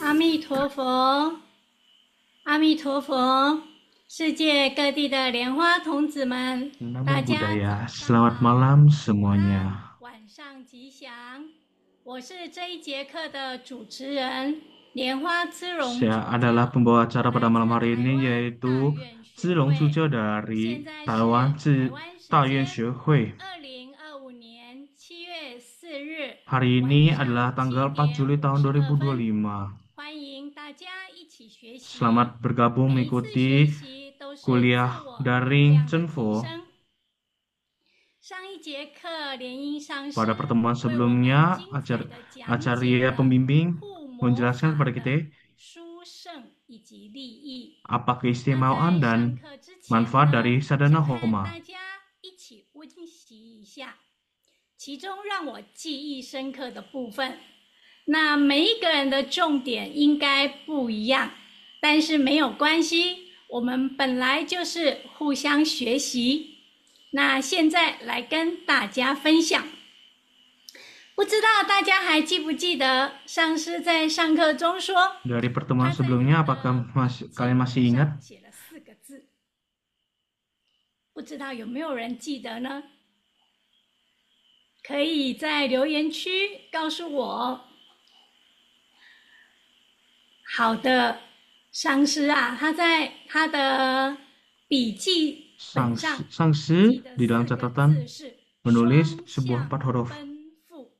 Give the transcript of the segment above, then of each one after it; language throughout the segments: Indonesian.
阿弥陀佛，阿弥陀佛！世界各地的莲花童子们， Namo 大家 Buddhaya, 早上 selamat 好， malam semuanya. 晚上吉祥。我是这一节课的主持人，莲花姿容主 Saya 教， adalah pembawa acara 来 pada 自 malam hari 台 ini 湾 yaitu 大愿学 Zilong 会。 Zujiao 现 dari 在是 Taiwan 台湾时 大愿 间 学会. 2025年7月4日 Hari 晚 ini 上 adalah 7 tanggal 4 点 Juli tahun 52分， 2025. 欢迎大家一起学习。 Selamat bergabung 每一次学 mengikuti 习都是自 kuliah 我能 daring 量的提 Cenfo. 升。上一节课，莲英上师 Pada pertemuan 为我们 sebelumnya, 精彩的讲 Acarya 解了 pembimbing 护魔 menjelaskan 法 kepada 的 kita 殊胜以及利益。apa 那 keistimewaan 在 dan 上课之前 manfaat 呢， dari 想 sadhana 和 homa? 大家一起温习一下，其中让我记忆深刻的部分。那每一个人的重点应该不一样，但是没有关系，我们本来就是互相学习。那现在来跟大家分享，不知道大家还记不记得上师在上课中说， Dari 他 pertemuan 在 sebelumnya, 他 apakah 的 kalian 节 masih 目 ingat? 上写了4个字，不知道有没有人记得呢？可以在留言区告诉我。好的，上师啊，他在他的笔记本上 Sang 记 Si 的 di dalam 4个字 catatan 是 menulis 双 sebuah 向 empat huruf, 奔赴，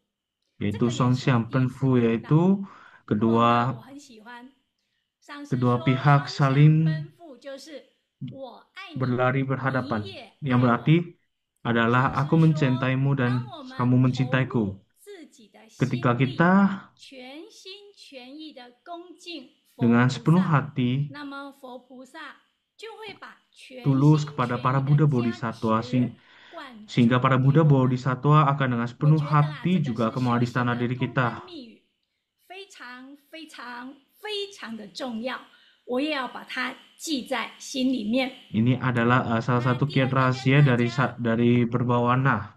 这 yaitu 个也 Song 什么 Xiang 意 Pen 思 Fu, 不知道。 yaitu 不过呢，我 kedua 很喜欢。上师 kedua 说 pihak 双向 saling 奔赴就是我爱你， berlari 你 berhadapan, 也 yang 爱我。 berarti adalah 上 aku 师说， mencintaimu 当 dan 我们 kamu 投 mencintaiku. 入自己的 Ketika 心力， kita 全心全意的恭敬佛 dengan 菩 sepenuh 萨， hati 那么佛菩萨就会把全 tulus 心 kepada 全 para 意的 Buddha 加 Bodhisattva 持灌 sehingga 注 para 给 Buddha 我们。 Bodhisattva akan dengan 我 sepenuh 觉得啊， hati 这个 juga 是 akan 修行 mengistana 的 diri 通 kita. 关密语，非常非常非常的重要，我也要把它记在心里面。 Ini adalah salah 那 satu 第二 kiat 个跟 rahasia 大 dari 家 dari berbawana.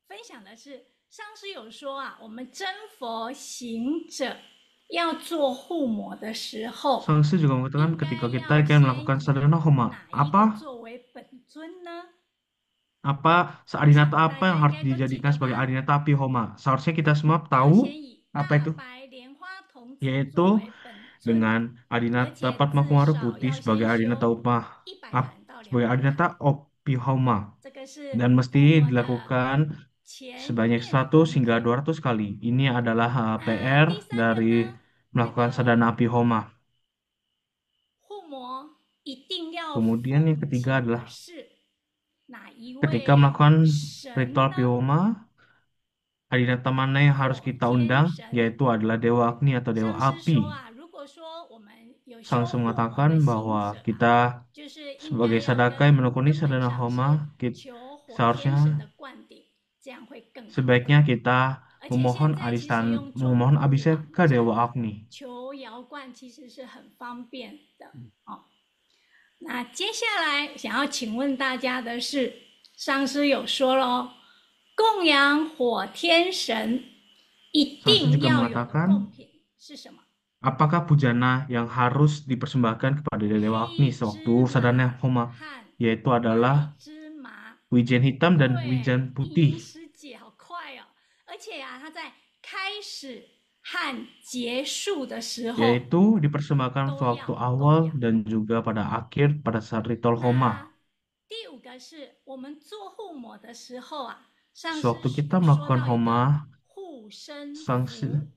分享的是，上师有说啊，我们真佛行者要做护摩的时候， Sang Si juga 应 mengatakan 该 ketika kita 要 akan 先 melakukan 以 sadhana homa, 哪一个 apa 作为本尊呢？ apa 我想 adinata 大 apa 家 yang 应 harus 该都记 dijadikan 得 sebagai 吧？ adinata api homa? Seharusnya kita semua 要 tahu 先以 apa 大 itu, 白莲花童子作 yaitu 为本尊， dengan 而 adinata 且 Padmakumara 至少 Putih 要 sebagai 先 adinata 修 upah, 100坛到 sebagai 200坛， adinata opi homa, 这个是 dan 护 mesti 摩的 dilakukan 前 sebanyak 面的 100 功 hingga 课。 200 kali. Ini adalah 那 PR 第三个 dari 呢，这 melakukan 个 sadhana api homa. 护摩一定要 Kemudian yang 奉 ketiga 请的 adalah 是哪一 ketika 位 melakukan 神 ritual 呢？ api homa, adinata mana yang harus 火 kita 天 undang, 神。 yaitu adalah Dewa Agni atau Dewa 上师说 Api. 啊，如果说我们有修 Sang 护 Si 摩的 mengatakan 行 bahwa 者啊， kita 就是应 sebagai 该要 sadaka yang 跟 menekuni 根本 sadhana 上师 homa, 求火天神的 seharusnya 灌顶，这样会更好的。 sebaiknya kita 而且现 memohon 在其实用 aristan, 中 memohon 古 abisek 网 ke 站 Dewa 啊 Agni. 求摇灌，其实是很方便的哦。那接下来想要请问大家的是，上师有说了哦，供养火天神一 Sang Si 定 juga 要有的贡 mengatakan, 品是什么？ apakah pujana yang harus dipersembahkan kepada Dewa 黑 Agni 芝 sewaktu 麻 sadhana homa, 和 yaitu 白 adalah 芝麻。 wijen hitam dan 对， wijen 莹莹 putih, 师姐好快哦！而且啊，她在开始和结束的时候 yaitu dipersembahkan 都 sewaktu 要供 awal 养。 dan juga pada akhir pada saat ritual 那 homa. 第五个是我们做护摩的时候啊，上师 Sewaktu 有 kita 说 melakukan 到一个 homa, 护身 Sang Si, 符。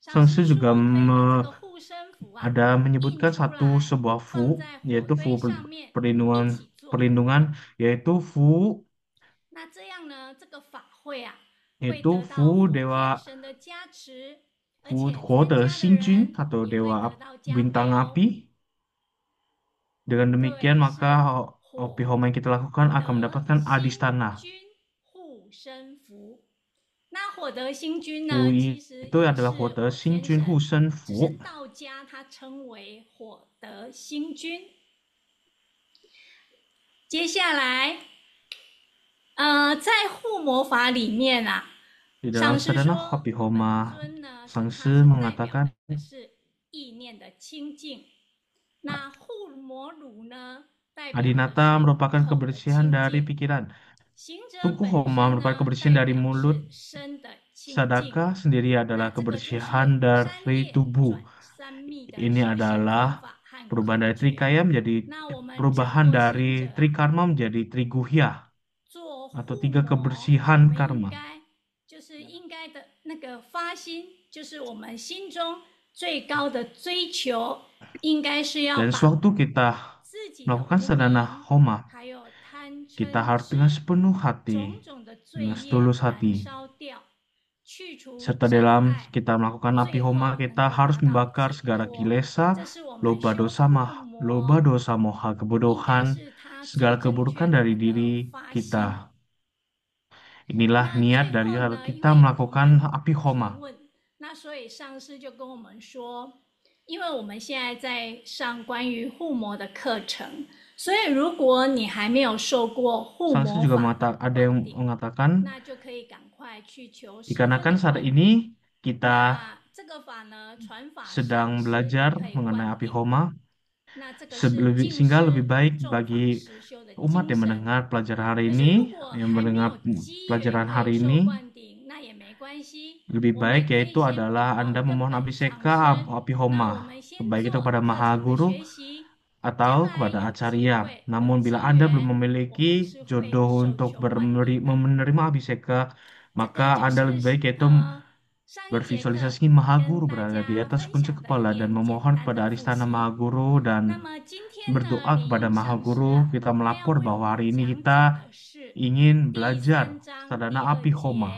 上 Sang 师 Si 说 juga 可以把这个护身符啊 ada 印 menyebutkan 出 satu 来， sebuah 放 fu, 在火 yaitu 堆 fu 上面一 perlindungan 起做。 perlindungan, yaitu fu 那这样呢，这个法会啊，会 itu 得到 fu 火天 dewa 神的加持，而 fu 且 Huo 参 de 加的 Xinjun 人 atau 也会 dewa 得到加 bintang 倍哦。 api. Dengan 对， demikian 是 maka api 火 homa yang kita lakukan akan 得 mendapatkan 星 adistana. 君护身符。那火德星君 Fu 呢，其实 itu 也 adalah 是 Huo de 火天 Xinjun 神， Hu Shen 只是 Fu. 道家他称为火德星君。接下来，在护摩法里面啊， Di 上 dalam 师 sadhana 说 api 本 homa, 尊呢， Sang 它 Si 是代表 mengatakan 的是意念的清净。那护摩乳呢，代表的 adinata 是 merupakan 口的 kebersihan 清 dari 净。 pikiran. 行者 Tungku 本 homa 身 merupakan 呢， kebersihan 代 dari 表 mulut. 是身的清净。 Sadaka sendiri 那 adalah 这个就是 kebersihan 三 dari 业 tubuh. 转三密的 Ini 修行方 adalah 法和 perubahan 口 dari 诀。 trikaya menjadi 那我们真 perubahan 佛行 dari 者啊， trikarma menjadi triguhya 做 atau 护 tiga 摩，我 kebersihan 们应 karma. 该就是应该的那个发心，就是我们心中最高的追求，应该是要 Dan 把 sewaktu kita 自己的 melakukan 无 sadhana 明， homa, 还有贪 kita 嗔 harus dengan 痴 sepenuh 种 hati, 种的罪 dengan 业 setulus 燃 hati, 烧掉，去除 serta 障 dalam 碍，kita melakukan api 最 homa 后能 kita 够 harus 达到 membakar 解 segala 脱。kilesa, 这是我们修 护 loba 魔，dosa moha 应该 kebodohan, 是他 segala 最正 keburukan 确 dari 的 diri 发心。kita. Inilah 那 niat 最 dari 后呢，因 kita 为同 melakukan 伴 api 提 homa. 问，那所以上师就跟我们说，因为我们现在在上关于护魔的课程，所以如果你还没有受过护 Sangsi 魔 juga 法的 ada 灌 yang 顶， mengatakan 那就可以赶快去求师尊 dikarenakan 的 saat 灌顶。 ini kita 那这个法呢，传法上 sedang 师 belajar 可以 mengenai 灌 api 顶， homa, 那这个是净 sehingga lebih 师 baik 众法 bagi 实修的 umat 精 yang 神。 mendengar pelajaran hari 可是如 ini, 果 yang 还没 mendengar 有机缘 pelajaran 可以 hari 受 ini, 灌顶，那也没关系， lebih 我们也 baik 可以 yaitu 先 adalah 往 Anda 根 memohon 本上 abhiseka 师。 api 那我 homa, 们先 baik itu 做 kepada 课 Maha 程的 Guru 学习，将 atau 来 kepada 有机 Acarya. 会有 Namun 机 bila Anda 缘， belum 我们 memiliki 是会 jodoh 受 untuk 求灌顶的。 menerima abhiseka, 这个 maka 就 Anda 是 lebih baik yaitu 上一节课 bervisualisasi Maha 跟 Guru 大 berada di 家 atas 分 kunci 享的一 kepala dan 点简 memohon 单的 kepada 复 Aristana 习。 Maha Guru 那 dan 么今天呢， berdoa 灵 kepada 应 Maha 上师 Guru. 啊，Kita 他要 melapor 为我 bahwa 们 hari ini 讲解 kita 的是 ingin 第 belajar 3章 sadana 第2 api 节， homa.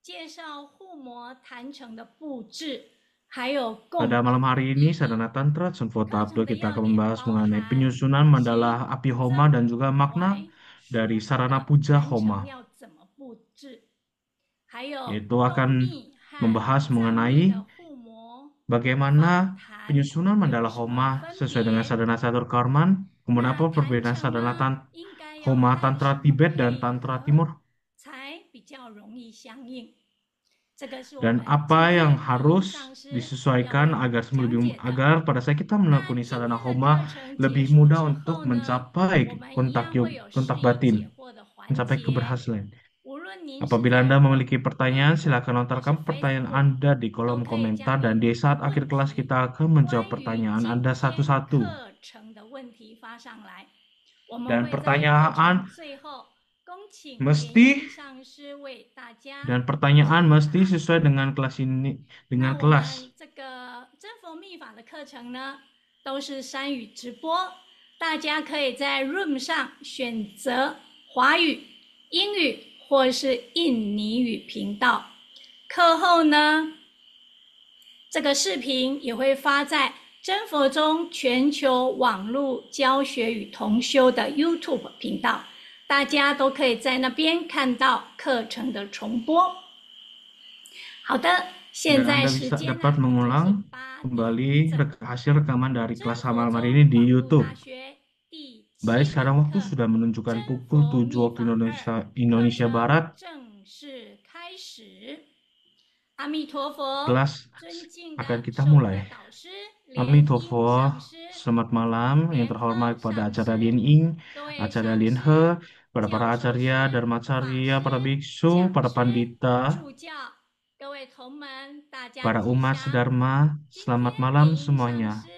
介绍护摩坛城的布置，还有 Pada 贡 malam 品的 hari 意 ini, 义。 Sadana Tantra Sunfota 课程 Abdul 的 kita 要 akan 点 membahas 包 mengenai 含 penyusunan 起 mandalah api homa 增 dan juga makna 怀 dari 舒 sarana 的 puja 坛城 homa, 要怎么布置，还有 yaitu 冬 akan 密和 membahas 藏密的 mengenai 护摩 bagaimana 法坛 penyusunan 有 mandala 什么 homa 分 sesuai dengan 别。 sadana Satur Karman, kemudian 那 apa 坛 perbedaan 城 sadana 呢，应该要 homa 和什 Tantra 么 Tibet dan 配 Tantra 合， Timur, 才比较容易相应。这个是我 dan 们 apa 今 yang 天灵应 harus 上师要 disesuaikan 为我 agar 们讲 lebih 解的。 agar pada saat kita 那 melakoni 今 sadana 天的 homa 课程结 lebih 束 mudah 之 untuk 后呢，我 mencapai 们一 kontak 样会有释 kontak 疑解 batin, 惑的环 mencapai 节。 keberhasilan. 无论您是 Apabila 在 Anda 问 memiliki 第一 pertanyaan, 步 silakan 还是 lontarkan pertanyaan Facebook， Anda di 都 kolom 可以 komentar 将 dan 您 di 的 saat 问 akhir kelas 题 kita akan menjawab 关于 pertanyaan 今 Anda 天 satu-satu. 课程的问题发上来，我们 Dan 会在课程 pertanyaan 最后恭请灵 mesti 应上师为大家 dan pertanyaan 解 mesti 答。 sesuai dengan kelas ini 那 dengan 我 kelas. 们这个真佛密法的课程呢，都是山语直播，大家可以在 Room 上选择华语、英语或是印尼语频道。课后呢，这个视频也会发在真佛宗全球网络教学与同修的 YouTube 频道，大家都可以在那边看到课程的重播。好的，现 Dan 在 Anda 时 bisa 间呢， dapat 已经是 mengulang 8点 kembali 整。 hasil rekaman dari 真 kelas 佛 malam 宗 hari ini di 网络 YouTube. 大学第 Baik, 7 sekarang 堂 waktu 课， sudah menunjukkan 真 pukul 佛 7 密 waktu 法2 Indonesia 课 Barat. 程正式开始。阿弥陀佛， Kelas 尊敬 akan 的 kita 授课 mulai. 导师莲 Amitofo, 英上师、 selamat malam yang 莲呵 terhormat kepada 上 acara 师、 Lien Ying, 各位 acara 上 Lien 师、 He, pada 教 para 授 acarya, 师、 dharmacharya, 法 para 师、 biksu, 讲 para 师、 pandita, 助教，各位同门，大家 para 吉 umat 祥。 sedharma, 今 selamat 天 malam 莲英上 semuanya. 师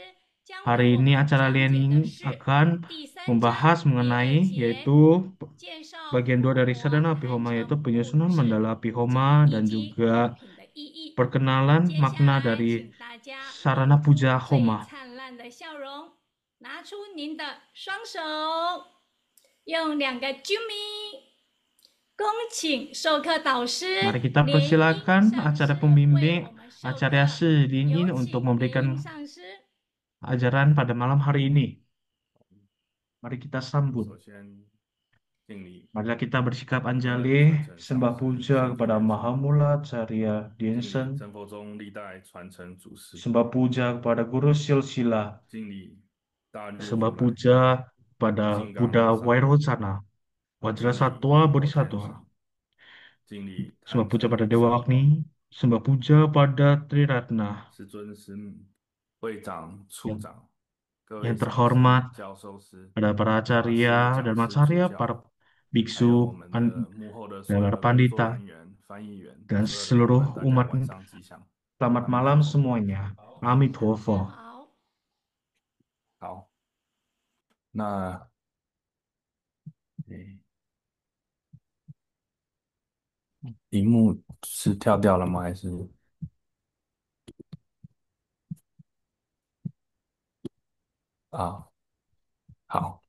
将为 Hari 我 ini 们 acara 讲 Lien 解的 Ying 是 akan 第3章 membahas 第2 mengenai 节， yaitu 介绍 bagian 2 dari 护摩 sadana api 坛 homa 城 yaitu 布 penyusunan 置 mandala api 以 homa dan 及贡 juga 品的意义。 perkenalan 接下 makna 来， dari 请大家 sarana 露出 puja 最 homa. 灿烂的笑容，拿出您的双手，用2个啾咪，恭请授课导师 Mari kita 莲英 persilakan 上师 acara 为 pembimbing 我们授 acara 课， Si Lien 有 Ying 请 untuk 莲英 memberikan 上师。 ajaran pada malam hari ini. Mari kita sambut. 首先敬礼， Marilah kita bersikap 根本 anjali, 传承 sembah 上师 puja 圣 kepada 地 Maha 人 Mula Carya 敬礼 Diensen, 真佛宗历代传承祖师， sembah puja kepada Guru Silsila, 敬礼大日 sembah 如来， puja pada 金刚 Buddha 菩萨， Wairotsana, 敬 Wajrasattva 礼佛坛 Bodhisattva, 体，敬礼 sembah 坛 puja pada 城 Dewa 三宝， Agni, sembah puja pada Triratna, 师尊师母、会长、处 yang, 长，各 yang 位上师、 terhormat 教授师、 pada para 法师、 acarya 讲 dan 师、助 macarya, 教， para 还有我 biksu, 们的幕后的 dan 所有 para 的工作 pandita, 人员、翻译员， dan 所有的同 seluruh 门，大家 umat. 晚上吉祥。 Selamat 阿弥陀 malam 佛。 semuanya. 好， Amitofo. 好， 好，那诶荧幕是跳掉了吗？还是啊？好，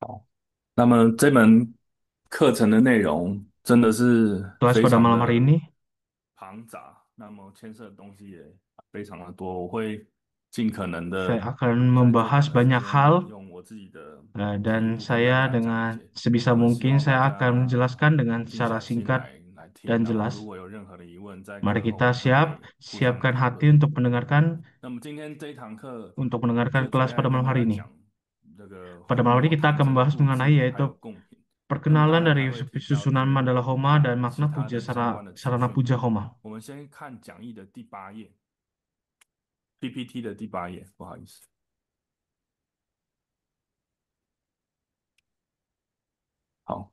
好。那么这门课程的内容真的是 Kelas 非 pada 常 malam hari 的 ini 庞杂，那么牵涉的东西也非常的多。我会尽可能 saya 的 akan 在最 membahas 短的时 banyak 间 hal 用我自己的 dan 体悟跟 saya 大家讲 dengan 解。sebisa 那么希 mungkin 望大 saya akan 家 menjelaskan dengan 静 secara 下心 singkat 来听， dan 然后 jelas. 如果有任何的疑问，在 Mari 课后 kita 我们可 siap, 以互相 siapkan 讨 hati 论。 untuk mendengarkan 那么今天这一堂课 untuk mendengarkan 就准 kelas 备来 pada 跟 malam 大 hari 家 ini. 讲这个 Pada 护 malam 摩 ini kita 坛 akan 城的 membahas 布 mengenai 置还 yaitu 有贡品。那么 perkenalan 当然 dari 还会提到一 susunan 些 mandala homa dan 其 makna 他 puja 的相关的资 sarana 讯。 puja homa. 我们先看讲义的第8页 ，PPT 的第8页，不好意思。好，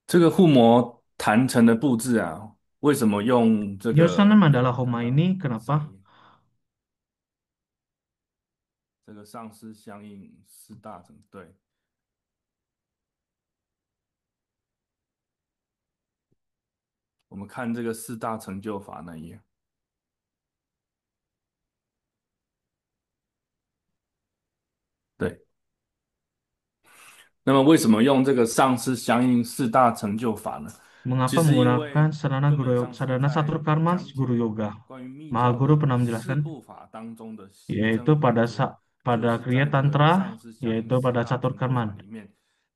这个护摩坛城的布置啊，为什么用这 Penyusunan 个？ mandala 刚 homa 刚 ini kenapa 上一页，这个上师相应四大成对。我们看这个四大成就法那一页。对，那么为什么用这个上师相应四大成就法呢？ 其 mengapa 实因 menggunakan 为 sarana 根本 guru 上师 sadana 在 satur karma 讲 guru 解 yoga. 关于密 Maha 教 Guru 的 pernah 四 menjelaskan 部法当中的行 yaitu 真法则，就 pada 是 kriya 在这个 tantra 上师相应 yaitu 四 pada 大 catur 成就法 karman. 里面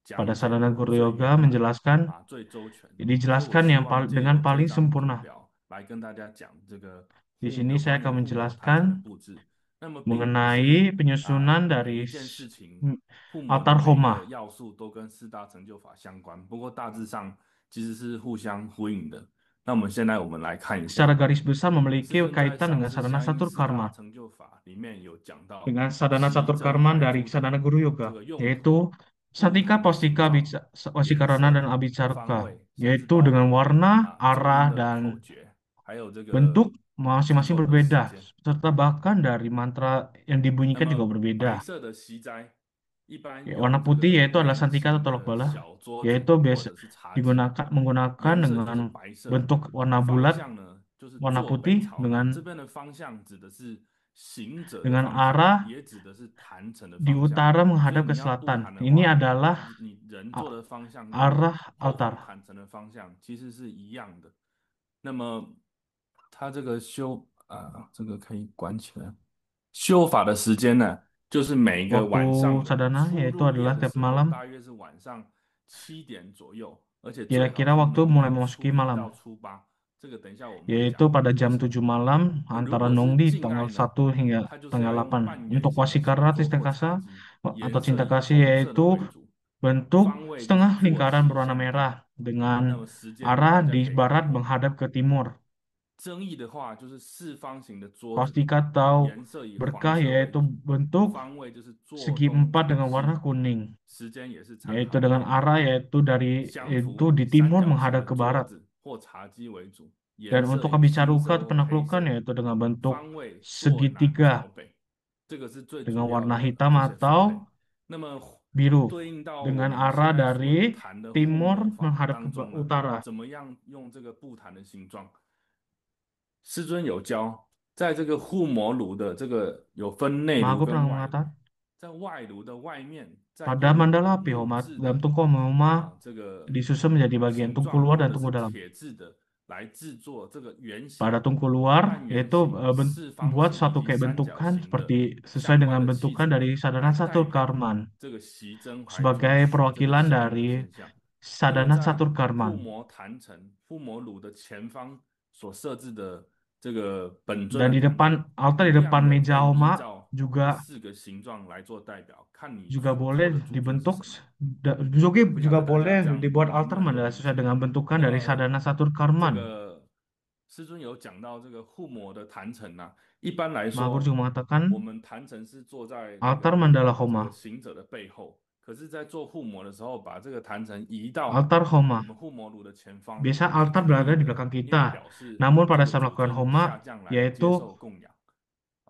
Pada 讲解 sadana 的 guru 最 yoga 圆满 menjelaskan 最周全。所以我 dijelaskan 希 yang 望借 dengan 由这 paling 张图 sempurna. 表来跟大家讲这个 Di 有 sini 关 saya 于 akan 护摩坛城的 menjelaskan 布置。那么并不是 mengenai penyusunan 每 dari 一件事情护摩的 altar 每一个 homa. 要素都跟四大成就法相关，不过大致上其实是互相呼应的。那我们现在我们来看一 Secara 下， garis besar 师 memiliki 尊在 kaitan 上 dengan 师 sadana 相应 satur 四大 karma. 成就法里面有讲到 Dengan sadana 起 satur 真 karma 排 dari 出的 sadana guru 这 yoga, 个用途、 yaitu 布 satika, 坛的形 postika, 状、 颜 wasikarana 色、 dan 方 abicaraka, 位，甚至 yaitu 包 dengan 含 warna, 咒音 arah, 的口 dan 诀，还有这个 bentuk 制 masing-masing 作的时 berbeda, 间。 serta bahkan dari mantra yang 那 dibunyikan juga 么 berbeda. 白色的锡斋一般 Warna 用这 putih 个 yaitu adalah 圆 santika 形 atau tolak 的 bala, 小桌子 yaitu 或 biasa 者是茶几， menggunakan 颜色就是 dengan 白色， bentuk warna 方 bulat 向呢就是 warna 坐北 putih 朝南。这 dengan 边的方向指的是行者的 dengan 方向， arah 也指的是坛城的 di 方向。 utara 所以 menghadap 你 ke 要布 selatan. 坛的 Ini 话， adalah 你人坐的方向跟 arah 后方 altar. 坛城的方向其实是一样的。那么它这个这个可以关起来。修法的时间呢，就是每个 Waktu 晚上的 sadana 出 yaitu 入夜 adalah 的 tiap 时候， malam 大约是晚上7点左右，而且最好 kira-kira 是 waktu 农 mulai 历 memasuki 初1 malam, 到初8。这个等一下我们会 yaitu 讲 pada 为 jam 什么。 7 malam 那如 antara 果是 Nongli 敬爱 tanggal 呢， 1 hingga 它就是要 tanggal 用 8. 半圆 Untuk 形的 Wasikara 小桌或 Tistakasa 茶几， atau 颜色 Cinta 以 Kasih 红色的 yaitu 为主， bentuk 方位就是 setengah 坐 lingkaran 骑 berwarna 相看。 merah 那 dengan 么时间 arah 大家 di 可以看 barat 后面。 menghadap ke timur. 争议的话就是四方形的桌 Kalau 子， Stika atau 颜色以 berkah 黄色为 yaitu 主， bentuk 方位就是坐 segi 东 4 dengan 朝 warna 西， kuning, 时间也是参 yaitu 考 dengan 内容。 arah yaitu dari 相 itu 符 di 三 timur 角形 menghadap 的 ke 桌 barat. 子或茶几为主， Dan 颜色 untuk 以青 Abicaruka 色 atau 或黑 penaklukan 色， yaitu dengan bentuk 方位坐南朝 segitiga 北，这个是最 dengan 主要 warna 的 hitam 这些分类。 atau 那么 biru 对应到我 dengan 们现 arah 在所 dari 谈的护 timur 摩法 menghadap ke 当中呢， utara. 怎么样用这个布坛的形状？师尊有教，在这个护摩炉的这个有分内 Maha 炉 Guru 跟 pernah 外炉， mengatakan 在外炉的外面再 pada 用 mandala api 木 Homa 质 dalam 的 tungku Homa 这个 disusun menjadi bagian 形 tungku 状 luar 或 dan 者 tungku 是 dalam. 铁质的来制作这个圆形、 Pada tungku luar 半圆 yaitu 形、四方 buat 形以 suatu 及 kayak 三角 bentukan 形的 seperti sesuai 相关 dengan 的器 bentukan 皿 dari 来 sadana 代 Satur 表 Karman 这个习真怀主 sebagai 这个 perwakilan 相应的 dari 现象。那么 sadana 在 Satur 护 Karman. 摩坛城、护摩炉的前方所设置的这个本尊 Dan 的 di 坛 depan 城， altar 一 di 样 depan 的 meja 可以依 Homa 照这 juga 4个形状来做代表，看你 juga 所做 boleh 的主尊是 dibentuk 什么。 juga 不晓 juga 得大家 boleh 这样 dibuat 明 altar 白有 mandala 理 sesuai 解？ dengan bentukan 那 dari 么 sadana Satur 这 Karman. 个师尊有讲到这个护摩的坛城啊，一般来 Maha Guru 说， juga mengatakan 我们坛城是坐在这 altar 个 mandala 这个 Homa 行者的背后，可是，在做护摩的时候，把这个坛城移到 altar 我 Homa 们护摩炉的前方 biasa 是 altar 可 berada 以 di 的， belakang 因为 kita. 表示 Namun 这 pada 个 saat 主 melakukan 尊 Homa 下降来接 yaitu 受供养。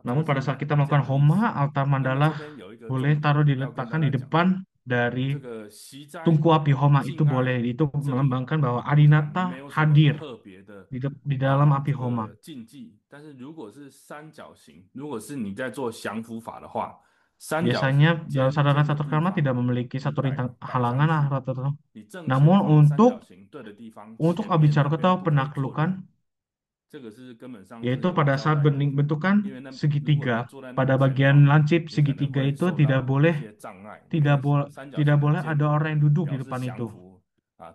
这 namun 个 pada 是 saat kita 这 melakukan 样的意思。 Homa altar 那么这 mandala 边有一个 boleh 重 taruh 点要跟大 diletakkan 家 di 讲， depan 这 dari 个习斋 tungku api Homa itu 敬爱 boleh itu 这里 melambangkan bahwa 布坛 Adinata 没有什么 hadir 特别的 di dalam api 这 Homa. 个禁忌，但是如果是三角形，如果是你在做降伏法的话，三角 Biasanya dalam 尖 sadhana 尖的 satur 步 karma 伐 tidak memiliki 一 satu 摆 rintang 摆上 halangan 去，rata-rata. 你正前 Namun 方的三角形对的地方， untuk 前面那 abicaraka 边 atau 不可以错乱。 penaklukan, 这个是根本上 yaitu 是要 pada 交 saat 代的， 因 bentukan 为那如果你 segitiga 坐在那 pada 个前 bagian 方， lancip 你可能 segitiga 会 itu 受 tidak 到一 boleh 些障碍，因 tidak 为 boleh 三角 tidak 形的 boleh 尖 ada 头 orang yang duduk di 表示 depan 降 itu. 服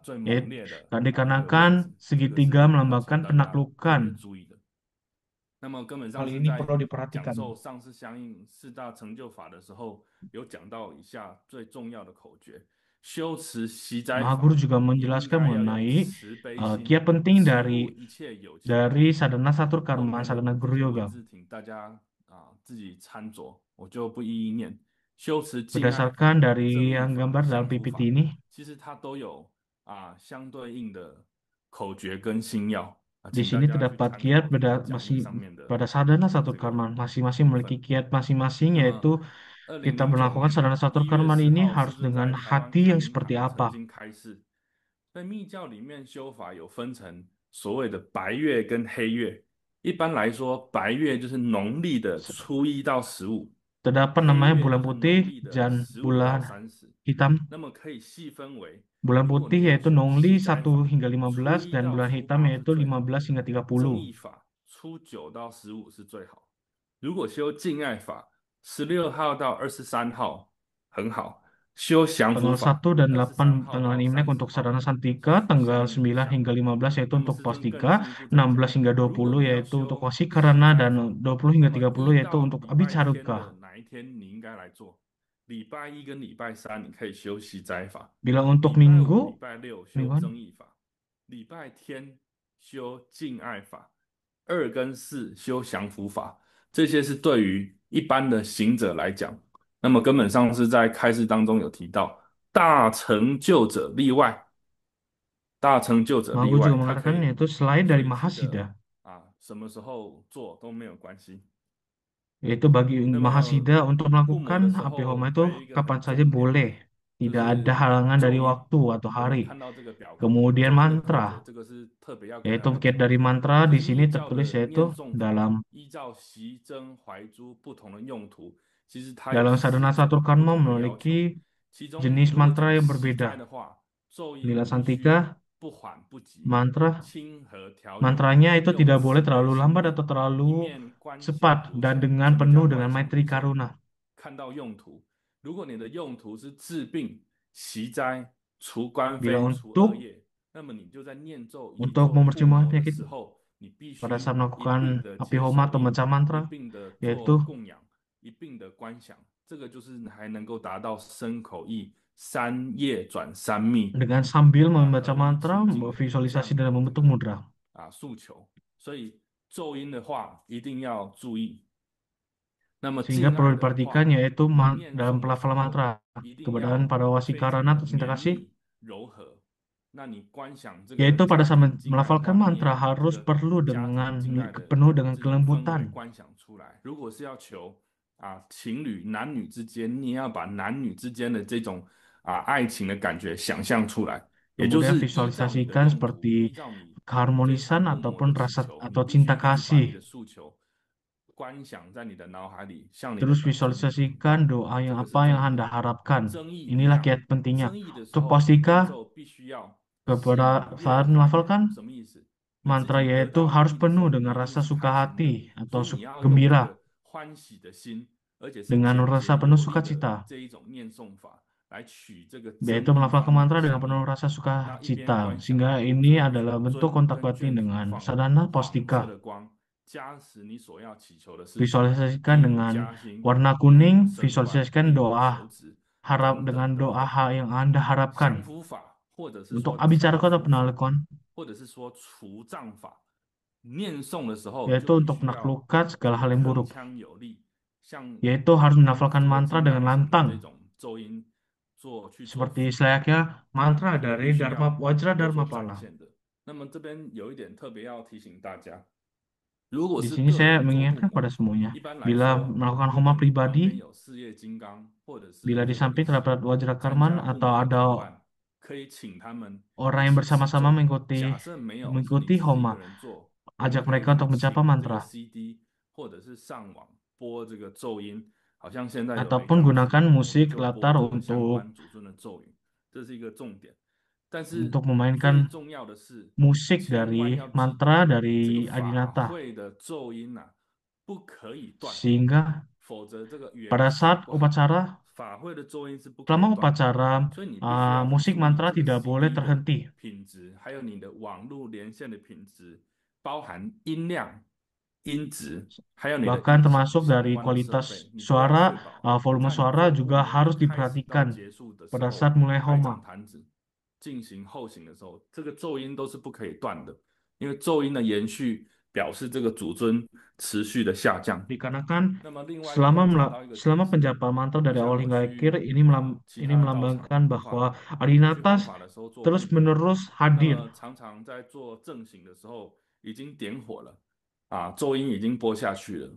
最 Ya, 猛烈的这个位 dikarenakan 置，这个 segitiga 是请 melambangkan 大家特别 penaklukan. 注意的。那么根本 Hal 上是 ini 在 perlu 讲 diperhatikan. 授上师相应四大成就法的时候，有讲到以下最重要的口诀：修持息灾 Maha 法， Guru juga 应 menjelaskan 该要有 mengenai 慈悲心， kiat penting 持护一切有情法。 dari sadhana satur 后 karma, 面的 sadhana 这 guru 些 yoga. 文字，请大家自己参酌，我就不一一念。修持敬爱法、 Berdasarkan 正 dari 义 yang 法、 gambar dalam 降伏 PPT 法， ini, 其实它都有相对应的口诀跟心要 di 请大 sini 家去 terdapat 参 kiat 考这个讲义上面的 pada sadhana 这 satur 个 karma. Masing-masing 部 memiliki 分。 kiat masing-masing, 那么 yaitu kita 2009 melakukan 年 sadhana satur 1月 karma 10 ini 号， harus 师父 dengan 在台湾 hati 开 yang 明 seperti 堂曾 apa. 经开示，在密教里面修法有分成所谓的白月跟黑月。一般来说，白月就是农历的初1到15， Terdapat 黑 namanya 月就 bulan 是农 putih 历的 dan 15到 bulan 30。 hitam. 那么可以细分为， Bulan 如果 putih 你要 yaitu 修 Nongli 息灾 1 法， hingga 初 15 1 dan 到 bulan 初 hitam 8是 yaitu 最好， 15 hingga 正 30. 义法初9到15是最好。如果修敬爱法，16号到23号很好。修降服 Tanggal 法 1 dan 23 8 号 tanggalan 到 Imlek 30 untuk 号 sadhana 是 Santika, 相 tanggal 应的 9 相。 hingga 15 yaitu 那么 untuk 师尊更 Pawastika, 进一步再讲， 16 hingga 如果 20 你要 yaitu untuk 修 Wasikarana 息灾 dan 法， 20 那 hingga 么 30 1 yaitu 到 untuk 礼拜天 Abicaruka. 的哪一天你应该来做？礼拜1跟礼拜3你可以修息灾法， Bila 礼 untuk 拜5、礼 minggu, 拜6修 mingguan, 正义法，礼拜天修敬爱法，2跟4修降服法。这些是对于一般的行者来讲，那么根本上是在开示当中有提到，大成就者例外，大成就者 Maha 例 Guru 外， juga 他可 mengatakan 以 yaitu selain dari 随机 Mahasiddha, 的什么时候做都没有关系。 yaitu bagi 那么 Mahasiddha untuk 附魔的 melakukan 时 api 候 homa 还 itu 有一个 kapan 很 saja 重点， boleh, 就 tidak ada 是 halangan 咒 dari 音。 waktu atau 我们 hari. 看到这个表格， Kemudian 咒音的口诀， mantra, 这个是特别要给大 yaitu 家 kiat 注意 dari 的。 mantra 就 di 是 sini 密教 tertulis 的念 yaitu 诵法， dalam 依照习真怀珠不同的用途，其实它有 dalam sadhana 10种 satur 不 karma 同的要求。 memiliki 其中 jenis 如果 mantra 讲 yang 息灾 berbeda. 的话，咒音 Bila 必须 Santika, 不缓不急， mantra 亲和调匀， mantranya itu 用 tidak boleh 慈悲 terlalu 心 lambat 念， atau 一 terlalu 面观想 cepat 无 dan 限。 dengan 什么 penuh 叫 dengan 观想 maitri 无限？ karuna. 看到用途，如果你的用途是治病、息灾、除官 Bila 非、除恶 untuk 业，那么你就在念咒、译 untuk 咒、附 memercimah 魔的 penyakit 时候，你必 pada 须 saat 一并 melakukan 的 api 接 homa 受 atau 印， membaca 一 mantra, 并的做 yaitu 供养，一并的观想，这个就是还能够达到身口意三业转三密 dengan sambil 合 membaca 一 mantra, 清净的这 visualisasi 样 dalam 的这 membentuk 个 mudra. 诉求。所以咒音的话一定要注意。那么 Sehingga 敬 perlu 爱的 diperhatikan 话， yaitu 你念 dalam 诵的时 pelafalan 候 mantra 一定 keberadaan 要 pada 非常 wasikarana 的 atau cinta 绵 kasih, 密柔和。那你观想这个 yaitu 家 pada saat 庭敬爱的 melafalkan 话，你也 mantra 要把这 harus 个 perlu 家庭 dengan 敬爱的 penuh dengan 这种氛围 kelembutan. 观想出来。如果是要求情侣男女之间，你也要把男女之间的这种爱情的感觉想象出来，也就 Kemudian 是依照你的 visualisasikan 用途， seperti 依照你这场 keharmonisan 附魔 ataupun 的祈 rasa 求，你 atau 必须 cinta 一直把你 kasih. 的诉求观想在你的脑海里，像你的 Terus 本尊。 visualisasikan doa 这 yang 个是 apa 重 yang 点。 Anda harapkan. 争议一 Inilah 样， kiat pentingnya. 争议的时 Untuk 候念 Pawastika, 咒必须要喜 kepada 悦 saat 开 melafalkan 什么意思？你自 mantra 己得 yaitu 到利 harus 益的时 penuh 候，你 dengan 一定 rasa 是 suka 开心的， hati 所 atau 以你要用这 gembira 个欢喜的心，而且是 dengan 简洁 rasa 有 penuh 力的 sukacita, 这一种念诵法，来取这个 yaitu 争议 melafalkan 方面 mantra 的 dengan 心 penuh 意。 rasa 那一边 sukacita, 观想， sehingga 主 ini 尊 adalah bentuk 跟 kontak batin 眷属 dengan 放 sadhana 黄色 Pawastika. 的光，加持你所要祈求的事情， Visualisasikan 给予 dengan 加薪， warna 给予 kuning, 升官， visualisasikan 给予求 doa 职 harap 等 dengan 等等 doa 等。 yang Anda 降 harapkan. 服法，或者是 Untuk 说 abicaraka 调 atau 伏法， penaklukan, 或者是说除障法，念诵的时候就 yaitu 必 untuk 须要 menaklukkan 这 segala 个 hal yang 铿 buruk, 锵有力，像 yaitu harus 这 menafalkan 个 mantra 金 dengan 刚型的这 lantang, 种咒音去做 seperti 辅助， selayaknya 那 mantra 也 dari 必须 Dharma 要 Wajra 有 Dharma 所展 Pala. 现的。那么这边有一点特别要提醒大家，如果 Di 是 sini 个 saya 人做附 mengingatkan 魔， kepada semuanya, 一般来 bila 说， melakukan 如果 homa 你旁边 pribadi, 有事业金刚或者是 bila 这 di 个一 samping 起 terdapat Wajra 参 Karman 加附 atau 魔的 ada 同伴，可以请他们一 orang yang 起祈 bersama-sama 咒。 mengikuti 假设没有，是你 mengikuti 自己一个 homa, 人做，我们 ajak 可以 mereka 去 untuk mencapai 请这个 mantra. CD， 或者是上网播这个咒音，好像现在有雷 ataupun 藏之 gunakan 音，我们 musik 就播 latar 这个相 untuk 关祖尊的咒语，这是一个重点。但是 memainkan 最重要的是， musik 千 dari 万要记 mantra 得这个 dari 法 Adinata 会的咒音啊，不可以断， sehingga 否则这个缘 pada 起 saat 不好。 upacara 法会的咒音是不可 selama 以断的， upacara 所以你必须要 musik 注意 mantra 这个 tidak boleh CD 的 terhenti 品质，还有你的网络连线的品质，包含音量、音质，还有你的 bahkan 仪器 termasuk 相 dari 关的设 kualitas 备，你都要确 suara 保 volume 在你 suara 做护 juga 摩 harus 开始到 diperhatikan 结束的时 pada 候， saat mulai 开掌 homa 坛子进行后行的时候，这个咒音都是不可以断的，因为咒音的延续表示这个主尊持续的下降。 dikarenakan 那么另外 selama 会讲到一个 selama 点是， penjapan mantra 好 dari 像 awal 我 hingga 去 akhir ini 其 ini 他的道场 melambangkan 的话， bahwa 去护 Adinatas 法的时候做护 terus 摩， menerus 那 hadir 么常常在做正行的时候已经点火了啊，咒音已经播下去了，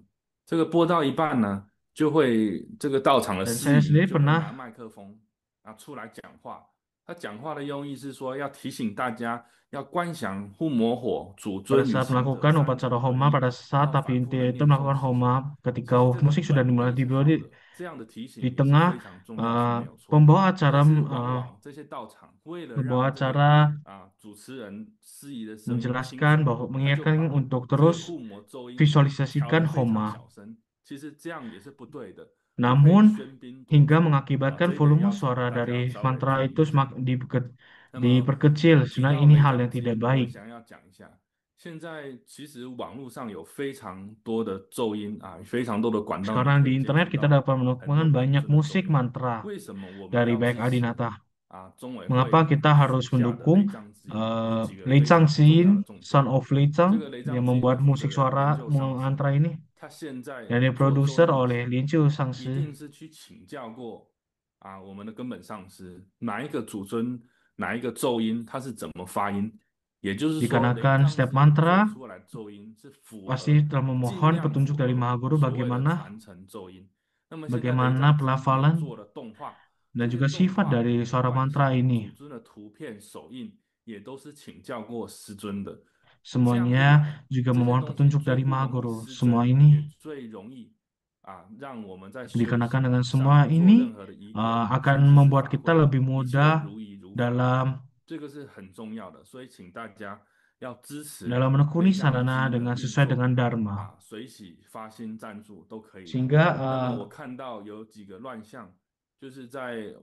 这个播到一半呢，就会这个道场的 dan 司 saya 仪 sendiri 就会拿 pernah 麦克风啊出来讲话。他讲话的用意是说，要提醒大家要观想护摩火、主 pada 尊与 saat 行者 melakukan 三 upacara 人合 homa 一， pada 然 saat 后 tapi 反复 inti 的 itu 念诵 melakukan 持咒。 homa 其 ketika 实这个 musik sudah 本 dimulai 意是 tiba 好 di 的，这样的提醒 di 也是 tengah 非常重要，是没有错。 pembawa 但 acara 是往往这些道场为了 pembawa 让这个 acara 主持人司仪的声音清 menjelaskan 楚， bahwa 他就 mengingatkan 把 untuk 这个 terus 护摩咒音调 visualisasikan 得非常 homa 小声，其实这样也是不对的，不可以 namun 喧宾夺 hingga 主 mengakibatkan 这一点 volume 要请 suara 大家 dari 稍微 mantra 注意 itu 一下。 那么 diperkecil. 提 Sebenarnya 到 ini 雷 hal 藏 yang 之 tidak 音，我 baik. 想要讲一下，现在其实网络上有非常多的咒音啊，非常多的管道，你 Sekarang 可 di 以接 internet 触 kita 到 dapat 很 menemukan 多本 banyak 尊的咒 musik 语。 mantra 为什么我们 dari 要 baik 支持 Adinata. 中委 Mengapa 会 kita 属 harus 下的 mendukung 雷藏之音？有几个 Lei 非 Chang 常重要的 Xin, 重点。 Son of Lei 这 Chang 个雷 yang 藏之音的 membuat 负责 musik 人莲 suara 就上师， mantra ini 他现在 dan 做咒 diproduser 音的时 oleh 候， Lin Chiu 上 一 师 定是去请教过我们的根本上师，哪一个主尊，哪一个咒音，它是怎么发音。也就是说，雷 dikarenakan 藏 setiap 之音 mantra 做出来的咒音是符 pasti 合， telah 尽 memohon 量 petunjuk 符 dari 合 Maha Guru 所谓的 bagaimana 传承咒音。那么现在雷 bagaimana 藏之音也 pelafalan 做了动画， dan 这些 juga 动 sifat 画 dari 不 suara 管 mantra 是 ini. 主尊的图片、手印，也都是请教过师尊的。这样一 Semuanya 来， juga 这些 memohon 东西 petunjuk 最 dari 不 Maha 容易 Guru. 失 Semua 真，也 ini 最容易让我们在修 dikarenakan 行 dengan 上 semua 做 ini 任何的仪轨， akan 甚至是 membuat 法 kita 会， lebih 一切 mudah 如意如法。 dalam 这个是很重要的，所以请大家要支持 dalam menekuni 雷藏之 sarana 音的 dengan 运 sesuai 作 dengan Dharma. 随喜发心赞助都可以的。 Sehingga 那么我看到有几个乱象，就是在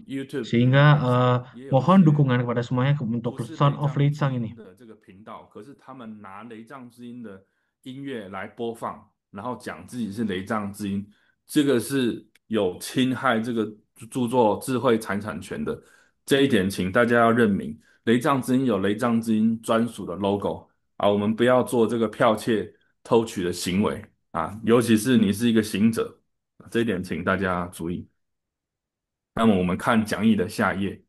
YouTube 频 sehingga 道上也有一 mohon 些 dukungan kepada semuanya untuk 不是 Son 雷 of 藏 Lei 之 Chang 音 ini. 的这个频道，可是他们拿雷藏之音的音乐来播放，然后讲自己是雷藏之音，这个是有侵害这个著作智慧财产权的。这一点，请大家要认明，雷藏之音有雷藏之音专属的 logo 我们不要做这个剽窃、偷取的行为尤其是你是一个行者，这一点请大家注意。那么我们看讲义的下一页，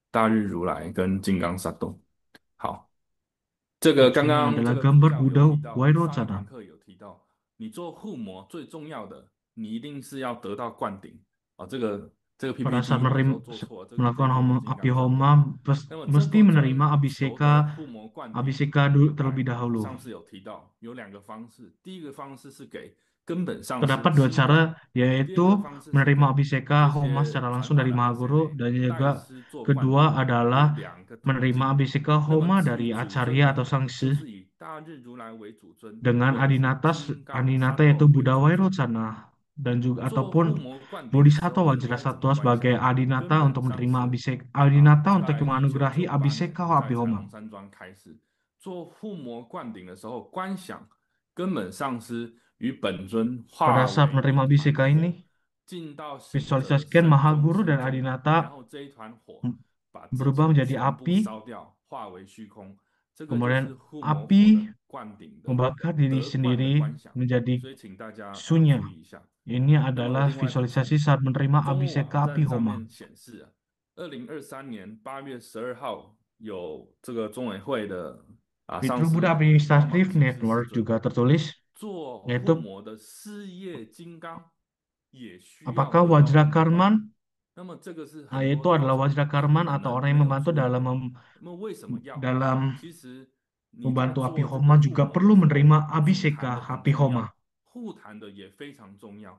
大日如来跟金刚萨埵。好，这个刚 Ini 刚这 adalah 个助 gambar 教有 Buddha 提到， 上一 Vairocana. 堂课有提到，你做护摩最重要的，你一定是要得到灌顶这个 Pada saat PPT 有时候做错，这个可以 melakukan 问金 api 刚萨埵。 homa 那么 mesti 真 menerima 正求得 abhiseka 护摩灌顶， abhiseka terlebih dahulu. 上次有提到有两个方式，第一个方式是给根本上师 Terdapat dua 亲 cara, 第二 yaitu 个方式是 menerima 给 abhiseka 这 homa 些 secara 传 langsung 法 dari 的 Maha 阿塞 Guru 内 dan 代 juga 师做灌顶 kedua 有 adalah 两个途 menerima 径。 abhiseka 那么 homa 至 dari 于主尊 Acharya 呢， atau 就 Sangsi 是以大日如来为主尊， dengan 或者是 Adinata 金刚萨 Adinata 埵 yaitu 为 Buddha 主尊。 Vairocana dan juga 做护 ataupun 摩灌顶的时 Bodhisattva 候应该怎么 Vajrasattva 观想？ sebagai 根 Adinata 本 untuk 上 menerima 师 abhiseka Adinata untuk 在 menganugerahi 1998 abhiseka 年在 api 彩 homa. 虹山庄开始做护摩灌顶的时候，观想根本上师与本尊 Pada 化 saat 为 menerima 一团 abhiseka 火， ini, 进到行者的 visualisasikan 身 Maha 中 Guru 身 dan 中， Adinata 然后这一团火把自 berubah 己 menjadi 全部 api, 烧掉，化为虚空。这个就 kemudian 是护摩火的 api 灌顶的 membakar diri 得灌的 sendiri 观想， menjadi 所以请大家sunya. 注意一下。 Ini 那么 adalah 另外一个重 visualisasi 点， saat menerima 中文 abhiseka 网 api 站上 homa. 面显示2023年8月12号有这个中委会的上 Fitrah 师 Buddha 帮忙 Administrative 请示师 Network 尊 juga tertulis, 做护 yaitu 摩的事业金刚也需要 apakah 得到护 Wajra 摩灌顶。 Karman 那么这个是很 yaitu 多道 adalah 场 Wajra 可 Karman 能 atau orang 没 yang 有 membantu 注意。 dalam 那么为什么要？ dalam 其实你在 membantu 做 api 这个 homa 护 juga 摩的 perlu 时候， menerima 经函 abhiseka 的很 api 重要 homa. 护坛的也非常重要，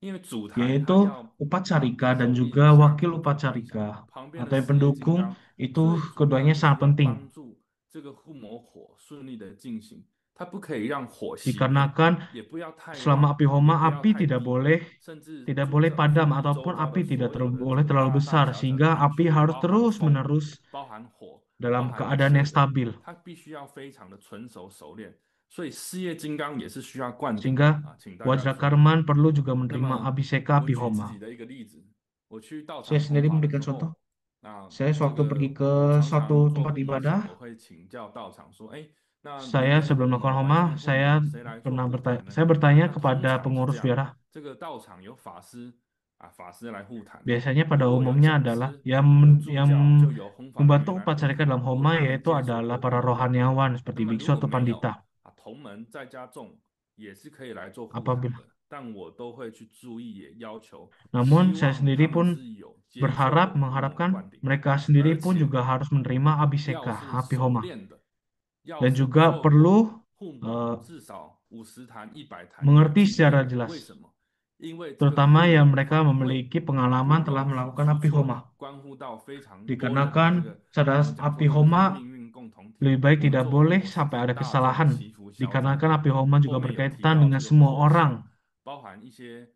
因为主坛yaitu 它要upacarika dan 手 juga 令相 wakil 辅相 upacarika 成，旁边的 atau yang 事业金 pendukung 刚 itu 最主要 keduanya 的是 sangat 要 penting 帮助这个护摩火顺利的进行，它不可以让火熄灭， dikarenakan 也不要太 selama 旺， api 也 homa 不要 api 太 tidak 低， boleh 甚至 tidak 注 boleh 重 padam 注意 ataupun 周遭的 api tidak 所有的 boleh terlalu 大大 besar 小小的 sehingga 菌 api 群， harus 包含 terus 风， menerus 包含火， dalam 包含一 keadaan 切 yang 的， stabil 它必须要非常的纯熟熟练，所以事业金刚也是需要灌顶的 sehingga 啊，请大家注意。 Wajrakarman perlu juga 那 menerima 么 abhiseka 我 api 举自 homa. 己的一个例子，我去道 Saya 场弘 sendiri 法的 memberikan 时 contoh. 候，那 Saya 这 sewaktu pergi 个 ke 我常 suatu 常做 tempat 护摩前， ibadah, 我会请教道场说，哎，那明 saya 天的护 sebelum 摩 melakukan 晚上 homa, 的护 saya 摩谁来做 pernah 护 bertanya, 坛呢？ saya bertanya 那通 kepada 常是 pengurus 这样， wira. 这个道场有法师啊，法师来护坛。 Biasanya 如 pada 果有 umumnya 讲 adalah 师 yang 有助 yang 教，就有弘法人 membantu 员来护 upacarika 坛。 dalam 如果 homa 他们 yaitu 接受 adalah 过护 para 摩的， rohaniawan 那 seperti 么如 biksu 果 atau 没有 pandita. 啊，同门在家众也是可以来做护坛 Apabila 的，但我都会去注意，也要求， Namun 希 saya 望 sendiri 他们 pun 是有接受 berharap 过护摩 mengharapkan 灌顶， mereka sendiri 而 pun 且 juga harus menerima 要 abhiseka 是 api 熟 homa 练的，要 dan 是 juga 做过 perlu 护摩至少50坛、100坛有 mengerti 经 secara 验的。 为 jelas, 什么？因为这个 terutama 护 yang 摩 mereka 法会 memiliki pengalaman 不 telah 容许 melakukan 出 api 错， homa. 关乎到非常多人的这 Dikarenakan 个，我 saat 们讲说 api 这个是 homa 命运共同体。 lebih baik 我们 tidak 做护 boleh 摩是 sampai 给 ada 大众 kesalahan, 祈福消灾 dikarenakan 的， api homa 后 juga 面有提 berkaitan 到 dengan 这个 semua 后 orang, 项， 包含一些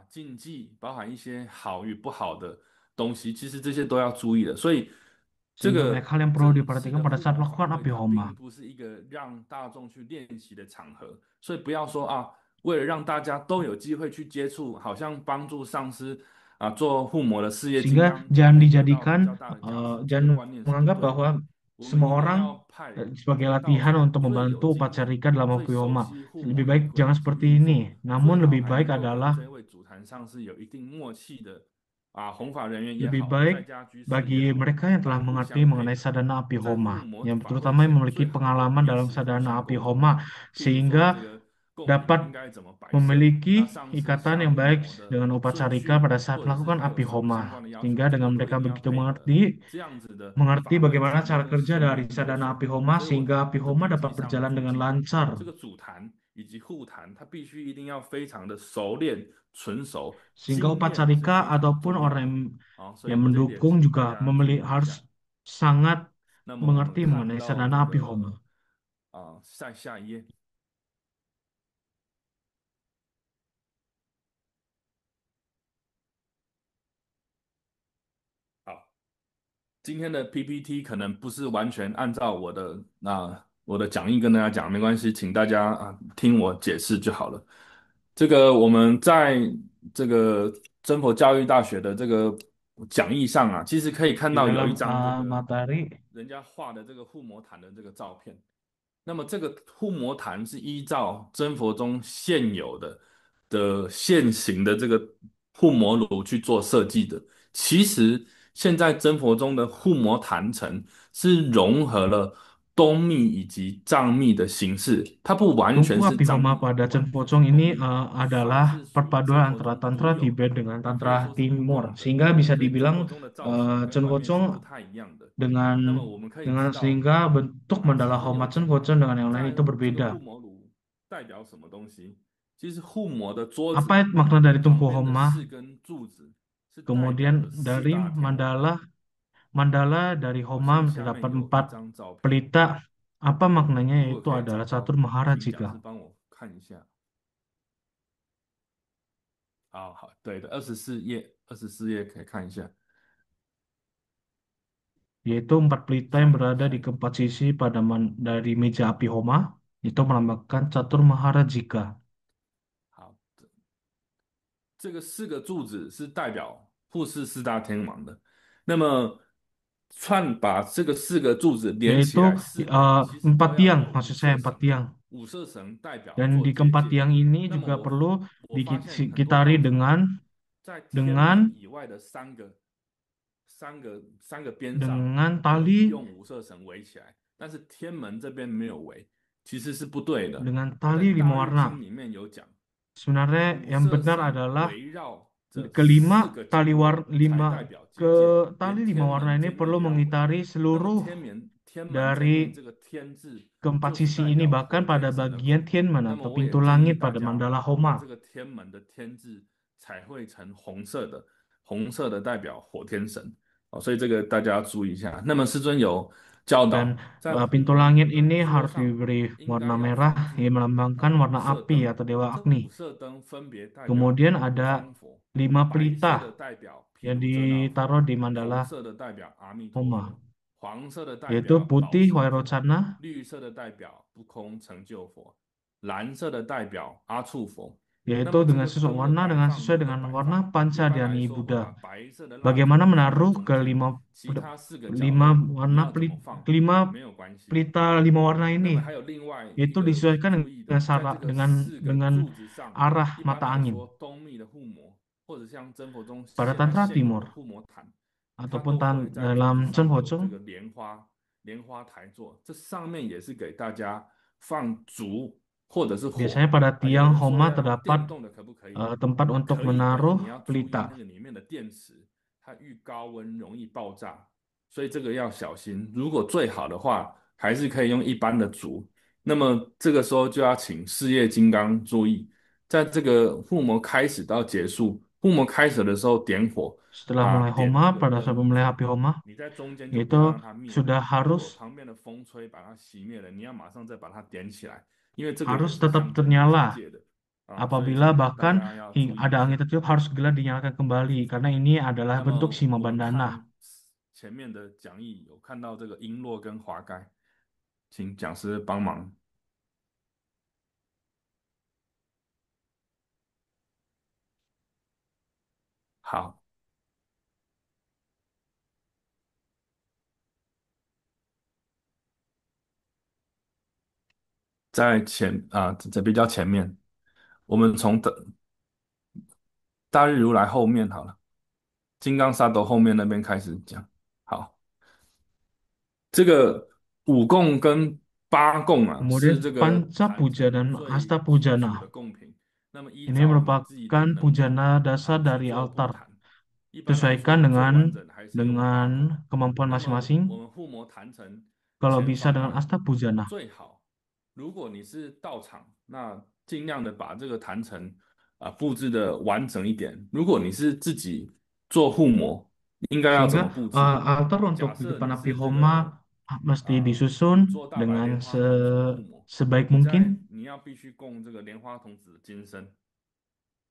禁忌，包含一些好与不好的东西，其实这些都要注意的。所以这 sehingga 个 banyak hal yang perlu 正式 diperhatikan 的 pada 护 saat 摩 melakukan 法会， api 它 homa. 并不是一个让大众去练习的场合，所以不要说啊，为了让大家都有机会去接触，好像帮助上司啊做护摩的事业金 Sehingga 刚，就 jangan 可以得到比 dijadikan 较大的加持，这个 jangan 观念是不 menganggap 对的。 bahwa 我们 semua 一定 orang 要派 sebagai 这个道 latihan 场 untuk 最有 membantu 经验、 upacarika dalam 最 api 熟 homa. 悉护 Lebih 摩 baik 法规 jangan 及 seperti 运 ini. 作， Namun 最好 lebih 还 baik 能够跟 adalah 这位主坛上是有一定默契的啊，弘法人员也 lebih 好， baik 在家居士 bagi 也好， mereka yang 啊 telah 互 mengerti 相配 mengenai 合， sadana api 在护 homa, 摩 yang 法会 terutama yang 前 memiliki 最好能够 pengalaman 彼 dalam 此互 sadana 相 api 沟通。 homa, 譬如说 sehingga 这个贡品 dapat 应该怎么摆设， memiliki 那上次 ikatan 下 yang 护 baik 摩的 dengan 顺 upacarika 序， pada saat 或者是 melakukan 他有 api 什么相 homa, 关的要求， sehingga 这 dengan 个都 mereka 一定要 begitu 配合， mengerti 这样子的 mengerti 法会 bagaimana 才能 cara 够 kerja 顺 dari 利落 sadana 顺。 api homa 所以我 sehingga 的 api 的 homa 笔 dapat 记上有 berjalan 注 dengan 记， lancar. 这个主坛以及副坛，它必须一定要非常的熟练、纯熟， Sehingga 经验是 upacarika 非常 ataupun 重要 orang 的。 yang, 好，所 yang 以这一点 mendukung 请大 juga 家注意一 harus 下。 sangat 那么我们 mengerti 看 mengenai 到 sadana 这 api homa. 个下一页。好，今天的 PPT 可能不是完全按照我的讲义跟大家讲，没关系，请大家听我解释就好了。这个我们在这个真佛教育大学的这个讲义上啊，其实可以看 Di 到有一 dalam 张这个 materi 人家画的这个护摩坛的这个照片。那么这个护摩坛是依照真佛中现有的现行的这个护摩炉去做设计的。其实现在真佛中的护摩坛城是融合了东密以及藏密的形式，它不完 tungku 全是 api 藏 homa 密， pada 不完全 Chen 是 Pocong 东 ini 密，算 adalah 是属于真 perpaduan 佛 antara 中独 tantra 有 Tibet 的， dengan 也可以 tantra 说是不 Timur, 共的。 sehingga bisa 所以真佛 dibilang 中的造型跟 Chen 外面是不 Pocong 太一样的。那 dengan 么我们可以知道， sehingga bentuk 其 mandala 实有 homa Chen 讲 Pocong dengan yang lain 在 itu 这个护 berbeda. 摩炉代表什么东西？其实护摩的桌 Apa 子 makna dari 旁 tungku 边的 homa? 四根柱子是代表 Kemudian 的四 dari 大天王。 mandala dari 好 homa 像下面 terdapat 有一 empat 张照片， pelita. Apa maknanya 如果 yaitu 可以找 adalah 到， catur 请讲师 maharajika. 帮我看一下。好，对的，24页可以看一下。 Yaitu empat pelita yang berada di keempat sisi pada dari meja api homa, itu melambangkan catur maharajika. 好，这个四个柱子是代表护世四大天王的。那么把这个四个柱子连起 Yaitu 来，四边其实都 empat 要 tiang, 有五 maksud 色 saya empat 绳。 tiang. 五色绳代表 Dan 做 di 结 keempat 界。 tiang ini 那么 juga perlu 我发现很多 dikitari 道场 dengan 在天门 dengan 以外的三个边上 dengan 有 tali 用五色绳围起来，但是天门这边没有围，其实是不对的。 dengan 在 tali 大 lima 日 warna. 经里面有讲， Sebenarnya 五 yang 色 benar 绳 adalah 围绕着四 kelima 个角 tali 落才 lima 代表结界， ke tali 连 lima 天 warna 门 ini 经 perlu 历都要围。 mengitari 那么 seluruh 天门正面 dari 这个天字 keempat 就是 sisi 代 ini 表 bahkan 火 pada 天神的 bagian 口。 Tianmen 那 atau 么我也 pintu 建议 langit 大 pada 家 mandala 把 Homa 这个天门的天字彩绘成红色的，红色的代表火天神哦，所以这个大家要注意一下。那么师尊有教 dan 导，在虎 pintu 门 langit 的 ini 桌 harus 上 diberi 应该 warna 要 merah 放 yang 置 melambangkan 五 warna 色 api 灯， atau dewa 这 Agni. 五色灯分别代表 Kemudian 五 ada 方佛， 5白色的 pelita 代表毗 yang 卢遮那佛， ditaruh di 红 mandala 色的代表阿弥陀 Homa, 佛， 黄色的代 yaitu 表宝 putih 生佛， Vairocana, 绿色的代表不空成就佛，蓝色的代表阿处佛。那 yaitu 么这 dengan 个 sesuai 灯的 warna 摆 dengan 放 sesuai 如何 dengan 摆 warna 放？一般 Panca 来 Dhyani 说会 Buddha. 把白色的蜡烛 Bagaimana 放在 menaruh 中 ke 间， lima 其他四个角 lima 落你 warna 要怎么放 lima 没有关系。 pelita 5 warna 那么 ini, 还有另外一 yaitu 个 disesuaikan 注意 dengan 的，在这 syarat 个 dengan 四个 dengan 柱子上， arah 一般 mata 来 angin 说东密的护摩，或者像真佛中 pada 现在 tantra 现有 timur 的护摩坛，它 ataupun 都会在柱子 dalam 上 Chen 有这 Pocong 个莲花台座，这上面也是给大家放烛或者是火 biasanya pada 啊。有 tiang 人说 Homa 要用 terdapat 电动的可不可以？ tempat untuk 可以，但是 menaruh 你要注意 pelita. 那个里面的电池，它遇高温容易爆炸，所以这个要小心。如果最好的话，还是可以用一般的烛。那么这个时候就要请事业金刚注意，在这个护摩开始到结束，护摩开始的时候点火 Setelah 啊， mulai 点 Homa, 这个 pada saat 灯， memulai api Homa, 你在中间就不要 itu 让它灭。 sudah 如果 harus 旁边的风吹把它熄灭了，你要马上再把它点起来，因为这个也 harus 是 tetap 象征境 ternyala. 界的啊，所以 Apabila 这个大 bahkan 家要注意 ada 一 angin 下。 tertiup harus segera dinyalakan kembali karena ini adalah 那 bentuk 么 Sima 我们 Bandana. 看前面的讲义有看到这个璎珞跟华盖，请讲师帮忙。好，在在比较前面，我们从大日如来后面好了，金刚萨埵后面那边开始讲。好，这个五供跟八供啊，是 Kemudian 这个 Panca 坛 Puja 城 dan 最 Asta 基础的 Pujana. 贡品。那么依 Ini 照你自己的 merupakan 能力 pujana 啊 dasar 去 dari 做布 altar. 坛。一般来 Sesuaikan 说最完 dengan 整还是用八供。 kemampuan 那么我 masing-masing. 们护摩坛城 Kalau 前 bisa 方 dengan 啊， Asta Pujana. 最好如果你是到场，那尽量的把这个坛城布置的完整一点。如果你是自己做护摩，应该要怎么 Sehingga 布置？ altar 假 untuk di 设 depan 你 api 是这 Homa 个 mesti 你 disusun 做大白莲 dengan 花童子的护摩， sebaik 你在 mungkin. 你要必须供这个莲花童子的金身。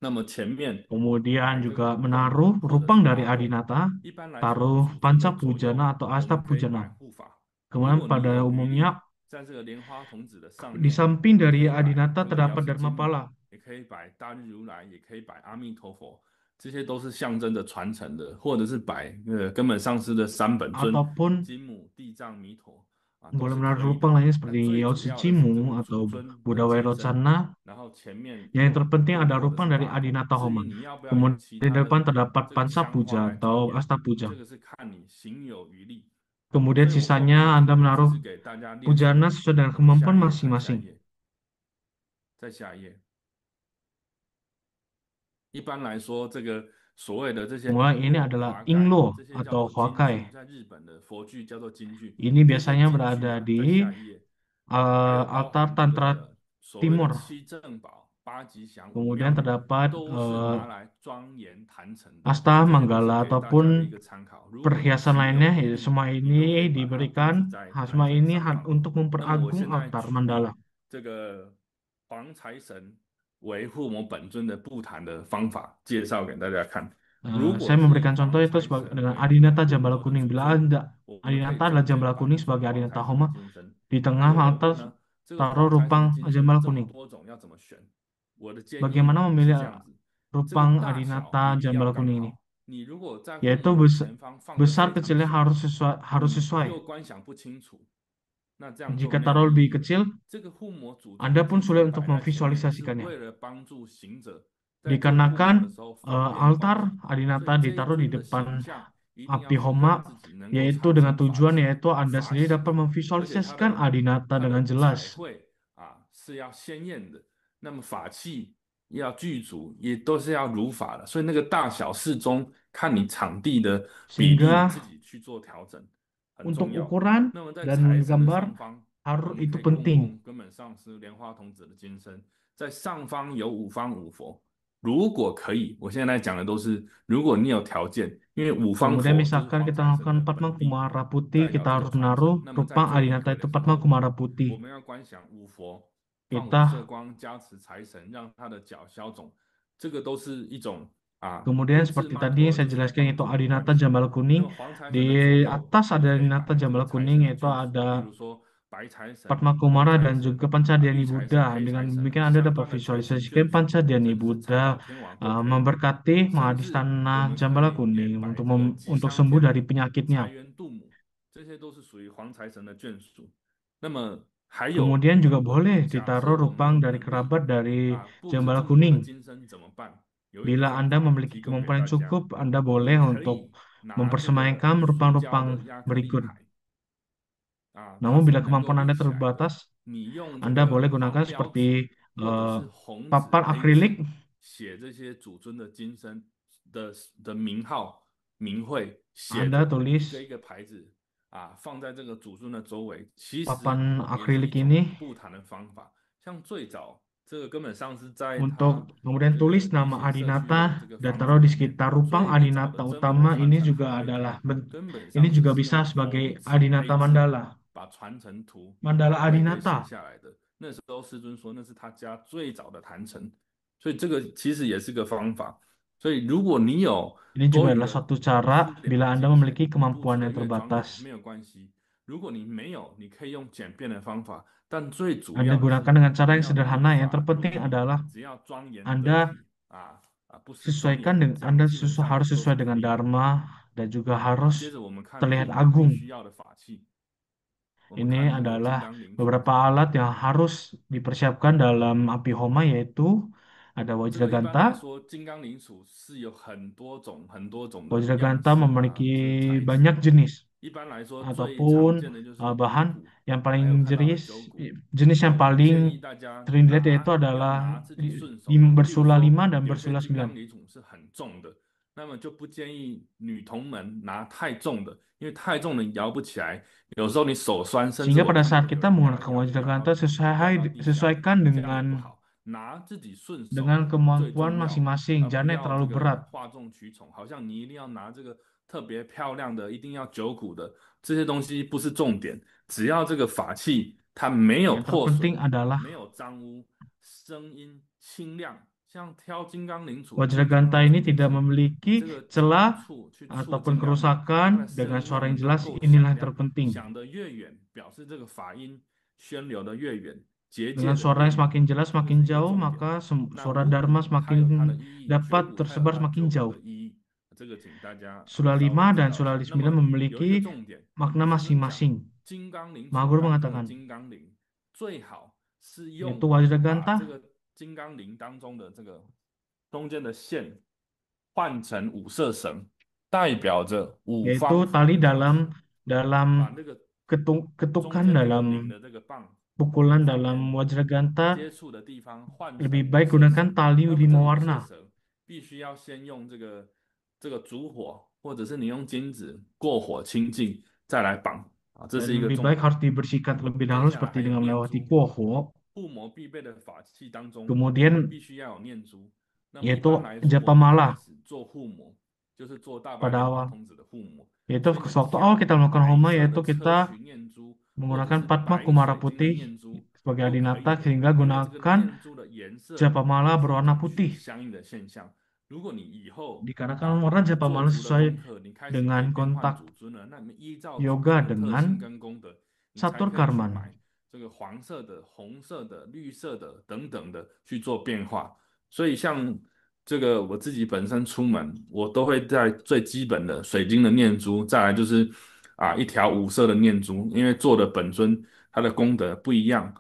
那么前面 Kemudian 摆这个 juga 五供 menaruh 或者 rupang 是 dari 八供。 Adinata, 一般来说， taruh 主尊 Panca 的左右 Pujana atau 我 Asta 们可以摆 Pujana. 护法。如 Kemudian 果你 pada 有余力， umumnya 在这个莲花童子的上 di 面， samping 你可 dari 以摆 Adinata 这个药 terdapat 师金 Dharma 母， Pala. 也可以摆大日如来，也可以摆阿弥陀佛，这些都是象征着传承的，或者是摆根本上师的三本尊、 Ataupun 金母、地藏、弥陀都 boleh 是 menaruh 可以 rupang 的。 lainnya 但 seperti 最 Yao 主要的是这 Cimu 个 atau 主尊的 Buddha 金身， Vairocana. 然后前面 Yang 用 terpenting 五 ada 或者 rupang 是 dari 八供。 Adinata 至于 Homa. 你要不要用 Kemudian 其 di 他的 depan terdapat 这个 Panca 香花 Puja 来装 atau 点， Asta 这 Puja. 个是看你行有余力。 Kemudian 所以我 sisanya 只 Anda 是 menaruh 给大家练习。 pujana sesuai dengan 我们下 kemampuan 一页，看下一 masing-masing. 页，再下一页。一般来说，这个所谓的这些 Mulai 璎 ini 珞、 adalah 华盖， inglo 这些叫 atau 做金具， huakai. 在日本的佛具叫做金具。 Ini 这些 biasanya 金具 berada 啊，在 di 下一页，还有包 altar 含这 Tantra 个所谓的 Timur. 七正宝、八吉祥、五 Kemudian 妙语， terdapat 都是拿来庄严坛城的。 asta 这个都是 manggala 给大家的一 ataupun 个参考。如果你 perhiasan 行有 lainnya, 余 ya, 力， semua 你都可以 ini 把它布置 diberikan 在 semua 坛城 ini 上方。 untuk 那么我 memperagung 现在 altar 举 mandala. 例这个黄财神为护摩本尊的布坛的方法介绍给大家看。如果 Saya 是以 memberikan 黄 contoh itu 财 sebagai 神 dengan 为 Adinata 护 Jambala 摩的 Kuning. 主 Bila 尊， Anda 我们可以 Adinata 中 adalah 间 Jambala 摆 Kuning 一尊 sebagai 黄 Adinata 财神的 Homa, 金身。 di 那 tengah 有人 altar 问呢，这个 taruh 黄财神 rupang 金身 Jambala 这么 Kuning. 多种要怎么选？我的建议 Bagaimana 是 memilih 这样子，这个 rupang 大小 Adinata 比例要 Jambala 刚 Kuning ini? 好。你如果在护 Yaitu 摩的前方放的 besar 非常 kecilnya 小， harus 你 sesuai. 又观想不清楚，那这样就 Jika 没有 taruh 意 lebih 义了。 kecil, 这个护摩主尊 Anda 之 pun 所以 sulit untuk 摆在前面，是 memvisualisasikannya. 为了帮助行者在做护摩 Dikarenakan 的时候方便观 altar 想。所 Adinata 以这一 ditaruh di 尊的 depan 形象一定 api 要是让 Homa, 自己能够 yaitu 产 dengan 生法 tujuan 器 yaitu Anda 法 sendiri 喜 dapat 感，而且它 memvisualisasikan 的 Adinata 它 dengan 的彩 jelas. 绘是要鲜艳的，那么法器要具足，也都是要如法的，所以那个大小适中，看你场地的比例 Sehingga 自己去做调整。很 untuk 重要。 ukuran 那么在 dan 财神的 gambar 上方，我 harus 们 itu 可以供 penting. 奉根本上是莲花童子的金身，在上方有五方五佛。如果可以，我现在讲的都是如果你有条件，因为五方 Kemudian 佛就是 misalkan 皇 kita 财神 melakukan 的 Padma 本地， Kumara 代 Putih, 表 kita 这个 harus 传承。 menaruh 那么在 Rupang 最后一 Adinata 刻 itu 的时 Padma 候， Kumara 我 Putih. 们要观想五佛放五色 Kita 光加持财神，让他的脚消肿，这个都是一种不 kemudian 治 seperti 曼 tadi yang 陀， saya 就是在 jelaskan 帮 itu 助你 Adinata 断气。 Jambal 那 Kuning. 么皇财 Di 神的左右， atas 你 ada 可以摆 Adinata 这个 Jambal 财 Kuning, 神的 yaitu 眷属， 例 ada 如说白财神、 Padma 红 Kumara 财 dan 神、 juga Pancadiyani 绿财神、 Buddha. 黑财 Dengan 神 demikian Anda 相 dapat 关的财神 visualisasikan 眷属， Pancadiyani 甚至是财 Buddha 宝天王都可以。 memberkati 甚至 Mahadistana 我们可 Jambala 以也 Kuning 摆 untuk 这个吉 untuk 祥 sembuh 天 dari 母、 penyakitnya. 财源度母，这些都是属于皇财神的眷属。那么还有， Kemudian juga 如果 boleh 假 ditaruh 设我们有 rupang dari 能力 kerabat dari 布置这 Jambala 么多的 Kuning. 金身怎么办？有一个 Bila 方 Anda 法 memiliki 提供给 kemampuan 大 yang 家， cukup, Anda 你 boleh 可 untuk 以拿这个 mempersembahkan 塑胶 rupang-rupang 的亚克力 berikut. 牌它 Namun 是 bila 能够 kemampuan 立 Anda 起来的。 terbatas, 你用这 Anda 个 boleh 黄 gunakan 标纸 seperti 或者是红纸、 papan 黑纸 akrilik 写这些祖尊的金身的名号、名讳，写 Anda 着一 tulis 个一个牌子放在这个祖尊的周围，其实 papan 也是一 akrilik 种 ini 布坛的方法。像最早这个根本上是在它 untuk kemudian 这个 tulis 一 nama 些社区的 Adinata 这个 dan 房子 taruh 里 di 面， sekitar rupang 最早的 Adinata 真佛 utama 传 ini 承 juga 牌 adalah 图，根本 ini 上 juga 是 bisa 用 sebagai 红纸、 Adinata 黑纸 Mandala. 把传承图 Mandala 灰给写 Adinata. 下来的。那时候师尊说那是他家最早的坛城，所以这个其实也是个方法。所以如果你有 Ini 多 juga 余 adalah 的 suatu 100 cara bila 金 Anda 钱， memiliki 你布置 kemampuan 的 yang 越庄严 terbatas. 没有关系。如果你没有，你可以用简便的方法，但最主 Anda 要的 gunakan 是 dengan cara 你 yang 要如 sederhana. Yang 法入 terpenting 理， adalah 只要庄严得 Anda 体不是庄 sesuaikan 严， dengan 这样 Anda 基本上 harus 都是 sesuai 可 dengan 以的。 Dharma dan juga 接 harus 着我们看 terlihat 父母必 agung. 须要的法器，我们 Ini 看这个金 adalah 刚铃杵。 beberapa alat yang harus dipersiapkan dalam api homa, yaitu ada 这个一般来 Wajraganta. 说，金刚铃杵是有很多种的样 Wajraganta 式这 memiliki 个材质。 banyak jenis 一般来说，最 ataupun 常见的就是玉 bahan 骨， yang 还有 paling 看到的 jenis 九骨。 jenis 那 yang 我们建 paling 议大家 sering dilihat 拿 yaitu 要 adalah 拿自己顺手的，例如 bersula 说 5 dan 有些 bersula 金刚 9. 铃杵是很重的，那么就不建议女童们拿太重的，因为太重的你摇不起来，有时候你手酸，甚至 Sehingga 我 pada 看 saat 过有 kita 人摇 menggunakan 摇就摇 Wajraganta 到掉到地下， sesuaikan 这样也不 dengan 好。拿自己顺手 dengan 最 kemampuan 重要， masing-masing, 不 jangan yang 要 terlalu 这个 berat. 哗众取宠，好像你一定要拿这个特别漂亮的，一定要九骨的，这些东西不是重点，只要这个法器它没有 Yang 破 terpenting 损， adalah 没有脏污，声音清亮。像挑金刚铃杵最重要 Wajraganta 的 ini 重点 tidak 是，你 memiliki 这个金刚 celah 处去触 ataupun 金刚铃，它 kerusakan 的声 dengan 音 suara 要 yang 能够 jelas. 够 Inilah 响 yang 亮， terpenting. 响得越远，表示这个法音宣流的越远，结界 Dengan 的 suara 越 yang 远， semakin jelas, 这是 semakin 一个 jauh, 重点。 maka 那 suara 五 Dharma 骨它有它的 semakin 意义，九 dapat 骨它有 tersebar 它 semakin 九骨 jauh. 的意义，这个请大家 Sula 稍微 5 dan 知道一 Sula 下。那 9 么有一个 memiliki 重点， makna 师尊讲 masing-masing. 金刚铃杵 Maha Guru 当中的 mengatakan, 金刚铃最好是 yaitu 用把这 Wajraganta 个金刚铃当中的这个中间的线换成五色绳，代表着五 yaitu 方佛 tali 的加持。 dalam 把那个 ketukan 中间这个 dalam 铃的这个棒 pukulan 上 dalam 面 Wajraganta 接触的地方换 lebih 成五 baik 色 gunakan 绳。 tali 那么 5 这五色 warna. 绳必须要先用这个烛火，或者是你用金子过火清净，再来绑这是 Dan 一个 lebih 重 baik 点。 harus dibersihkan terlebih 接 dahulu 下来 seperti 还有 dengan 念 melewati 珠， kuoho. 护摩必备的法器当中 Kemudian 必须要有念珠。那么一 yaitu 般来说，我 japa 们一开 mala 始做护摩，就是做大白 pada 莲花 awal. 童子的护摩， Yaitu 所以你 sewaktu 挑 awal kita melakukan 白 homa 色 yaitu 的砗 kita 磲念珠，或者 menggunakan 是 Padma 白 Kumara 水晶的 putih 念珠 sebagai 都可以 adinata 的， sehingga 因为这个 gunakan 念珠的颜色 japa 也 mala 是 berwarna 根据 putih. 相应的现象。如果你以后 Dikarenakan warna japa 做 mala 足了 sesuai 功课，你开始可以 dengan 变换 kontak 祖尊了，那么依照祖 yoga 尊的特性 dengan 跟功德，你才 Satur 可以去 Karman. 买这个黄色的、红色的、绿色的等等的去做变化。所以像这个我自己本身出门，我都会带最基本的水晶的念珠，再来就是一条五色的念珠，因为做的本尊它的功德不一样。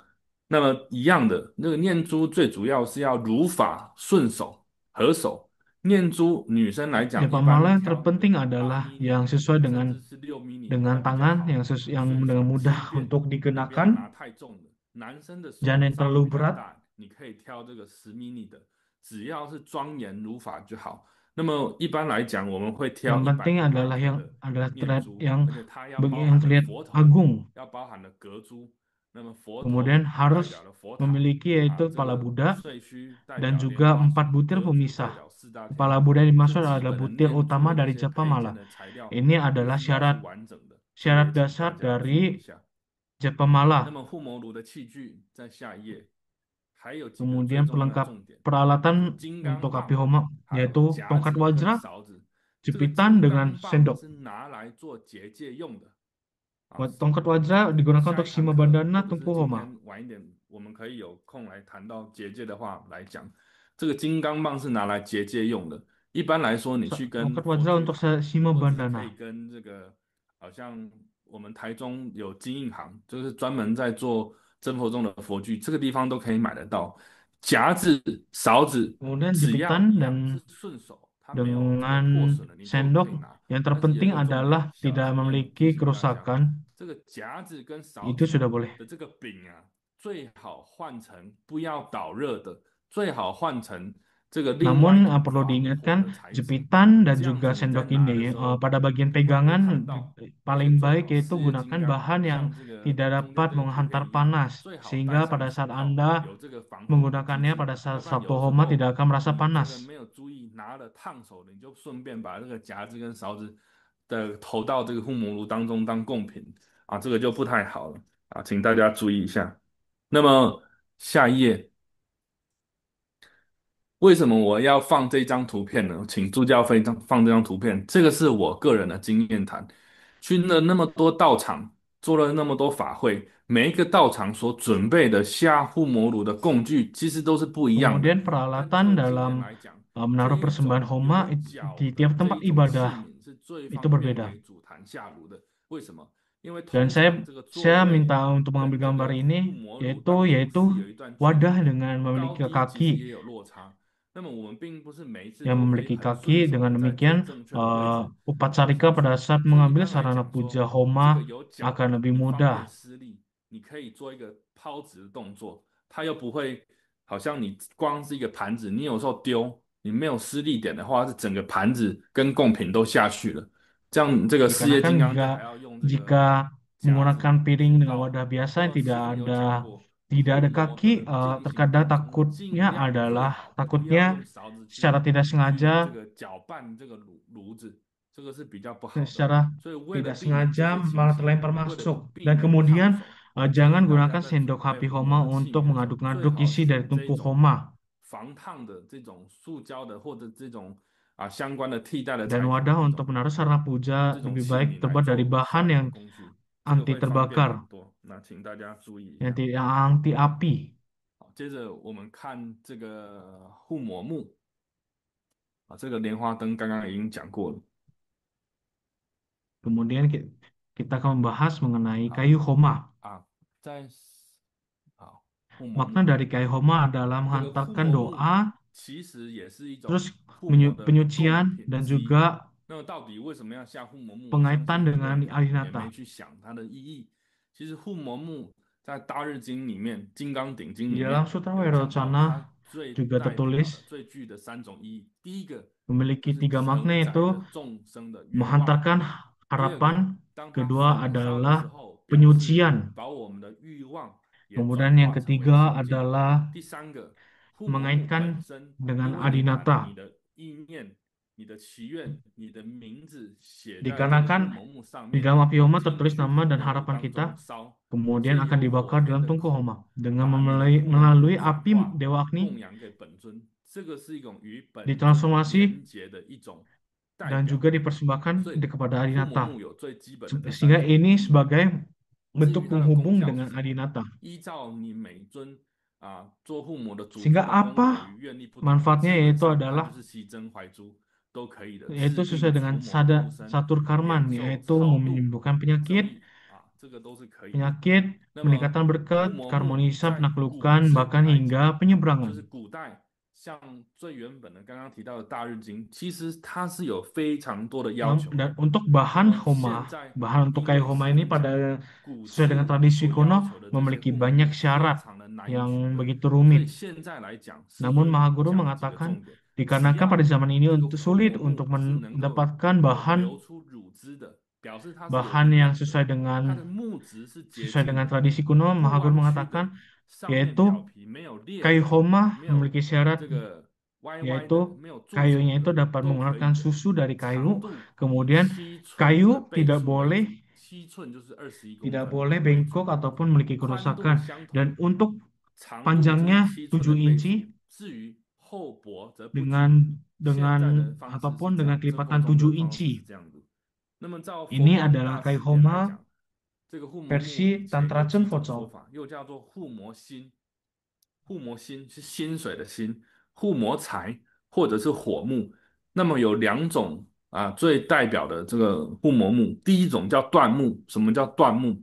那么一样的那个念珠，最主要是要如法顺手合手。念珠女生来讲， Japa 一 mala 般 yang 挑那个 terpenting 8 adalah mini yang sesuai 甚 dengan 至是6 mini 会 dengan 比较 tangan 好， yang 顺 dengan 手 mudah 轻便， untuk 你不要 dikenakan. 拿太重的。男生的手 Jangan yang 稍微 terlalu 比较 berat. 大，你可以挑这个10 mini 的，只要是庄严如法就好。那么一般来讲，我们会 Yang 挑penting 108 adalah 年 yang 的 adalah 念 terlihat 珠，yang 而且它要包 yang 含了 terlihat 佛头， agung. 要包含了格珠。那么佛 Kemudian 头代 harus 表了佛塔 memiliki 啊， yaitu 这 kepala 个 Buddha 碎须代 dan 表莲 juga 花 empat 手， butir 格珠代 pemisah. 表四大天 Kepala 王。 Buddha yang 这 dimaksud 基 adalah 本的 butir 念珠 utama 那 dari 些 Japa 配件 Mala. 的材料 Ini 必 adalah 须要是 syarat 完整的，这个 syarat 也请 dasar 大家注意 dari 一下。 Japa 那 Mala. 么护摩炉的器具在下一页，还有几个最 Kemudian 重要的 pelengkap 重点，就是 peralatan 金刚 untuk api 棒， homa 还有 yaitu 夹 tongkat 子跟 wajra, 勺子。这个 jepitan 金 dengan 刚棒 sendok. 是拿来做结界用的啊。 Tongkat wajra digunakan 下 untuk 一堂 sima 课 bandana 或者是 tungku 今 homa. 天晚一点，我们可以有空来谈到结界的话来讲，这个金刚棒是拿来结界用的。一般来说，你去跟 Tongkat 佛 wajra 具 untuk 行， sima 或者是可以 bandana. 跟这个，好像我们台中有金印行，就是专门在做真佛宗的佛具，这个地方都可以买得到。夹子、勺子， Kemudian 只要 jepitan 一样 dan 是顺手，它没有这个 dengan 破损的，你都可以 sendok 拿。 yang 但是有一 terpenting 个重点， adalah 小 tidak 心要 memiliki 提醒大家， kerusakan. 这个夹子跟勺 Itu 子 sudah boleh. 的这个柄啊，最好换成不要导热的，最好换成这个另外一 Namun 种 perlu 防火 diingatkan 的材质， jepitan dan 这样 juga 子你在 sendok 拿的 ini 时候 pada bagian 不会被 pegangan 烫到。而且 paling 最 baik 好 yaitu 四叶金 gunakan 刚 bahan yang 像这个 tidak 中间 dapat 这个图片 menghantar 一样， panas 最好戴 sehingga 上 pada 手 saat 套 Anda 有这个防火的机 menggunakannya 制， pada 要 saat 不然 Sabtu 有时 Homa 候 tidak akan merasa 你这个 panas. 没有注意拿了烫手的，你就顺便把这个夹子跟勺子的投到这个护摩炉当中当贡品啊，这个就不太好了啊，请大家注意一下。那么下一页。 为什么我要放这张图片呢？请助教放这张图片，这个是我个人的经验谈。去了那么多道场，做了那么多法会，每一个道场所准备的下护摩炉的工具其实都是不一样的。 Kemudian 但 peralatan 就经验 dalam 来讲，这 menaruh 一 persembahan 种有 Homa 个角 di 的 tiap 这 tempat 一种器 ibadah 皿是最 itu 方便 berbeda. 给主坛下炉的。为什么？因为 Dan 通常这个座 saya 位 minta untuk 跟 mengambil 这 gambar 个护 ini 摩炉当中 yaitu 是有一段距离 wadah 的， dengan 高 memiliki 低其实 kaki 也有落差。那么我们并不是每一次 yang 都可以 memiliki 很顺 kaki 手 dengan 的在最 demikian 正确的位置放 upacarika 出 pada 去。 saat 所以一 mengambil 般来 sarana 讲 puja 说，这个 Homa 有角 akan 的， lebih 你方便 mudah. 施力，你可以做一个抛掷的动作，它又不会好像你光是一个盘子，你有时候丢，你没有施力点的话，是整个盘子跟贡品都下去了。这样这个四叶 Dikarenakan 金刚就 jika 还要用这个 jika 夹子 menggunakan 去 piring dengan 倒。 wadah 那 biasa 么 yang 师 tidak 父有 ada 讲过， tidak 护 ada 摩 kaki 的进行 terkadang 当中， takutnya 尽量最 adalah 好的不要 takutnya 用勺子 secara 去 tidak 这 sengaja 个搅拌这个炉子，这个是比较不好的。 secara 所以为了 tidak 避免这 sengaja 些情 malah 形， terlempar 为了 masuk 避 dan 免烫 kemudian 手，建 jangan 议大家 gunakan 在 sendok 准备 api 护摩 Homa 的器 untuk 皿的时候，最 mengaduk-ngaduk 好 isi 选 dari 这 tungku 种 Homa 防烫的这种塑胶的或者这种相关的替代的 dan 材质的 wadah 这 untuk 种 menaruh sarana puja 这种 lebih 器 baik 皿来 terbuat dari 做 bahan 下炉 yang 的工序，这个 anti 会方便很 terbakar, 多。那请大家注意一 yang 下。 anti api. 好，接着我们看这个护摩木啊，这个莲花灯刚刚已经讲过了。 Kemudian kita akan membahas mengenai 好 kayu Homa. 啊，在好护摩 Makna 木， dari kayu Homa adalah 这个护 menghantarkan 摩木 doa, 其实也是一种 terus 护摩的贡 penyucian 品 dan 之一。 juga 那么到底为什么要下护摩木？我相 pengaitan 信很多 dengan 人可能也 Adinata. 没去想它的意义。其实护摩木在大日经里面，《金刚顶经》 Di 里 dalam 面 Sutra 有讲到 Vairocana 它最 juga 代表的、 tertulis 最具的3种意义。第一个 memiliki 就是 3 makna 承载 yaitu 着众生的愿望。 menghantarkan 第二个， harapan, 当它 kedua 放烧的时 adalah 候，表示 penyucian, 把我们的欲望也 kemudian 转 yang 化成为 ketiga 清净。 adalah 第三个，护摩木本 mengaitkan 身， dengan 因为你把 Adinata. 你的意念、你的祈愿、你的名字写在这个护 Dikarenakan 摩木上 di 面， dalam api Homa 进 tertulis 去护 nama dan 摩木 harapan 当中 kita, 烧， kemudian 借 akan 由火 dibakar 天 dalam 的 tungku 口 Homa dengan 把你的护摩木 melalui 转 api 化 Dewa Agni 供养给本尊，这个是一种与本尊 ditransformasi 连结的一种代 dan 表。 juga dipersembahkan 所以 kepada 护摩 Adinata. 木有最基本的这 Sehingga 3种。 ini sebagai 至 bentuk 于它的功 penghubung 效是 dengan 什么， Adinata. 依照你每尊做护摩的主尊 Sehingga 的功德 apa 与愿力不同， manfaatnya 基本 yaitu 上它就 adalah 是惜真怀珠都可以的， yaitu 治 sesuai 病除 dengan 魔度生 satur karman 延寿 yaitu 超度 menyembuhkan 正 penyakit, 义这个都是可以的。 penyakit, 那么 meningkatkan 护 berkat, 摩木 keharmonisan, 在古 penaklukan, 字 bahkan 来 hingga 讲，就 penyeberangan. 是古代像最原本的刚刚提到的大日经，其实它是有非常多的要求 Dan 的。 untuk 那 bahan 么现 Homa, 在 bahan untuk 因 kayu 为 Homa 师 ini 父讲 pada 古 sesuai dengan 字 tradisi 所要 kuno 求的这些 memiliki 护摩 banyak 木非 syarat 常的难以取 yang 得， begitu 所以 rumit. 现在来讲，师父 Namun Maha Guru 讲几个 mengatakan 重点。Dikarenakan pada zaman ini sulit untuk mendapatkan 有 bahan 流出乳汁的，表示它是有 bahan 营 yang 养的， sesuai dengan 它的木质是洁 sesuai 净 dengan 的， tradisi kuno. 不 Mahaguru 弯曲 mengatakan 的，上面 yaitu 表皮没有裂 kayu 的， homa 没有 memiliki syarat 这个歪歪的， yaitu 没有做 kayunya 丑 itu 的， dapat 都可以 mengeluarkan 的。 susu dari 长 kayu. 度以 Kemudian 7寸的 kayu 倍 tidak 数为 boleh 主，7寸就是21公 tidak 分 boleh 为主， bengkok ataupun memiliki 宽度 kerusakan. 相 Dan 同， untuk 长度就是 panjangnya 7寸 7 的倍数， inci 至于后薄则不及。 dengan 现在的 dengan 方式是 ataupun 这 dengan 样，这后 kelipatan 中的 7 方式是 inci. 这样子。那么照佛 Ini 光 adalah 大 kayu 师典来 homa 讲，这个护摩木 versi 以前有 Tantra 几 Chen 种说 Fotso. 法，又叫做护摩心，护摩心是薪水的薪，护摩财或者是火木。那么有2种最代表的这个护摩木，第一种叫椴木。什么叫椴木？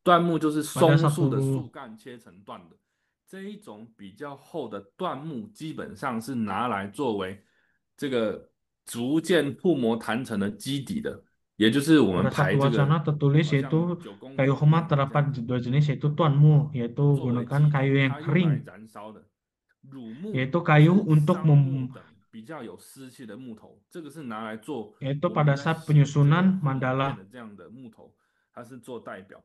椴木就是 Pada 松树的 satu 树干切成段的，这一种比较厚的椴木，基本上是拿来作为这个逐渐护摩坛城的基底的，也就是我们 pada 排 satu 这个 wacana tertulis 好像 yaitu 9公 kayu 分 homa 一样的这 terdapat 样子， 2 jenis yaitu tuanmu yaitu 作为 gunakan 基底， kayu yang 它用来 kering 燃烧的。乳木 yaitu 是 kayu untuk 桑木等比较有湿气的木头，这个是拿来做 yaitu 我们 pada 在 saat 写这个 penyusunan 护摩片 mandala 的这样的木头，它是做代表。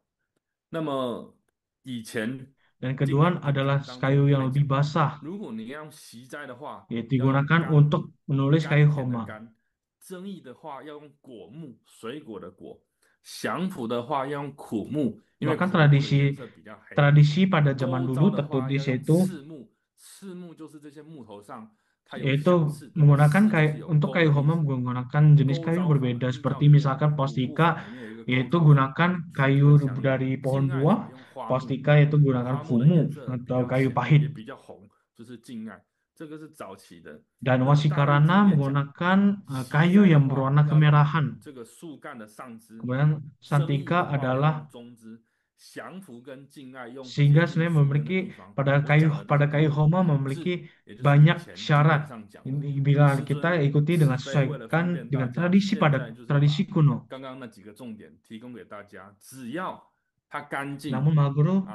那么以前 dan 金 kedua 刚经 adalah 当 kayu 中 yang 会 lebih 讲， basah 如果你要用习斋的话， yaitu 要用 digunakan 干 untuk menulis 甘 kayu 甜的 homa. 甘，增益的话要用果木，水果的果，降服的话要用苦木，因为 Bahkan 苦木的颜 tradisi 色比较黑。 tradisi pada zaman 周 dulu 遭的话要 tertulis 用 yaitu 刺木，刺木就是这些木头上它有 yaitu 小刺的， menggunakan 刺就是 kayu 有 untuk 钩 kayu 的意 homa 思。 menggunakan jenis 钩 kayu 招法 berbeda 依照 seperti 原来 misalkan 五部 postika 法里面有一个钩 yaitu 招法， gunakan 是这 kayu 个相应。 dari pohon 金爱 buah, 法用花木， postika yaitu gunakan 花木的 fumu 颜色比 atau 较 kayu 浅， pahit. 也比较红，就是敬爱。这个是早期的。 Dan 那么大力 Wasikarana 经也讲， menggunakan 习 kayu 斋的 yang 话 berwarna 要用 kemerahan. 这个树干的上枝， Kemudian 增益 Santika 的话要用 adalah 中枝，降服跟敬爱用接 sehingga 近 sebenarnya 树根的 memiliki 地方。 pada 我讲的都 pada 是 kayu 落 homa 字， memiliki 也就是以 banyak 前经典 syarat. 上讲的。 Bila 师 kita 尊 ikuti dengan 慈悲为了方 sesuaikan 便大 dengan 家， tradisi 现 pada 在就是 tradisi 把 kuno. 刚刚那几个重点提供给大家，只要它干净 Namun Mahaguru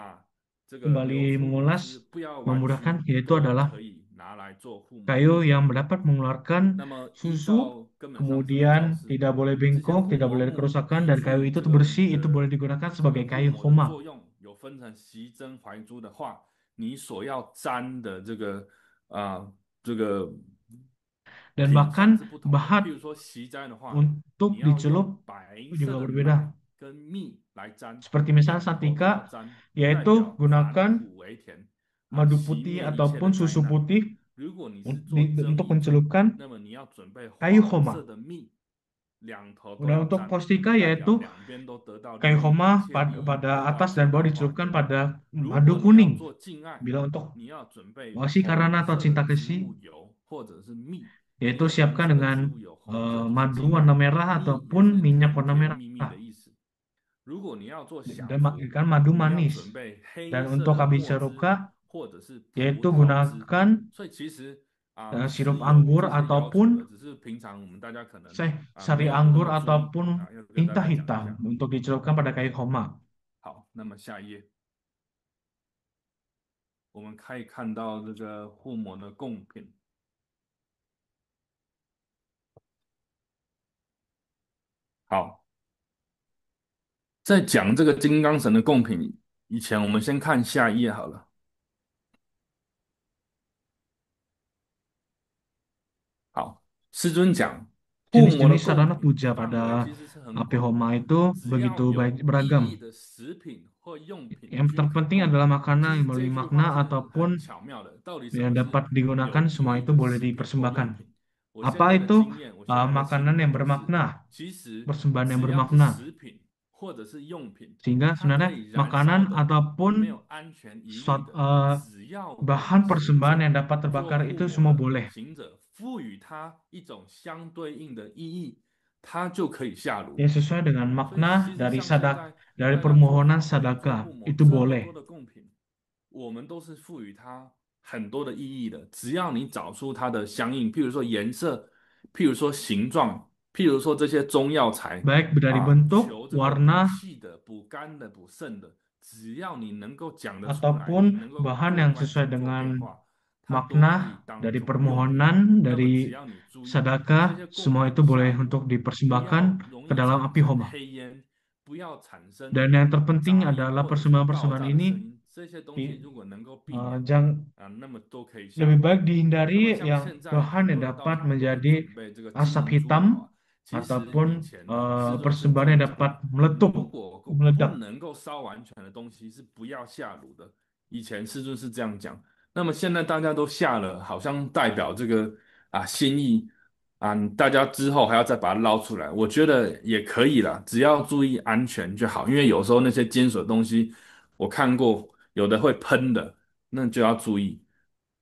这个 kembali 流出乳汁 mengulas 不要弯曲， memudahkan yaitu 都 adalah 可以拿来做护摩。 kayu yang dapat mengeluarkan 那么依 susu, 照根本上师的教 kemudian 示， tidak boleh 这些 bengkok, 护 tidak 摩 boleh ada 木 kerusakan 依 dan 据 kayu itu 这个 bersih, 你 itu 的 boleh digunakan 这个 sebagai 护 kayu 摩的 homa. 作用有分成习真怀珠的话，你所要沾的这个这个 Dan 品相 bahkan 是不同的。 bahan 譬如说习斋的话， untuk 你要用 dicelup 白 juga 色的 berbeda. 奶跟蜜来沾， Seperti misalnya 两头都要 Santika 沾，代 yaitu 表返 gunakan 苦为甜， madu 熄 putih 灭一切 ataupun 的灾 susu 难。 putih 如果你是做增 untuk 益者， mencelupkan 那么你要准备 kayu 黄 homa. 色的蜜，两头都 Dan 要 untuk 沾， postika 代表 yaitu 两边都得到利 kayu 益，一 homa 切利益 pada 都 atas 化 dan 解 bawah 到化 dicelupkan 缘。 pada 如 madu 果你要 kuning. 做敬爱， Bila untuk 你要准备 wasikarana 红 atau 色 cinta 的植 kasih 物油或者是蜜， yaitu 因为红 siapkan 色的植 dengan 物油，红色就是 madu 敬 warna 爱， merah 蜜也 ataupun 是 minyak 甜 warna 甜 merah. 蜜蜜的意思。如果你要做降 Dan 服， kan madu 你要 manis. 准备黑 Dan 色 untuk 的果汁 kabisaruka 或者是葡 yaitu 萄汁。 gunakan 所以其实是 sirup 有 anggur 这些要求的， ataupun 只是平常我们大家可能 sari 没有那 anggur 么注意 ataupun 要跟大 tinta 家讲一 hitam 下。 untuk dicelupkan pada kayu homa. 好，那么下一页，我们可以看到这个护摩的贡品。好，在讲这个金刚神的贡品以前，我们先看下一页好了。好，师尊讲护摩的 Jenis-jenis 贡 sarana 品 puja 范围 pada 其实是很 api 广的， homa itu 只要 begitu 有 beragam. 意义的食品或用品 Yang 均可 terpenting 供。 adalah 其 makanan 实 yang 这 memiliki 句话 makna 是很 ataupun 巧妙的，到底什 yang 么是 dapat 有 digunakan 意 semua 义 itu 的 boleh 食品或用 dipersembahkan. 品？我 Apa 现在的 itu 经验，我现在的 makanan 心 yang 得是， bermakna, 其实 persembahan yang 只要是 bermakna. 食品或者是用品， Sehingga 它可 sebenarnya 以燃烧 makanan 的，是没 ataupun 有安全疑虑 suat- 的，只要我 bahan 们行 persembahan 者 yang dapat 做 terbakar 护 itu 摩 semua 的 boleh. 行者赋予它一种相对应的意义，它就可以下炉。 Yang sesuai dengan 所以 makna 其实 dari 像现 sadak 在 dari 大家做 permohonan 法会、做 sadaka 护摩 itu 这么 boleh. 多的贡品，我们都是赋予它很多的意义的。只要你找出它的相应，譬如说颜色，譬如说形状，譬如说这些中药材 Baik dari bentuk, 求这个补 warna 气的、补肝的、补肾的，只要你能够讲得出来，你 ataupun 能够 bahan 过 yang 关 sesuai 去做变 dengan 化， makna dari permohonan, dari sedekah, semua itu boleh untuk dipersembahkan ke dalam api homa. Dan yang terpenting adalah persembahan-persembahan ini jangan lebih baik dihindari yang Tuhan yang dapat menjadi asap hitam ataupun persembahan yang dapat meletup, 如果不 meledak. 能够烧完全的东西是不要下炉的。以前师尊是这样讲，那么现在大家都下了，好像代表这个心意大家之后还要再把它捞出来，我觉得也可以啦，只要注意安全就好。因为有时候那些金属的东西，我看过有的会喷的，那就要注意。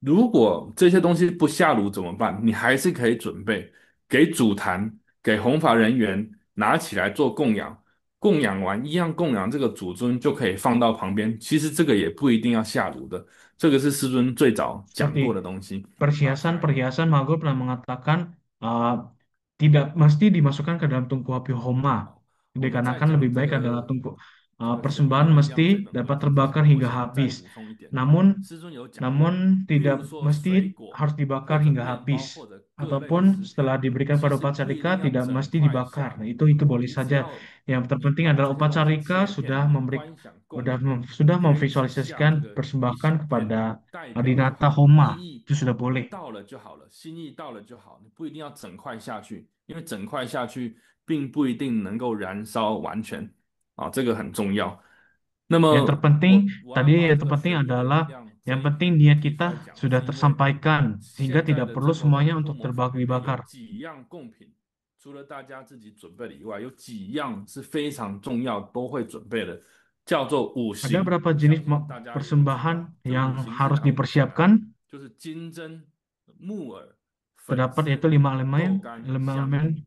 如果这些东西不下炉怎么办？你还是可以准备给主坛、给弘法人员拿起来做供养，供养完一样供养这个主尊就可以放到旁边。其实这个也不一定要下炉的，这个是师尊最早讲过的 Seperti 东西。 perhiasan-perhiasan, Magul pernah mengatakan tidak mesti dimasukkan ke dalam tungku api homa, 我们再 dikarenakan 讲 lebih 这 baik adalah 个 tungku 这个神 persembahan 秘能量 mesti 这本 dapat 会之 terbakar 前，我 hingga 想再 habis. 补充一点。 Namun 师尊有讲过， namun 譬 tidak 如说 mesti 水果 harus 或 dibakar 者 hingga 面包 habis, 或者各类的 ataupun 食 setelah 品， diberikan 其 pada 实不一 upacarika 定要 tidak 整 mesti 块 dibakar. 下 Nah, 炉， itu boleh 你只 saja. 要 Yang 你 terpenting 把 adalah 这些东西 upacarika 切片 sudah 来 memberi 观想供养， sudah 你可以只下 memvisualisasikan 这个一 persembahan 小片， kepada 代表就 Adinata 好， Homa. 意义 Itu sudah boleh. 到了就好了，心意到了就好，你不一定要整块下去，因为整块下去并不一定能够燃烧完全这个很重要。那 Yang 么 terpenting 我要 tadi 把 yang 这个 terpenting 水逆的能 adalah 量 yang 这一 penting 部 niat 提出 kita 来讲， sudah 是因为 tersampaikan 现 sehingga 在 tidak 的 perlu 这个 semuanya 护 untuk 摩法里面有 terbakar-bakar. 几样贡品，除了大家自己准备的以外，有几样是非常重要都会准备的，叫做五 Ada 行。 berapa 我 jenis 相信大家也都知道， persembahan 这个 yang 五行是 harus 哪五行啊？ dipersiapkan? 就是金针、木耳、粉 Terdapat 刺、 yaitu 5 elemen, 豆干、香 elemen 菇。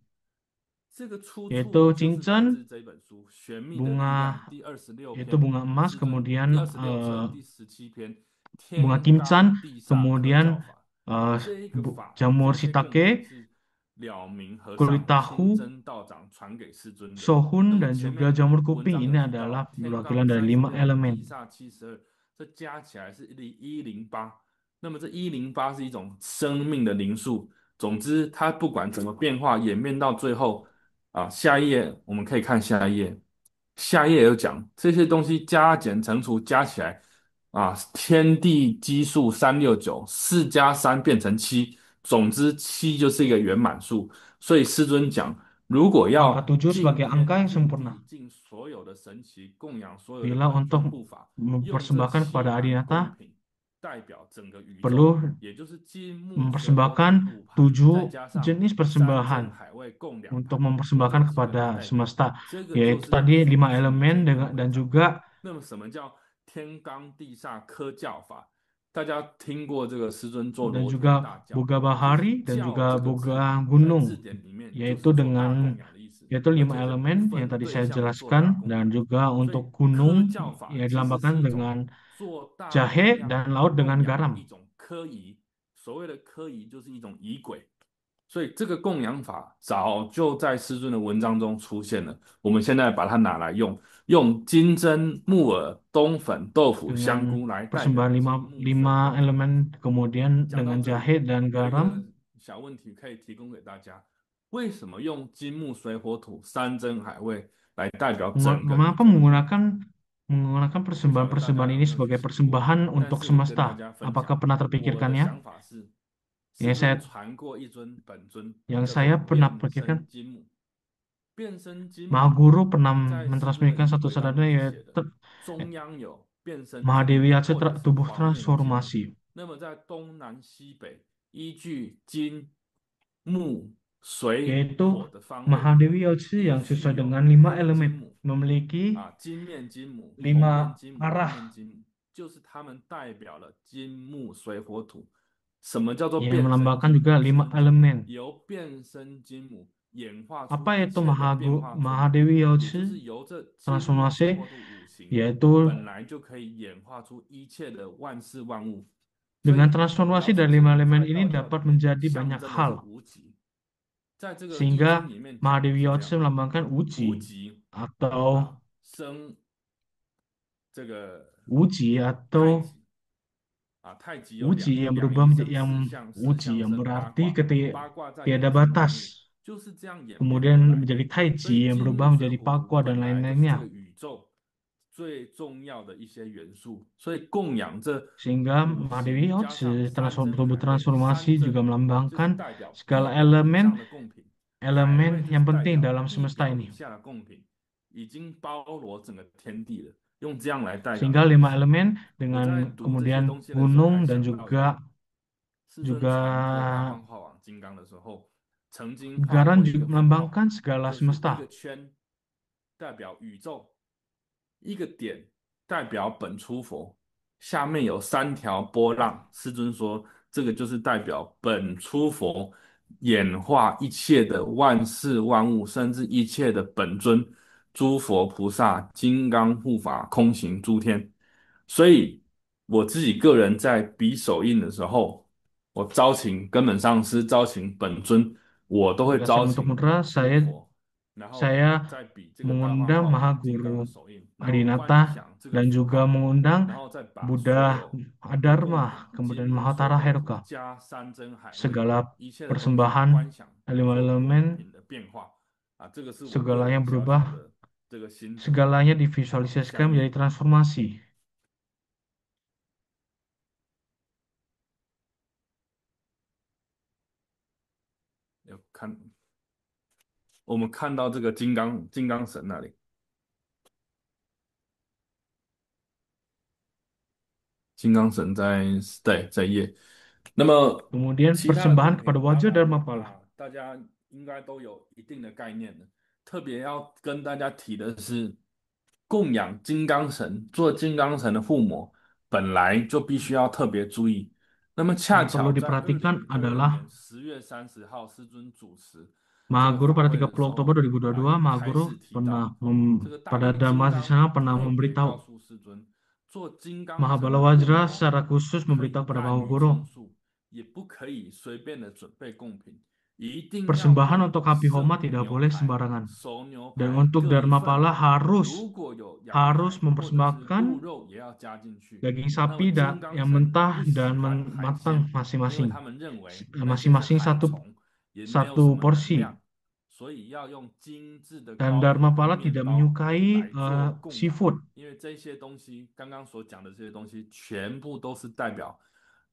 这个出 yaitu 处就是来 cincin, 自这本书《玄秘的力量》 bunga 第26 yaitu 篇， bunga emas, 师尊 kemudian 第26册第17篇， bunga 天罡 kimcan, 地煞科教 kemudian 法。这一个法， jamur 这些贡品 shiitake, 是了明和 kulit 尚清 tahu, 真道长传给师尊的。 那 sohun 么 dan 前 juga 面 jamur 文 kuping 章有 ini 提到 adalah 天 perwakilan 罡 dari 5 36， elemen. 地煞72，这加起来是108。那么这108是一种生命的灵数。总之，它不管怎么变化，演变到最后下一页我们可以看下一页。下一页有讲这些东西加减乘除加起来天地基数369，4+3变成7，总之7就是一个圆满数。所以师尊讲，如果 Angka 要 7 敬 sebagai 天 angka yang 敬 sempurna. 地敬所有的神奇，供养所有的 Bila 本 untuk 尊护法，用这 mempersembahkan 7 kepada 盘 Adinata 贡品代表整个宇宙， perlu 也就是金木水火土 mempersembahkan 5盘，再 7 加上 jenis 山珍 persembahan 海味共2 untuk 盘，用这 mempersembahkan 几个来 kepada 代表， semesta, 这个就 yaitu 是 tadi 5 主 elemen 经典 dan 文章。 juga 那么什么叫天罡地煞科教法？大家听过这个师尊做 dan 罗天 juga 大教， boga 其实 bahari dan 教 juga 这个字 boga 在 gunung, 字典里面就 yaitu 是做大 dengan 供养的意思， yaitu 而 5 且是不 elemen yang 分 tadi 对 saya 象的做大 jelaskan 供养。 dan juga 所以 untuk 科 gunung 教法 ya 其实是 dilambangkan 一种 dengan 做大供 jahe 养 dan laut 供 dengan 养的 garam. 一种科仪。所谓的科仪就是一种仪轨，所以这个供养法早就在师尊的文章中出现了。我们现在把它拿来用，用金针、木耳、冬粉、豆腐、香 dengan 菇来代表 persembahan 金 5 木水火土。 elemen, kemudian 讲到 dengan 这里， jahe dan 有一 garam. 个小问题可以提供给大家：为什么用金木水火土、山珍海味来代表整个宇 Mengapa 宙？ menggunakan 不晓得大家 persembahan-persembahan 有 ini 没有去 sebagai 想过？ persembahan 但 untuk 是跟大 semesta? 家分 Apakah 享， pernah 我的 terpikirkannya? 想法是，师 Yang 尊 saya 传过一尊本尊， yang 叫 saya 做 pernah 变 pikirkan, 身金木。变身金 Maha 木 Guru pernah 在师尊的 mentransmisikan 仪 satu 轨当 sadana 中是写 yaitu 的，中央有变身金 Mahadewi 木 Aceh 或者是 tubuh 黄面金木。 transformasi. 那么在东南西北，依据金、木、水、 Yaitu 火的方位， Mahadewi Aceh 依 yang 序 sesuai 有 dengan 5 黑金 elemen 木 memiliki 金面金母、红 5面金母、蓝 arah 面金母，就是它们代表了金木水火土。什么叫做 yang 变身 melambangkan 金 juga 母？ 5 elemen. 由变身金母演化出 Apa 一 itu 切的变化作用， Mahadewi 也就 Aceh 是由这金木水 transformasi 火土五行 yaitu 本来就可以演化出一切的万事万物。 dengan transformasi 了解 dari 5 elemen 在 ini 道教 dapat 里面 menjadi 象 banyak 征的是 hal. 无极，在这个易 Sehingga 经里面讲的 Mahadewi 是这 Aceh 样， melambangkan 无 uji 极 atau 生这个 uji 太 atau 极 Uji yang berubah menjadi yang uji yang berarti tiada batas. Kemudian menjadi taiji yang berubah menjadi pakwa dan lain-lainnya. 最重要的一些元素，所以供养这 Sehingga 五 Mahadewi 行加上 Otsu 三真 tubuh 海的 transformasi 三 juga 正品，就是 melambangkan 代表 segala 地表以上 elemen 的贡品，海 elemen 位就是 yang 代 penting 表 dalam 地 semesta 表以 ini. 下的贡品，已经包罗整个天地了。用这样来代表 Sehingga 的意 5 思。 elemen 我在 dengan 读这些 kemudian 东西的时候，还 gunung dan 想到有 juga 世尊 juga 传这个大幻化网金刚的时候，曾经画 garan 过一 juga 个符号， melambangkan segala 就是一个 semesta. 圈代表宇宙，一个点代表本初佛，下面有3条波浪。世尊说，这个就是代表本初佛演化一切的万事万物，甚至一切的本尊诸佛菩萨、金刚护法、空行诸天。所以我自己个人在比手印的时候，我招请根本上师、招请本尊，我都会 Jika 招 saya untuk 请 mudra, 诸 saya 佛，然后 saya 再比这个大幻 mengundang 化 Maha 王金刚的 Guru 手印，然后观 Adinata 想这个 dan 符 juga 号， mengundang 然后再把所 Buddha 有的贡品 Adharma, 金 kemudian 银水 Mahatara 火土 Heruka. 加三真海味， Segala 一切的东西 persembahan 观想来 lima 做贡 elemen, 品的变化啊，这个是我个 segala 人 yang 小小 berubah, 的这个心得。 segalanya 下 divisualisasikan 面 menjadi transformasi. 有看，我们看到这个金刚神那里，金刚神在页。那么 Kemudian 其他的 persembahan 贡 kepada 品，当 Wajra 然 Dharmapala. 大家应该都有一定的概念的。特别要跟大家提的是，供养金刚神，做金刚神的护摩，本来就必须要特别注意。那么恰 Yang perlu 巧在 diperhatikan 2022 adalah 年10月30号，师尊主持这 Maha 个 Guru 法 pada 会的时 30 Oktober 候， 2022, 也 Maha 开 Guru 始提 pernah 到这个大 pada 力金 Dharma di 刚 sana pernah 特别告 memberitahu 诉师尊，做金刚神 Mahabala 的护 Wajra 摩 secara khusus 可以 memberitahu kepada 大 Maha 于 Guru 众数，也不可以随便的准备贡品，一定要 persembahan 用 untuk api 圣 homa tidak 牛 boleh 排、 sembarangan 熟牛 dan 排 untuk 各一 Dharma 份。 Pala 如果有羊 harus 排或者是鹿 mempersembahkan 肉，也要加进去。 daging 那么 sapi 金刚 yang 神 mentah 不喜 dan 欢海 matang 鲜，因为 masing-masing 他们认为那些是 masing-masing 海 satu 虫，也没有什 satu 么能 porsi 量，所以要用精致的 dan 糕点 Dharma 跟 Pala 面 tidak 包 menyukai 来做供养。 seafood 因为这些东西，刚刚所讲的这些东西，全部都是代表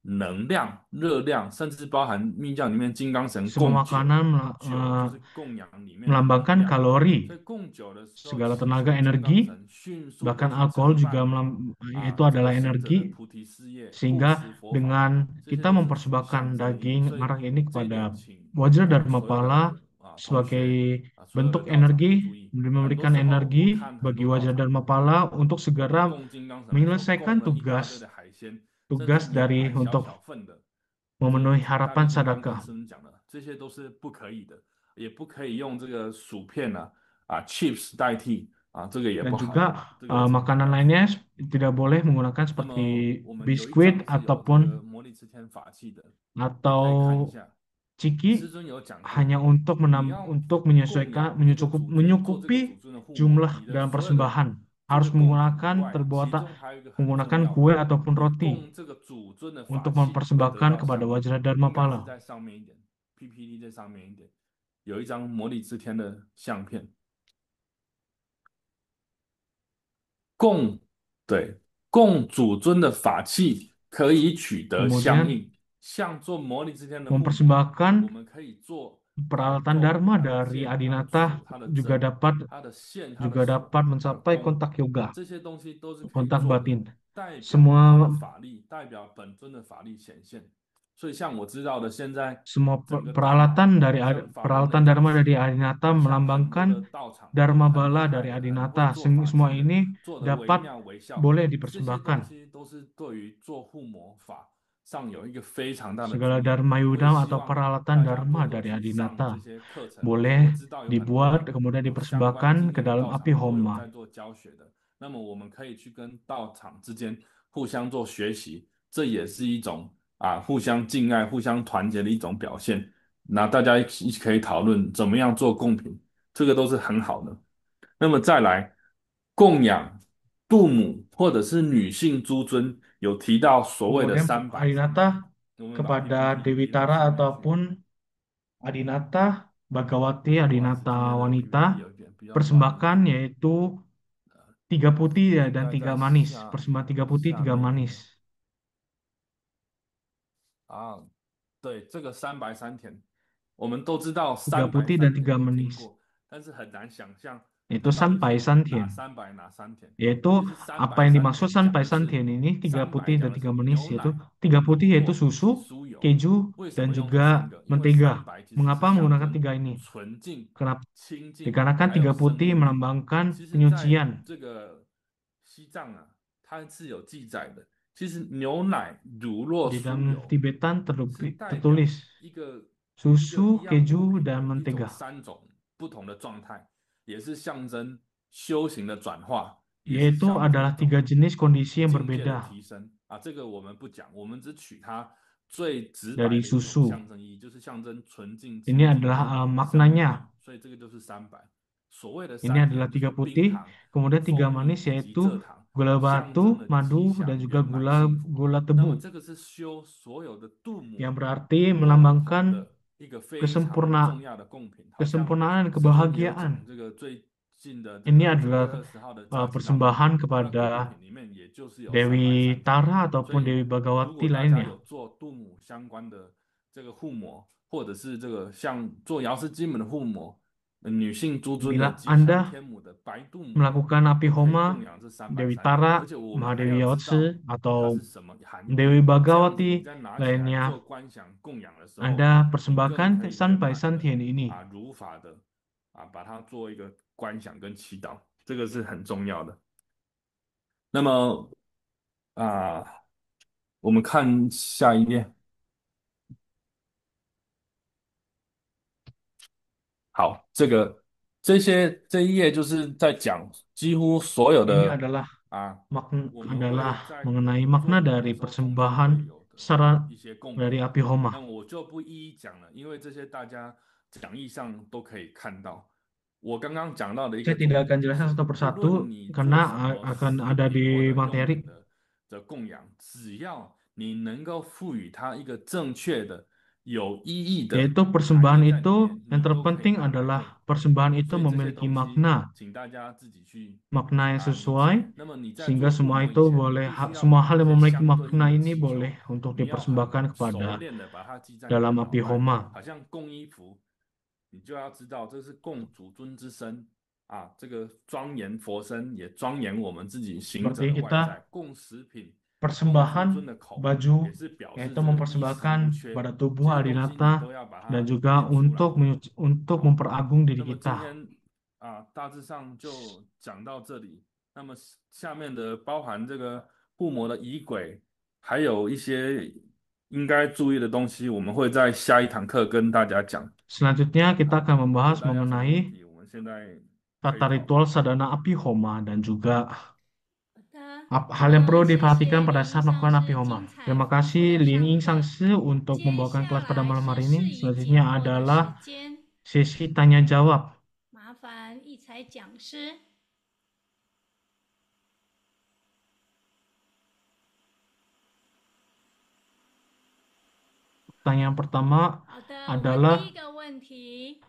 能量、热量，甚至包含密教里面金刚神 semua 供酒， makanan 酒就是供养里面的能 melambangkan 量。 所 kalori 以供酒的时候， segala 祈求 tenaga 金刚 energi 神迅速的 bahkan 去 alkohol 承 juga 办 itu 这个 adalah 圣者的 energi 菩提事业、护 sehingga 持佛法， dengan 这些 kita 都是具象 mempersembahkan 征意义。 daging 所以 merah ini 这一点 kepada 请 Wajra Dharma 所有的 Pala 同学 sebagai 所有的 bentuk 道长注 energi 意。很多 memberikan 时候我 energi 看很 bagi 多道 Wajra 场 Dharma Pala untuk 都 segera 供金刚神的时候， menyelesaikan 供了一大堆 tugas 的海鲜，甚至 tugas 牛 dari 排小 untuk 小份的。 memenuhi 请大 harapan 力金刚跟 sedekah 师尊讲的，这些都是不可以的，也不可以用这个薯片chips 代替这个也 dan 不好。 juga 这个请大 makanan 家注 lainnya 意。 tidak boleh menggunakan 那么 seperti 我们有一 biskuit 章是有这个 ataupun 魔力之天法器的，你可以看一 atau 下。 ciki 师尊有讲过， hanya untuk 你要 untuk 供 menyesuaikan 养一个主尊，做这个 menyukupi 主尊的护摩， jumlah 你的 dalam 所有的 persembahan 这 harus 个贡品以 menggunakan 外， terbuat 其中还有一个很重 menggunakan 要 kue 的， ataupun 你 roti 供这个主尊的法 untuk 器会得 mempersembahkan 到 kepada 上面， Wajra Dharma 应该是 Pala 在上面一点 ，PPT 在上面一点，有一张魔力之天的相片。供对供主尊的法器可以取得相 kemudian 应，像做魔力之天的护摩， mempersembahkan 我们可以做 peralatan 够 Dharma 它的 dari 剑、它的 Adinata 杵、它的 juga 针、 dapat 它的线、它的 juga 手、 dapat 它的 mencapai 弓， kontak yoga 这些东西都是可以 kontak 做的， batin 代表它的 semua 法力，代表本尊的法力显现。所以像我知道的，现在 semua 整个大 peralatan dari 像法轮 peralatan 内 Dharma 藏 dari 寺， Adinata 像很多 melambangkan 的道场， Dharma 很厉 Bala 害 dari 的、很会 Adinata 做法 semua 器的， ini 做的惟 dapat 妙惟肖， boleh 这些东 dipersembahkan 西都是对于做护摩法上有一个非常大的助 segala 益。 Dharma 我也 Yudam 希 atau 望 peralatan 大家 Dharma 多多 dari 去上这 Adinata 些课程。我 boleh 知道有很多 dibuat kemudian 有相关 dipersembahkan 经 ke 验的 dalam 道 api 场都有 homa 在做教学的，那么我们可以去跟道场之间互相做学习，这也是一种互相敬爱、互相团结的一种表现。那大家一起可以讨论怎么样做贡品，这个都是很好的。那么再来供养杜母或者是女性诸尊有提到所谓的Kemudian 300，Adinata 我们把 kepada PPT Dewi 移到 Tara 前面去。ataupun Adinata, Bagawati, 不好意思，Adinata 这边的 wanita PPT 有一点比较乱一 persembahkan 点，yaitu tiga putih ya, 应 dan 该 tiga 在 manis. Persembahan tiga putih, 下 tiga 面 manis. 啊。对，这个三白山田，我们都知道 Tiga 三白 putih dan 山田 tiga 都听 manis. 过，但是很难想象 Itu 它到底 Sanpai 是哪 Santian. 三白哪三田。Yaitu 其实三 apa 白 yang 山 dimaksud 田讲 Sanpai 的是 Santian ini, tiga 三白 putih 讲 dan 的 tiga 是 manis, 牛 yaitu 奶、 tiga putih 乳 yaitu 酪及 susu, 酥油。keju, 为什 dan 么用这 juga 三个？因为 mentega. 三白其实是 Mengapa 象 menggunakan 征 tiga ini? 纯净、 Kenapa? 清净， Dikarenakan 还有 tiga 生 putih 命力。melambangkan 其实在 penyucian. 这个西藏啊，它是有记载的。其实牛奶、乳酪、Di 酥 dalam 油 Tibetan 是代表 tertulis 一个 susu, 一样物 keju, 品 dan 的一种mentega. 3种不同的状态，也是象征修行的转化，也是 Yaitu 象征一 adalah 种 tiga jenis kondisi yang 境界的 berbeda 提升啊。这个我们不讲，我们只取它最直白 dari 的一种 susu. 象征意义，就是象征纯净、 Ini 清净、 adalah 生命力。 maknanya. 所以这个就是300。所谓的 Ini 三 adalah 甜就是 tiga 冰 putih, 糖、 kemudian tiga 蜂蜜 manis 以及 yaitu 蔗糖， gula 象征 batu, 了吉 madu, 祥、 dan juga 圆满、幸福。 gula 那么 tebu 这个是修所有的度母 yang berarti 共同 melambangkan 的一个非常重要的贡品，好像 kesempurnaan dan 师尊也有讲 kebahagiaan. 这个最近的这 Ini 个adalah 9月20号的扎吉拉玛， persembahan 它的贡 kepada 品里面也就是有三白 Dewi 山田。 Tara 所 ataupun 以 Dewi 如 Bagawati 果大家 lainnya. 有做度母相关的这个护膜，或者是这个像做瑶师金门的护膜，女性诸尊的 Bila 吉祥 Anda 天母的白度母， melakukan api 都可以 homa 供养这三白 Dewi 山田。 而 Tara, 且我们还 Mahadewi 要知道 Yautse 它 atau 是什么含义。 Dewi 这样子你 Bagawati 在拿起来做 lainnya, 观想供养的时候， Anda 你更 persembahkan 可以圆 Sanpai 满的 Santian ini. 如法的把它做一个观想跟祈祷，这个是很重要的。那么啊，我们看下一页。好，这一页就是在讲几乎所有 Ini 的 adalah 啊， makna 我们会 adalah 在 mengenai 做 makna 护的 dari 时候中间会 persembahan 有的 secara 一些贡 dari 品， api 那 homa. 我就不一一讲了，因为这些大家讲义上都可以看到。我刚刚讲到的一 Saya 个重 tidak 点 akan 就 jelaskan 是， satu 不 persatu 论你 karena 做什么 akan 食 ada 品或 di 者用 materi. 品的供养，只要你能够赋予它一个正确的、有意义的 Yaitu 含 persembahan 义在里 itu 面， yang 你都可以 terpenting 拿来供 adalah 养。 persembahan itu 所以这些 memiliki 东西， makna, 请大家自己去 makna yang 理解。 sesuai 那么你在 sehingga 做护 semua 膜以 itu 前，你 boleh 必须要 semua 把 hal 这 yang 些 memiliki 相对应 makna 的 ini 祈 boleh 求， untuk 你要很 dipersembahkan 熟 kepada 练的把它记在你的 dalam 脑 api 袋， homa. 好像供衣服，你就要知道这是供主尊之身啊，这个庄严佛身也庄严我们自己行者 Seperti 的外 kita 在，供食品、供主 persembahan 尊的口， baju 也是表示 yaitu 这个衣食无 mempersembahkan 缺， pada tubuh 这些东西你 Adinata 都要把 dan 它 juga 练出来。 untuk 好， memperagung 那 diri 么今 kita. 天大致上就讲到这里。那么下面的包含这个护摩的仪轨，还有一些应该注意的东西，我们会在下一堂课跟大家讲。 Selanjutnya kita 好， akan 如果 membahas 大家有什么问 mengenai 题，我们现在可以 tata 讨论。 ritual sadhana api homa dan juga 好的， hal yang perlu 谢 diperhatikan 谢 pada 林 saat 上 melakukan api 师 homa. 精彩 Terima 丰富 kasih 的 Lin 上 Ying 课。 Sangsi untuk 接 membawakan 下 kelas pada 来 malam 是 hari 释 ini. 疑解 Selanjutnya 惑的 adalah 时间， sesi tanya jawab. 麻烦一才讲师。 Pertanyaan pertama 好的，我们 adalah 第一个问题，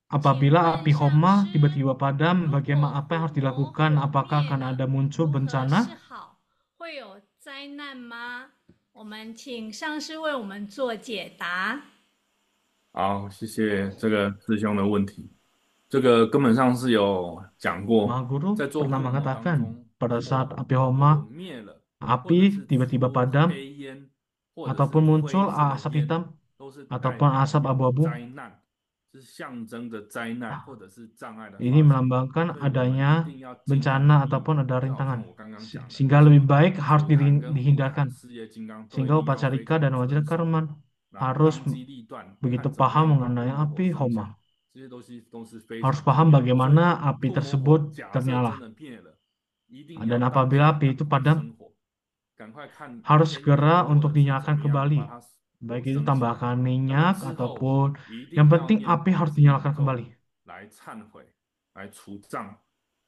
apabila 请 api 问上 homa 师， tiba-tiba padam, 如 bagaimana 果 apa yang 护 harus 摩 dilakukan? 火 Apakah 灭 akan 了， ada muncul 如何 bencana? 是好？会有灾难吗？我们请上师为我们做解答。好，谢谢这个师兄的问题。这个根本上是有讲过， Maha Guru 在做护 pernah 摩当 mengatakan 中， pada 火 saat api 如果 homa 灭了，或者 api 是 tiba-tiba 出 padam 黑烟，或者是 ataupun 灰 muncul 色的 asap 烟， hitam 都是代 ataupun 表 asap 有 abu-abu, 灾难，是象征着灾难或者是障碍的 ini 发生。 melambangkan 所以我们一 adanya 定要尽量 bencana 避 ataupun 免， ada 就好像 rintangan. 我刚刚讲的， Sehingga 为什 lebih 么 baik harus 座谈跟护 dihindarkan. 谈、事业金刚都一 Sehingga 定要 upacara 非 Rika 常 dan Wajir 遵守。 Karman 那 harus 当机立断， begitu 看怎么 paham 样把 mengenai 炉火 api 放下， homa. 这些东西都是非 Harus 常重 paham 要的。所以 bagaimana api 护摩 tersebut 火假设真 ternyala. 的灭了，一定要 Dan 当 apabila 下 api 赶 itu 快 padam, 生火，赶快看 harus 天 segera 眼，或 untuk 者是怎 dinyalakan 么样把 kembali. 它 Baik 火 itu 升起来。 tambahkan 那么 minyak 之后 ataupun 一 yang 定要 penting 念 api 宝 harus 子密 dinyalakan 咒 kembali. 来忏悔，来除障，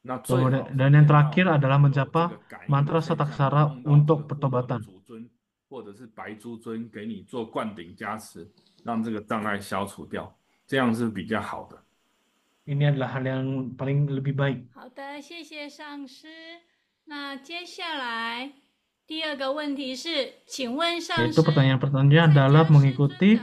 那最 Kemudian, 好是 dan yang 等 terakhir 到 adalah 有这 menjapa 个感应的 mantra 现象， Sataksara 碰到这 untuk 个护魔的 pertobatan. 主尊或者是白猪尊给你做灌顶加持，让这个障碍消除掉，这样是比较好的。 Ini adalah hal yang paling lebih baik. 好的，谢谢上师。那接下来第二个问题是，请问上 Yaitu 师， pertanyaan-pertanyaan 在 adalah 家师尊 mengikuti 的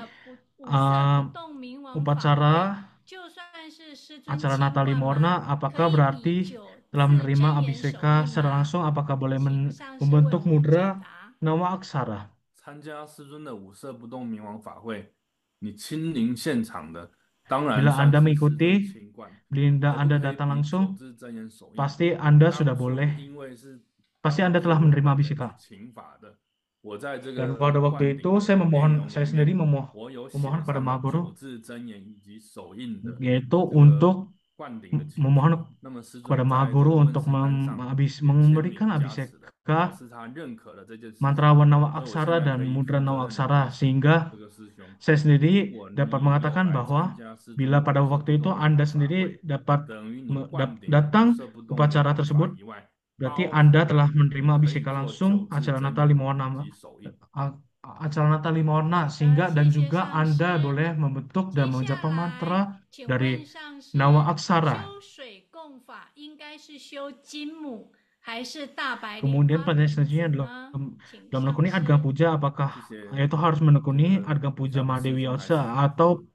五色不动明王法会， upacara 就算是师尊 acara 亲 Natali 灌 Morna, 吗？ apakah 可以以 berarti 酒 telah 自 menerima 沾眼手 abhiseka 印 secara 吗？ langsung? Apakah boleh 请上师为 membentuk 我们解 mudra 答。 Nawa Aksara? 参加师尊的五色不动明王法会，你亲临现场的，当然 Bila 算 Anda 是师尊 mengikuti, 亲灌。 bila 可不 Anda 可以 datang 比九 langsung, 支真言手印？ pasti Anda 当 sudah 初 boleh, 因为是 pasti 刚好 Anda 是 telah 我 menerima 本人去 abhiseka. 请法的，我在这 Dan 个 pada 灌 waktu 顶 itu saya 的内 memohon, 容 saya 里 sendiri 面，我有写 memohon pada 上了 Maha 九 Guru, 字真言以及手印的 yaitu 这个 untuk 灌顶的请 memohon 法。那么师 kepada 尊 Maha 在这 Guru 个问 untuk 世单上也签 memberikan 名加持的，表 abhiseka 示他认可了这件事 mantra 情。 Nawa 所以我现 Aksara 在 dan 可以 mudra 负责 Nawa 任的 Aksara 告诉 sehingga 这个师兄， saya 如 sendiri 果 dapat 你有 mengatakan 来 bahwa 参加师 bila 尊的 pada 五色 waktu 不 itu 动明 Anda 王法 sendiri 会， dapat 等于你灌顶五 datang 色不 ke 动明 upacara 王法 tersebut, 以外， berarti 包 Anda 含 telah menerima 可以 abhiseka 做 langsung 九字 acara 真 Natal 言 Limona, 以及手印。 acara Natal Limona 好 sehingga 的， dan 谢谢 juga 上 Anda 师。 boleh membentuk 接 dan 下 mengucapkan 来， mantra 请 dari 问上师， Nawa Aksara. 修水供法应该是修金母还是大白莲 Kemudian 花 pertanyaan 本 selanjutnya 尊 adalah 呢？请 dalam 上 menekuni 师。 Adgang Puja apakah 谢谢 yaitu harus 这 menekuni 个 Adgang 以 Puja 上的师 Mahadewi 兄还 Yalsa 是 atau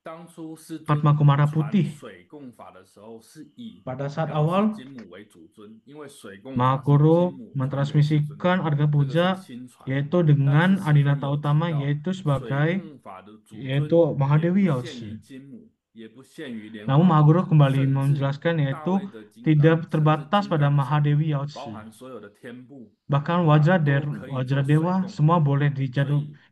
当初师 Padma 尊 Kumara 传 Putih. 水供法的时候，是以 Pada saat 表示 awal 金母为主尊，因为水供 Maha 法是金 Guru 母传给师尊 mentransmisikan 的， Adgang 这个是 Puja 亲传。 yaitu 但 dengan 是师尊 Adinata 有提 Utama 到， yaitu 水 sebagai 供法的主 yaitu 尊也 Mahadewi 不限于 Yalsi. 金母，也不限于莲 Namun 花 Maha 种 Guru 子， kembali 甚至 menjelaskan 大 yaitu 卫的金刚， tidak 甚至 terbatas 金 pada 刚手， Mahadewi 包 Yalsi. 含所有的天部 Bahkan 啊 Wajra 都可以 Wajra 做水 Dewa 供法。 semua boleh 所以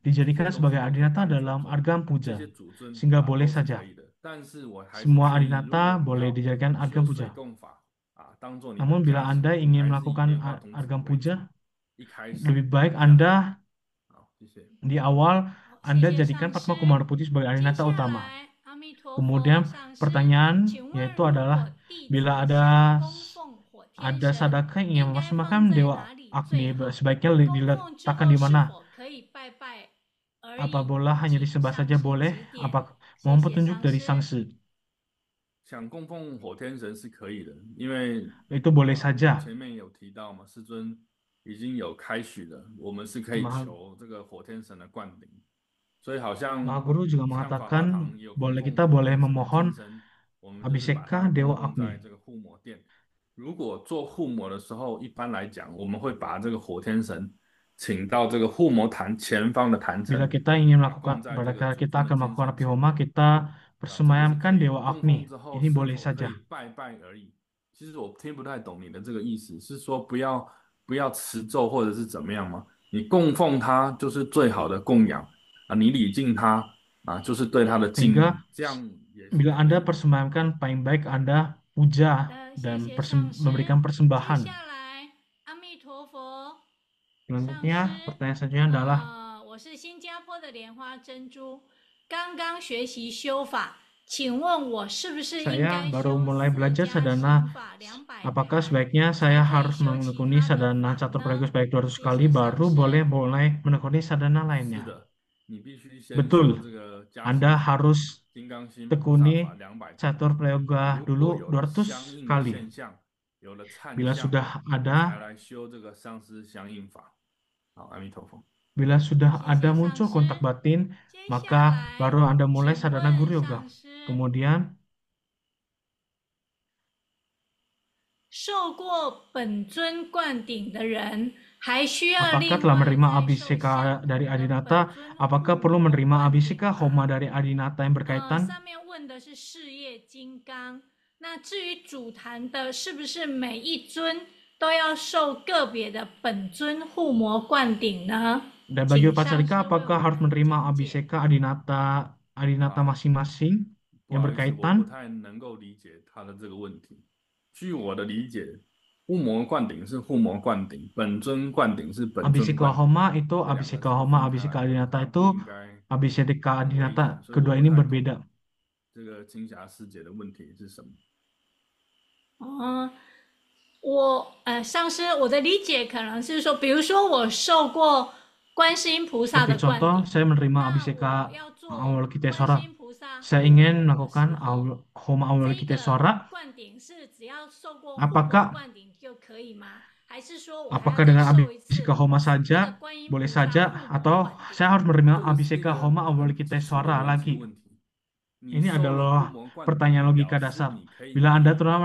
dijadikan 这些东西 sebagai 都可以 Adinata 当主 dalam 尊， Adgang 这 Puja. 些主尊 Sehingga 啊 boleh 都是 saja 可以的。但是我还是 semua 建议，如果 Adinata 你 boleh 要 dijadikan 修 Adgang 水 Puja. 供法啊，当做你的 Namun 加 bila 持， Anda 你 ingin 还是以 melakukan 莲花童子 Adgang 为主。 Puja, 一开始 lebih baik 这样。 Anda 好，谢谢。 di awal 好，谢 Anda 谢 jadikan 上师。 Padma Kumara Putih sebagai 接 Adinata 下 utama. 来，阿弥陀佛， Kemudian 上师， pertanyaan 请问 yaitu 如果 adalah 弟 bila 子 ada 想供奉火天 ada 神， sadaqah yang 应 ingin 该 mempersembahkan 放在 Dewa 哪里 Agni 最好？ sebaiknya 供奉之 diletakkan 后 di 是 mana? 否可以拜拜而 Apa 已？ bola hanya 请 disembah 上 saja 师 boleh? 指点。 Apa 谢 mohon 谢 petunjuk 上 dari 师。 Sang Si. 想供奉火天神是可以的，因为 Itu boleh 我 saja. 前面有提到嘛，师尊已经有开许了，我们是可以 Maha, 求这个火天神的灌顶，所以好像 Maha Guru juga 像法华 mengatakan 堂也有供 boleh 奉 kita 火 boleh 天神的 memohon 金身，我们就是把它 Abhisekah 供 Dewa 奉在 Agni. 这个护摩殿。如果做护摩的时候，一般来讲，我们会把这个火天神请到这个护摩坛前方的坛 Bila 城， kita ingin 啊，供 melakukan, 在这 pada 个主 kita 尊的 akan 金 melakukan 身 api 前 homa, 面。 kita 啊，这个是可 persembahyamkan 以的。 Dewa 供奉 Agni. 之后 Ini 是 boleh 否可 saja. 以拜拜而已？其实我听不太懂你的这个意思，是说不要持咒或者是怎么样吗？你供奉它就是最好的供养啊，你礼敬它啊，就是对它的敬意， Sehingga 这样也是 bila 可 Anda 以的。 persembahkan paling baik Anda puja 的，谢 dan 谢上师。 memberikan 接 persembahan. 下来，阿弥陀佛，上 Selanjutnya 师， pertanyaan selanjutnya adalah 我是新加坡的莲花珍珠，刚刚学习修法，请问我是不是应 saya 该 baru 修 mulai 四 belajar 加 sadana. 行法200 Apakah 盘， sebaiknya 才 saya 可以 harus 修其 menekuni 他的 sadana 法 catur 呢？ prayoga sebanyak 200 谢 kali 谢 baru 上 boleh 师。 mulai menekuni sadana 是 lainnya? 的，你必须先修 Betul, 这个加持 Anda 法、 harus 金刚心菩萨法 tekuni 200盘。 catur prayoga 如果 dulu 有了相 200 应的 kali. 现象，有了忏 Bila 相， sudah 才 ada 来修这个上师相应法。好，阿弥陀佛。 Bila sudah 谢 ada 谢上 muncul 师。 kontak batin, 接下 maka 来， baru Anda mulai 请 sadana 问 Guru Yoga. 上师， Kemudian 受过本尊灌顶的人，还需要 apakah 另 telah 外 menerima 再受 abhiseka 相 dari 的 Adinata? 本尊 Apakah 护 perlu 摩 menerima 灌顶 abhiseka 吗？ homa dari Adinata yang berkaitan? 上面问的是事业金刚，那至于主坛的，是不是每一尊都要受个别的本尊护摩灌顶呢？ Dan bagi 请上师 Upacarika 为我 apakah 们 harus menerima 讲解。 abhiseka Adinata 好， masing-masing 不 yang 好意思，我不 berkaitan? 太能够理解他的这个问题。据我的理解，护摩灌顶是护摩灌顶，本尊灌顶是本尊 Abhiseka 灌顶， homa itu 这两个 abhiseka 是 homa, 分开 abhiseka 来的， Adinata 它 itu 不应该 abhiseka 混为一 Adinata. 谈，所以我 Kedua 不 ini 太懂 berbeda. 这个青霞师姐的问题是什么。哦，上师，我的理解可能是说，比如说我受过观世音菩萨 Seperti 的灌 contoh, 顶， saya menerima 那 Abhiseka 我要做 Awalokiteshvara. 观世音菩萨 Saya 护摩 ingin 木的 melakukan 时候， Homa 这个 Awalokiteshvara. 灌顶是只要受过护摩 Apakah 灌顶就可以吗？还是说我还要 apakah 再 dengan 受一 Abhiseka 次 Homa 这个 saja 观音 boleh 菩萨 saja 护摩 atau 灌顶？ saya harus menerima 这个是一 Abhiseka 个 Homa 很基础的 Awalokiteshvara 逻辑 lagi? 问题。你 Ini 受了护 adalah 摩灌顶， pertanyaan 表 logika 示 dasar. 你可以 Bila 以 Anda telah 护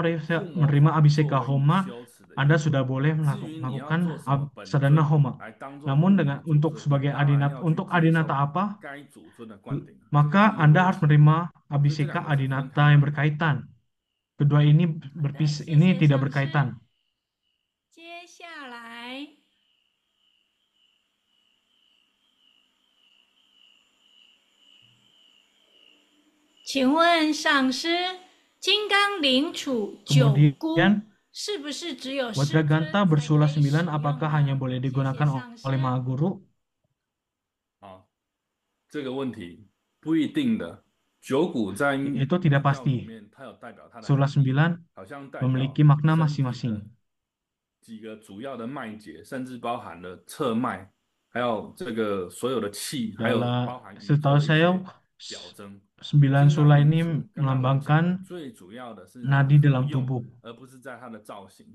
menerima 摩法 Abhiseka 作为你 Homa, 修持的 Anda 因缘。 sudah boleh 至于你要 melakukan 做什么本 sadhana 尊 Homa. 来当做 Namun 护 dengan 摩祖 untuk 尊，你 sebagai 当然 adinat 要去 untuk 接 adinata 受 apa, 该祖尊的灌顶，这个 maka 是一个 Anda 逻 harus 辑。 menerima 所以这 Abhiseka 两个是分 adinata 开 yang 的。 berkaitan. Kedua ini 好的，谢 ini 谢 tidak 上师。 berkaitan. 接下来，请问上师，金刚铃杵9箍 Kemudian 是不是只有师 Wajraganta 尊才可 bersula 以使 9 用 apakah 呢？ hanya boleh 谢谢 digunakan 上 oleh 师。 Maha Guru? 好，这个问题不一定的。九股在 Itu 密 tidak 教里 pasti. 面，它有代表它的 Sula 含义， 9好像代 memiliki 表 makna 身体 masing-masing. 的几个主要的脉节，甚至包含了侧脉，还有这个所有的气，还有 Dalam 包含宇宙 setahu 的一 saya 些表征。 9 金 sula 刚铃 ini 杵，刚刚我讲 melambangkan 最主要的是 nadi 可 dalam 用， tubuh. 而不是在它的造型。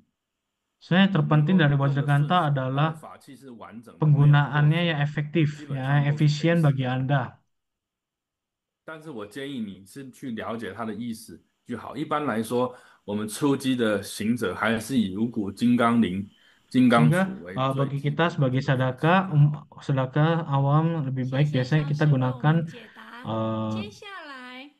Sebenarnya 能 terpenting 够 dari 用的顺 Wajraganta 手，它的 adalah 法器是完整的，没有破 penggunaannya 损 yang 的， efektif, 基本 yang 上都是可以 efisien 使 bagi 用。 Anda. 但是我建议你是去了解它的意思就好。一般来说，我们初级的行者还是以五谷金刚铃、金刚 Sehingga 杵为最 bagi 基 kita 本的 sebagai 这个法器 sadaka 就好。 sedekah awam lebih 谢 baik 谢 biasanya 上 kita 师为我 gunakan 们解答。 eh, 接下来，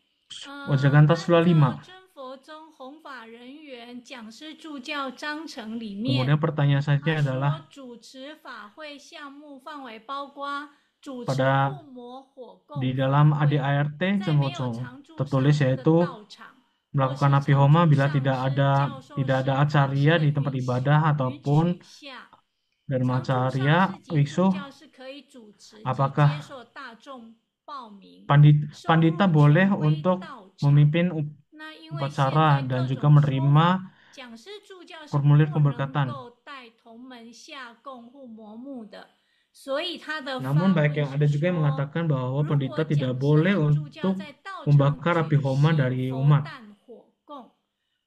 Wajraganta 按 Sula 照 5. 真佛宗弘法人员讲师助教章程里 Kemudian 面， pertanyaan 他 saya 说 adalah 主持法会项目范围包括主持 pada 护摩火供 di 法 dalam 会， ADART 在没有 Cengkocong 常驻上 tertulis 师的 yaitu 道场，或 melakukan 是 api 常 homa 驻 bila 上 tidak 师 ada 教授 tidak 师 ada 法 acarya 师 di tempat 允 ibadah 许 ataupun 下。 Dharma 常驻上 Acarya 师及助 Wisuh, 教是可以主持及接 apakah 受大众报名， 收 pandita 入 boleh 权归 untuk 道场。 memimpin 那因为现 upacara 在 dan 各 juga 种说 menerima 法，讲师助教是不 formulir 能 pemberkatan. 够带同门下供护摩木的，所以他的 Namun 发 baik 问 yang ada 是 juga yang 说， mengatakan bahwa 如 pendeta 果 tidak 讲师 boleh 和助教 untuk 在道场 membakar api 举 homa 行 dari 佛 umat. 诞火供，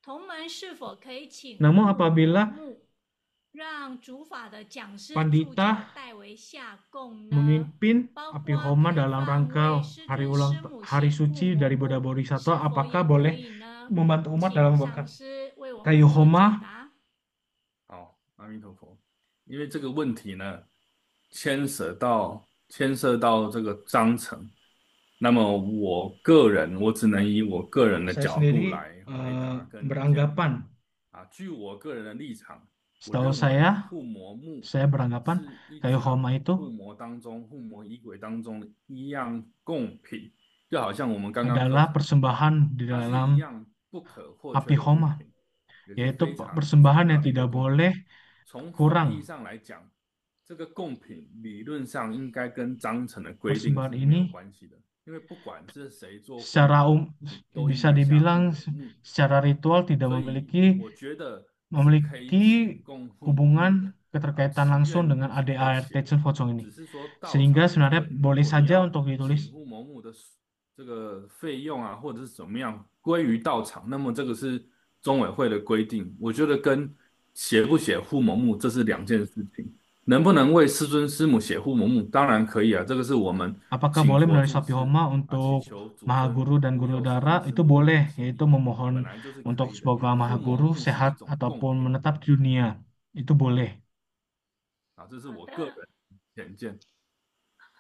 同门是否可以请 Namun 护 apabila 摩木，让主法的讲师助 pandita 教代为下供呢？ memimpin 包 api 括 homa 开 dalam 放 rangka 为师 hari 尊 ulang 师母 hari 显护 suci 摩 dari 木， Buddha 是 Bodhisattva, 否 apakah 也可 boleh 以呢？ membantu umat 请 dalam 上 membakar 师为我们 kayu 做 homa? 解答。 好，阿弥陀佛。因为这个问题呢，牵涉到这个章程，那么我个人，我只能以我个人的 Saya 角度 sendiri 来回答跟建议 beranggapan, 啊。据我个人的立场，我 setahu 认为 saya 护摩木 saya beranggapan 是一 kayu 场 homa 护 itu 摩当中、护摩仪轨当中的一样贡品，就好像我们刚刚课 adalah 程， persembahan di 它是一 dalam 样不可或缺 api 的贡 homa, 品，也是 yaitu 非常重 persembahan 要 yang 的一个 tidak 贡品。 boleh 从法 kurang. 义上来讲，这个贡品理论上应该跟章程的规定 Persembahan 是没有 ini 关系的，因为不管是谁做护 secara 摩，你都应 bisa 该下护 dibilang 摩木。 secara ritual tidak 所以 memiliki 我觉得是可以请供护摩木 hubungan 的， keterkaitan 祈 langsung 愿 dengan 一直都 ADART 写， Cenfocong 只 ini. 是说道 Sehingga 场 sebenarnya 对， boleh 如果你 saja 要 untuk 请 ditulis 护摩木的这个费用啊，或者是怎么样归于道场，那么这个是中委会的规定，我觉得跟写不写护摩木这是两件事情。能不能为师尊师母写护摩木？当然可以啊，这个是我们 apakah 请 boleh 佛 menulis 祖 api 师 homa 啊，祈 untuk 求祖 Maha 尊 Guru dan 护 Guru 佑师 Dara 尊师 itu 母的 boleh, 心 yaitu 意，本 memohon 来就是可 untuk 以的，因 semoga 为 Maha 护摩 Guru 木是一 sehat 种贡 ataupun 品 menetap di dunia. Itu boleh. 啊，这是我好的。个人浅见。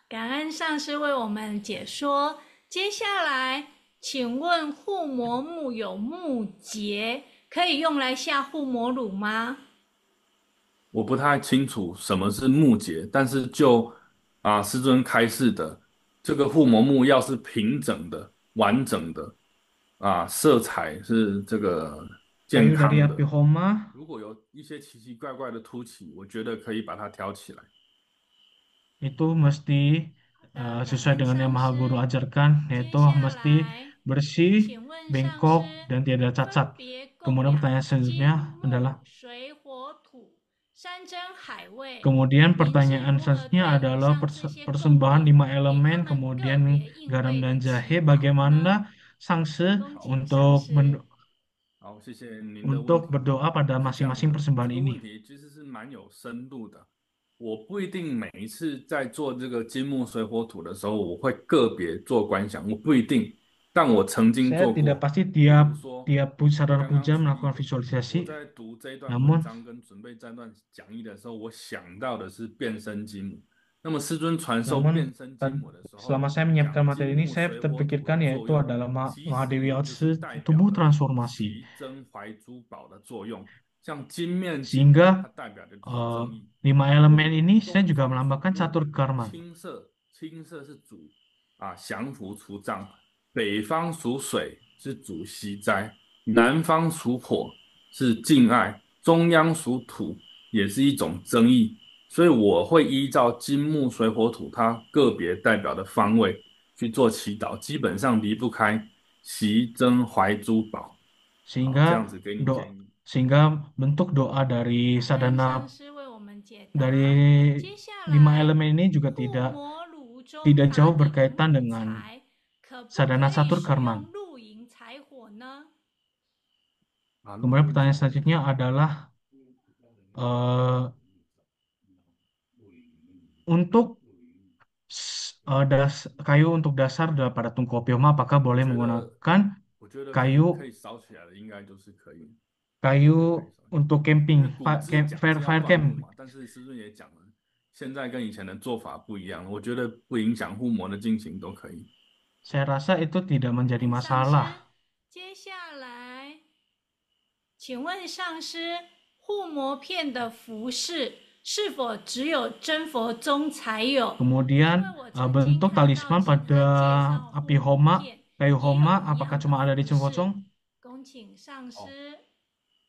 感恩上师为我们解说。接下来，请问护摩木有木节，可以用来下护摩乳吗？我不太清楚什么是木节，但是就师尊开示的这个护摩木要是平整的、完整的色彩是这个健 Kayu dari 康 api 的， homa 如果有一些奇奇怪怪的凸起，我觉得可以把它挑起来。 itu mesti 好的，感 sesuai 恩 dengan yang 上 Maha Guru 师。 ajarkan, 接 yaitu 下 mesti 来， bersih, 请问上 bengkok, 师，dan tiada 分 cacat. 别供 Kemudian 养 pertanyaan 金 selanjutnya 木 adalah, 水火土山珍海味， kemudian 您是 pertanyaan 如何 selanjutnya 对 adalah 上这些供 persembahan 品 lima 给他 elemen, 们个 kemudian 别应 garam 对的 dan 祈 jahe, 祷呢？ bagaimana Sangse 恭请上 untuk 师。好，谢谢您的问 untuk 题。 berdoa pada 是这样 masing-masing 的， persembahan 这个 ini. 问题其实是蛮有深度的。我不一定每一次在做这个金木水火土的时候，我会个别做观想，我不一定。但我曾经 Saya 做 tidak 过， pasti 比如 tiap 说 tiap 我 sadhana 刚刚 puja 举例 melakukan 的，我 visualisasi, 在读这段文 namun 章跟准备这段讲义的时候，我想到的是变身金母。那么师尊传授 namun 变身金母的时候， selama saya menyiapkan 讲 materi 金 ini 木 saya 水火土 terpikirkan 的作 yaitu 用， adalah 其 Mahadewi 实就是 Otsu 代表 tubuh 了 transformasi. 其真怀珠宝的作用。像金面金母， Sehingga 它代表的就是正义。 lima elemen 木 ini saya 东 juga 方属 melambangkan 木， catur karma. 青色，青色是主降伏除障；北方属水，是主息灾；南方属火，是敬爱；中央属土，也是一种争议。所以我会依照金木水火土它个别代表的方位去做祈祷，基本上离不开习真怀珠宝。好，这样 Sehingga 子给你 do 建议。 sehingga bentuk doa dari 感恩上 sadhana 师为我们解答。 dari 接下 lima 来， elemen ini juga 护 tidak 摩炉中 tidak 打 jauh 底的 berkaitan 木 dengan 材，可不 sadhana 可以 catur 使 karma. 用露营柴火呢？ Kemudian pertanyaan selanjutnya adalah eh, untuk kayu untuk dasar pada tungku opioma apakah boleh 我觉得 menggunakan 我觉得可 kayu 以烧起来的，应该就是可以。 kayu untuk 因为 camping 古字讲 fire 是要 fire 放木 camp? 嘛，但是师尊也讲了，现在跟以前的做法不一样，我觉得不影响护摩的进行都可以。 Saya rasa itu tidak menjadi 上师， masalah. 接下来，请问上师，护摩片的服饰是否只有真佛宗才有？ Kemudian 因为我曾经 bentuk 看到 talisman 其他介 pada 绍 api 护摩 homa, 片 kayu 也有 homa, 一 apakah 样 cuma ada 的 di 服 Cengho 饰。 Cong? 恭请上师。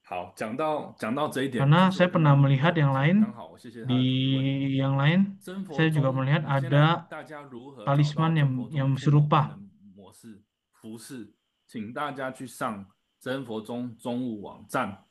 好，讲到这一点， Karena 其实 saya 我看 pernah 到 melihat yang 刚 lain 好谢谢他 di 的提问。 yang lain, 真佛 saya juga 宗， melihat 现在 ada 大家如何找 talisman 到真佛 yang 宗护摩片的 serupa. 模式服饰？请大家去上真佛宗中务网站，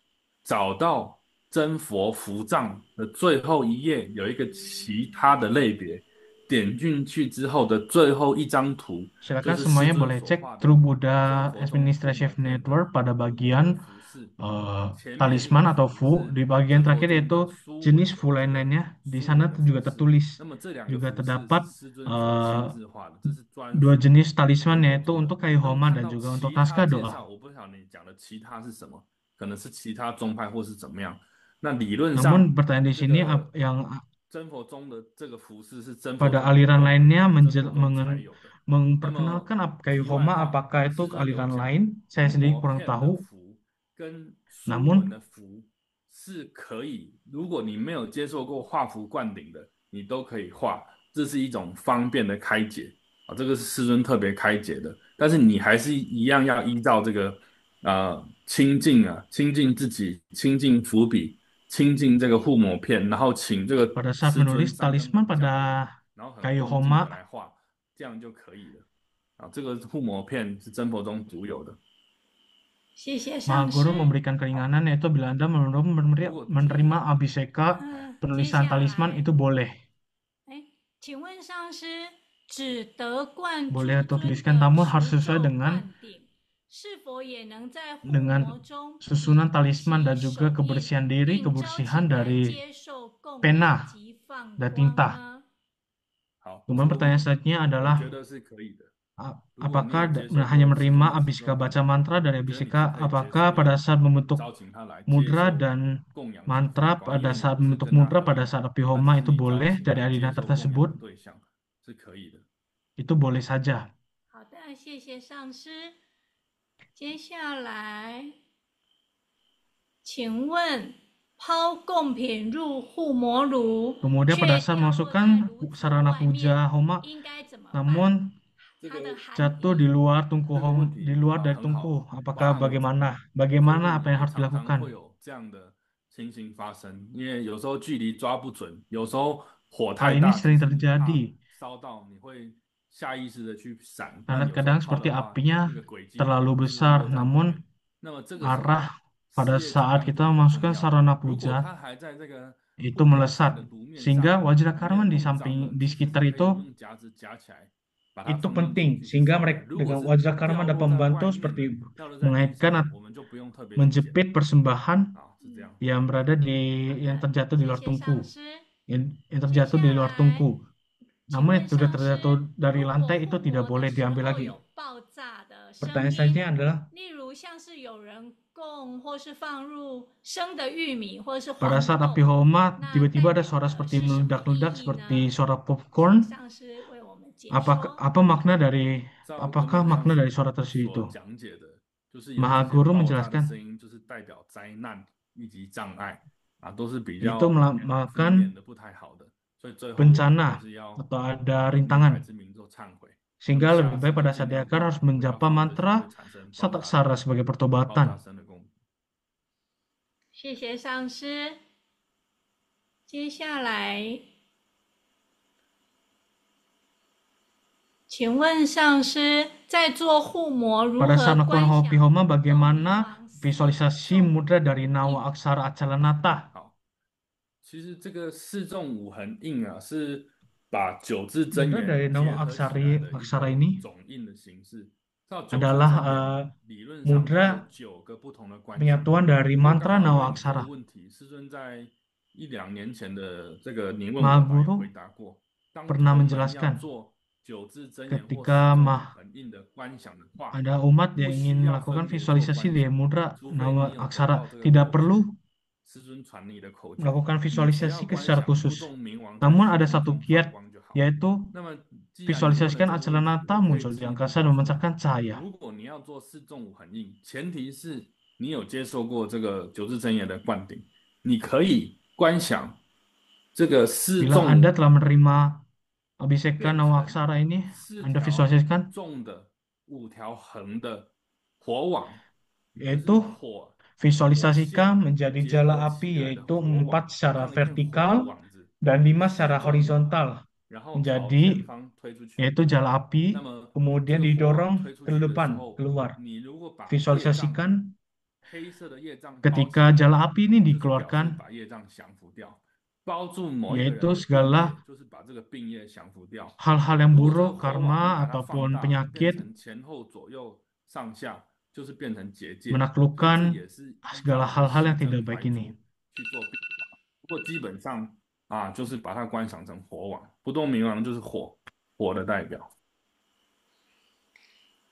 找到真佛符藏的最后一页有一个其他的类别，点进去之后的最后一张图，就 Silakan 是师 semuanya 尊 boleh 所 cek 画的 True 真 Buddha 佛宗护摩 Administrative 片的 Network pada 这个 bagian 服饰。 前面这 talisman 个 atau 符 fu 是 di bagian 真佛 terakhir 宗 yaitu 的书 jenis 文 fu 的这个 lain-lainnya. Di 书 sana 文的 juga 服饰。 tertulis 那么这两个 juga 服饰 terdapat 是师尊所亲自画的，这是专 dua 属 jenis 真 talisman 佛 yaitu 宗的。 untuk kayu 那么 homa 看 dan 到 juga untuk 其他 naskah 介 doa. 绍，我不晓得你讲的其他是什么，可能是其他宗派或是怎么样。那理论 Namun 上， pertanyaan di 这 sini 个 yang 真佛宗的这个服饰是真佛 pada 宗不 aliran 懂的， lainnya 真佛宗才有的。 那么 memperkenalkan kayu 题外 homa 话， apakah 师 itu 尊有 aliran 讲 lain? Saya 护 sendiri 摩 kurang 片的 tahu. 符跟书 Namun 文的符是可以，如果你没有接受过画符灌顶的，你都可以画，这是一种方便的开解啊，这个是师尊特别开解的。但是你还是一样要依照这个清净清净自己，清净伏笔，清净这个护摩片，然后请这个 pada saat 师尊 menulis 三根 talisman 本降临， pada 然后很 kayu 恭敬的 homa 来画，这样就可以了啊。这个护摩片是真佛宗独有的。 谢谢 Maha 上 Guru 师。 memberikan keringanan yaitu bila Anda menerima abhiseka 接 penulisan 下 talisman 来， itu boleh. 请问上师，只得灌 Boleh 诸尊 tuliskan 的 namun harus 持 sesuai 咒 dengan 灌顶，是否也能在护 dengan 摩中 susunan 以 talisman 其 dan 手 juga 印 kebersihan diri, 应召 kebersihan 请来 dari 接受供养 pena 及放 dan 光 tinta. 呢？ 好， Kemudian 这个 pertanyaan 问题 selanjutnya 我 adalah 觉得是可以的。如果你 apakah 有接受 hanya 过师 menerima 尊的持 abhiseka 咒灌 baca 顶， mantra dari 我觉得你 abhiseka 是可以接 apakah 受 pada 要 saat membentuk 招请他来接 mudra 受 dan 供养及 mantra 放光，因 pada 为你 saat 不是 membentuk 跟他 mudra 合 pada 影， saat api 那 homa 只是 itu 你召 boleh 请 dari 来接 alina 受供养 tersebut 的对象，是可以的。 itu boleh saja. 好的，谢谢上师。接下来，请问抛贡品入护摩炉， Kemudian 却 pada saat 掉落在 masukkan 炉槽 sarana 外面， puja homa 应该怎么办？ namun 这 它 个 的含 jatuh 义。 di luar tungku 这个问 di 题 luar dari 很好， tungku, apakah 马上有 bagaimana? 这个 Bagaimana 问 apa 题 yang 也 harus 常常 dilakukan? 会有这样的情形发生，因为有时候距离抓不准，有时候火 Hal 太 ini 大，其 sering 实你怕 terjadi. 烧到，你会下意识的去闪， Anda 但有时候 kadang 跑 seperti 的话， apinya 那个轨迹 terlalu 就 besar, 又在回 namun 来。那么这个时候 arah 事 pada 业去 saat 管理 kita 很 memasukkan 重要。 sarana 如果 puja 它还在这个 itu 不表态 melesat, 的炉面 sehingga 上， Wajra 里面 Karman di 木脏 samping 的， di 其实 sekitar 可以 itu 用夹子夹起来，把它 itu 放进去 penting 继续 sehingga 烧开。 mereka 如果 dengan 是 Wajra Karman 掉 dapat 落在 membantu 外面 seperti 掉落在地 mengaitkan 上， atau 我们就不用特别去捡。 menjepit persembahan 啊，是这样。 yang berada di 好 yang 的， terjatuh di 谢 luar 谢 tungku, 上师。 yang 接 terjatuh di 下 luar 来， tungku. 请 Namun 问 yang sudah 上师， terjatuh dari 如果 lantai 附 itu tidak 魔的 boleh 时 diambil 候 lagi. 有爆炸的声 Pertanyaan 音， selanjutnya adalah 例如像是有人供或是放入生的玉米或是 pada 黄 saat api 豆， homa 那 tiba-tiba 代 ada 表 suara 的 seperti 是什么 meledak-ledak 意义 seperti 呢？ suara 请 popcorn. 上师为我们解 Apakah 说。 apa makna dari 照根 apakah 本上 makna 师 dari suara 所 tersebut? 讲解的，就是有 Maha 这些 Guru 爆炸的 menjelaskan 声音，就是代表灾难以及障碍啊，都是比 itu 较负面 melambangkan 的、不太好的，所以最后我们 bencana 还是要 atau ada 明白 rintangan. 之名做忏悔。那么 Sehingga 下 lebih 次 baik 就 pada 尽 saat 量 diakan 不 harus 不要 menjapa 放这些 mantra 会产生爆 Satak 炸 Sara 的 sebagai 爆炸 pertobatan. 声的功。 谢谢上师。接下来，请问上师，在做护摩如 Pada 何 saat 观 melakukan Hopi 想 Homa 东帝 bagaimana 王四 visualisasi 众 mudra dari 五 Nawa 印？ Aksara Acalanata? 好，其实这个四纵五横印啊，是把九字真 Mudra 言 dari 结 Nawa 合起来 Aksari 的一 Aksara 个 ini 总印的形式。照九字 adalah 真言，理论上它有 mudra 9个不同的观想。 penyatuan dari 不过刚 mantra 好因 Nawa 为你这个 Aksara. 问题，师尊在1-2年前的这个您问 Maha 我答也 Guru 回答过。当 pernah 同门要 menjelaskan 做九字真言或四 ketika 纵五 mah 横印的观想的话， ada umat 不 yang 需 ingin 要 melakukan 分别做 visualisasi 观 dari 想， mudra 除非你 Nawa 有得到 Aksara 这个 tidak 口 perlu 诀，师尊传你的口诀， melakukan 你只要 visualisasi 观 secara 想不 khusus. 动明王在 Namun 虚 ada 空 satu 中放 kiat 光就好。 yaitu 那么既然你问了 visualisasikan 这个问题， Acalanata 我可以 muncul 进 di 一步 angkasa 告 dan 诉你， memancarkan cahaya. 如果你要做四纵五横印，前提是你有接受过这个九字真言的灌顶，你可以观想这个四 Bila 纵 Anda telah menerima Abhisekan 变 Nawa 成 Aksara ini, 4 Anda 条 visualisasikan 纵的5条横的火网，就是 yaitu 火 visualisasikan 线 menjadi 结 jala 合 api 起来的 yaitu 火网， 4 secara 让一片火的 vertikal 网子 dan 5 四 secara 纵五横， horizontal 然后朝 menjadi 前方推出去。 yaitu jala 那 api 么这 kemudian 个火网 didorong 推出 ke 去的时 depan 候， keluar. 你如果把业障 Visualisasikan 黑色的业障包起 ketika 来， jala api ini 就是表示 dikeluarkan 把业障降服掉，包住某一个人 yaitu 的病 segala 业，就是把这个病业降服掉。 hal-hal yang 如果这个 buruk, 火网你 karma 把它放 ataupun 大，变 penyakit 成前后左右上下，就是变成结界。所以这 menaklukkan 也是依 segala 照这个 hal-hal 喜 yang 正 tidak 怀 baik 足 ini. 去做变化。不过基本上啊，就是把它观想成火网，不动明王就是火，火的代表。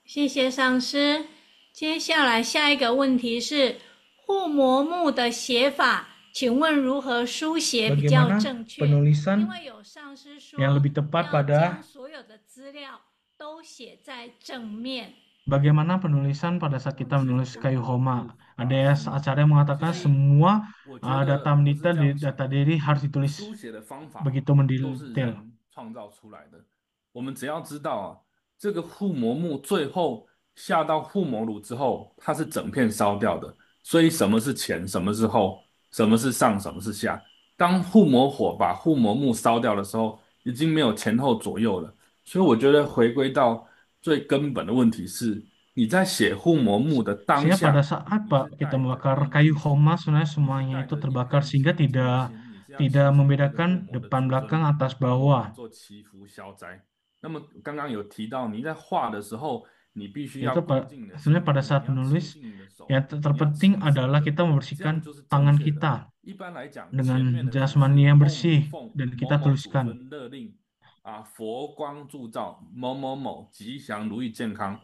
谢谢上师。接下来下一个问题是护摩木的写法，请问如何书写比较 Bagaimana 正确？因 penulisan 为有上师说 yang lebih tepat 要 pada 将所有的资料都写在正面。 bagaimana penulisan pada saat kita menulis kayu homa. Ada acara yang mengatakan 其实 semua 我觉 data 得我是 mendetail 这 di 样想 data 的， diri harus ditulis 书写的方法 begitu 都是 mendetail. 人创造出来的。我们只要知道啊，这个护摩木最后下到护摩炉之后，它是整片烧掉的。所以什么是前，什么是后，什么是上，什么是下？当护摩火把护摩木烧掉的时候，已经没有前后左右了。所以我觉得回归到最根本的问题是，你在写护摩木的当 Sehingga pada 下， saat 你 Pak 是 kita 带着 membakar 念 kayu 之心， homa, sebenarnya 你是 semuanya 带 itu 着一 terbakar 片 sehingga 虔诚 tidak 的心，你是要祈 tidak 求这个护 membedakan 摩的 depan 主尊 belakang atas 帮我们 bawah. 做祈福消灾。那么刚刚有提到，你在画的时候，你必须要 Itu 恭敬你的心， sebenarnya pada 你 saat 要清 menulis 净你的手， yang 你要 terpenting 清手 adalah 的， kita 这样 membersihkan 就是正 tangan 确的。 kita 一般来讲，前 dengan 面的就是 jasmani yang 供 bersih 奉 dan 某 kita 某主 tuliskan 尊勒令啊，佛光铸造某某某吉祥如意健康，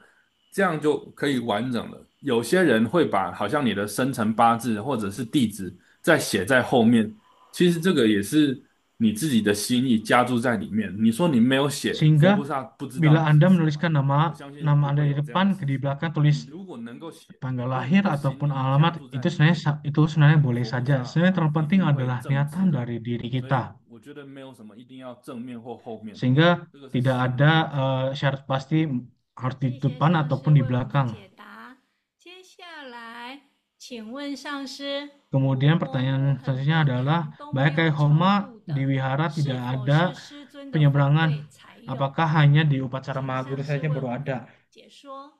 这样就可以完整了。有些人会把好像你的生辰八字或者是地址再写在后面，其实这个也是你自己的心意加注在里面。你说你没有写，佛 sehingga 菩萨不知道 bila 你 Anda 是谁吗？ menuliskan 我 nama 相信 nama 不 Anda 会 di 有这样的 depan 事 di 情。 belakang 你 tulis 如果能够写， tanggal 用你 lahir 的心 ataupun 意加 alamat 注在 itu 里面， itu sebenarnya 那么 boleh 佛菩 saja. 萨 Sebenarnya 啊一 terpenting 定会 adalah 正 niatan 知的。 dari diri 所以 kita 我觉得没有什么一定要正面或后面， sehingga 这个是 tidak 心的 ada 问题。 syarat pasti harus di 谢谢 depan 上师 ataupun di 为我们 belakang. 解答。接下来，请问上师， Kemudian 护摩木 pertanyaan 很 selanjutnya 多 adalah 堂都没 banyak 有 kayu 超 homa 度 di 的， wihara 是 tidak 否 ada 是师尊的法 penyeberangan 会才有 Apakah hanya di upacara 请 Mahaguru 上师 saja 为 baru 我 ada? 们解说。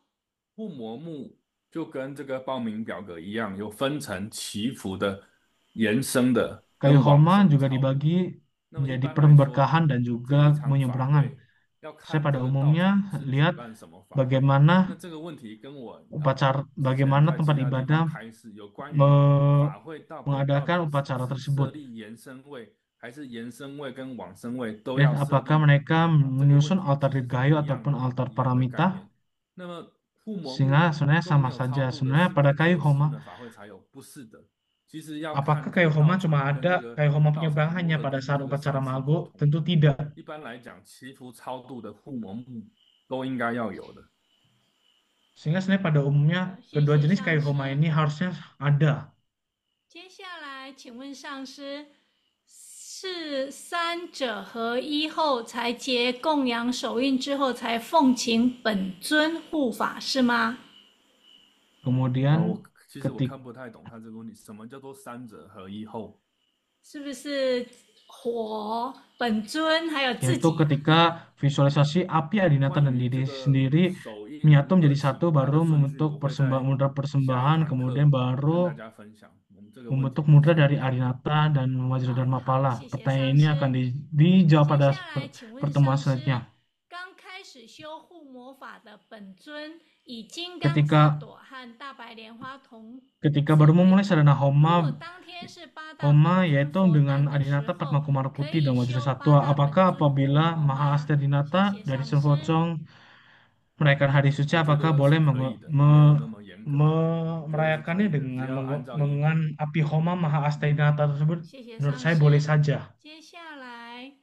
护摩木就跟这个报名表格一样，有分成祈福的、延伸的 Kayu 跟往 homa 生 juga 超度。 dibagi 那么一 menjadi 般来说， pemberkahan dan 这一 juga 场法 penyeberangan. 会要 Saya 看 pada 这个道 umumnya 场是举 lihat 办什么法会。 那 bagaimana 这个问题跟我 upacara, 之前 bagaimana 在其 tempat 他地方 ibadah 开示有关于 me- 法会到道 mengadakan 场 upacara 是 tersebut 设立延伸位，还是延伸位跟往生位都 dan 要设 apakah 立？ mereka 这个问 menyusun 题 altar 其实是 dirgahayu 一样 ataupun 的 altar 一样的概 paramita 念。那么护摩 sehingga 木 sebenarnya 都 sama 没有 saja. 超度的 Sebenarnya 是 pada 不 kayu 可思 homa 的法会才有，不是的。其实要 apakah 看这 kayu 个 homa 道 cuma 场跟 ada 这个 kayu homa 道 penyeberangan 场如 hanya 何 pada 跟 saat 这个 upacara 上师 mago? 沟通。 Tentu tidak. 一般来讲，祈福超度的护摩木都应该要有的。 Sehingga sebenarnya pada umumnya 谢 kedua 谢 jenis 上 kayu homa 师。 ini harusnya ada. 接下来，请问上师，是三者合一后才结供养手印之后，才奉请本尊护法，是吗？ Kemudian 其实我 ketika 看不太懂他这个问题，什么叫做三者合一后？ 是不是火、本尊还有自 yaitu 己？ ketika visualisasi api Adinata 关 dan 于 diri 这个 sendiri 手印 menyatu 如何 menjadi 起， satu 它的 baru 顺序 membentuk 我会在 mudra 下一 persembahan 堂课 kemudian 跟 baru 大家分享。我们这个问题 membentuk 很 mudra 细。 dari Adinata dan Wajradharma 好， Pala. 谢谢 Pertanyaan 上 ini 师。 akan dijawab 接 pada 下来，请问 pertemuan 上师， selanjutnya. 刚开始修护魔法的本尊，以金刚萨 Ketika 埵和大白莲花同 ketika 字 baru 为 memulai 本。 sadhana 如果 homa 当天是八大 Homa 本尊 yaitu 佛 dengan 诞的时 Adinata 候， Padma Kumara 可 Putih 以 dan 修 Wajra 八 Satwa. 大本 Apakah 尊护 apabila 魔 Maha 吗？ Asti 谢 Adinata 谢 dari 上 Sun 师。 Pocong merayakan hari suci, 我觉 apakah 得是 boleh 可以的，没有那么严格，可以是可 merayakannya 以的，只 dengan 要按照仪轨。 dengan api Homa Maha Asti Adinata tersebut? 谢谢 Menurut 上 saya boleh 师。 saja. 接下来，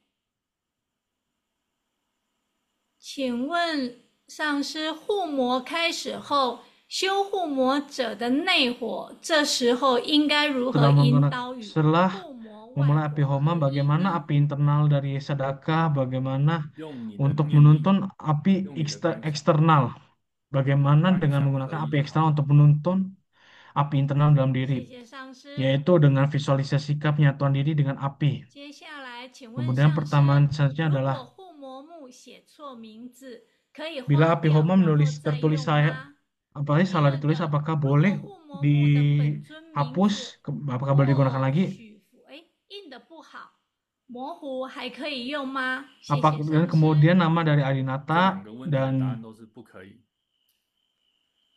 请问上师，护魔开始后，修护魔者的内火，这时候应该如何 Setelah 引 menggunakan 导与 setelah 护魔 memulai 外 api 火 Homa, 合一 bagaimana 呢？ api internal dari sedekah, bagaimana 用你的 untuk 念力， menuntun api 用你的开启， eksternal, bagaimana 观 dengan 想合 menggunakan 一 api 好。 eksternal untuk menuntun api internal dalam 谢 diri, 谢上师。 yaitu dengan visualisasi penyatuan diri dengan api. 接下来，请问 Kemudian 上师， pertanyaan selanjutnya 如 adalah 果护魔木写错名字，可以 bila 划 api 掉 Homa 然后 menulis 再 tertulis 用 saya 吗？ apalagi 第 salah 二 ditulis 个， apakah 如果 boleh 护魔木的本尊名 dihapus 字 apakah boleh digunakan 或 lagi 许符，印的不好，模糊还可以用吗？谢 apa 谢 dan 上师。 kemudian nama dari 这两 Adinata 个问题的答案 dan 都是不可以。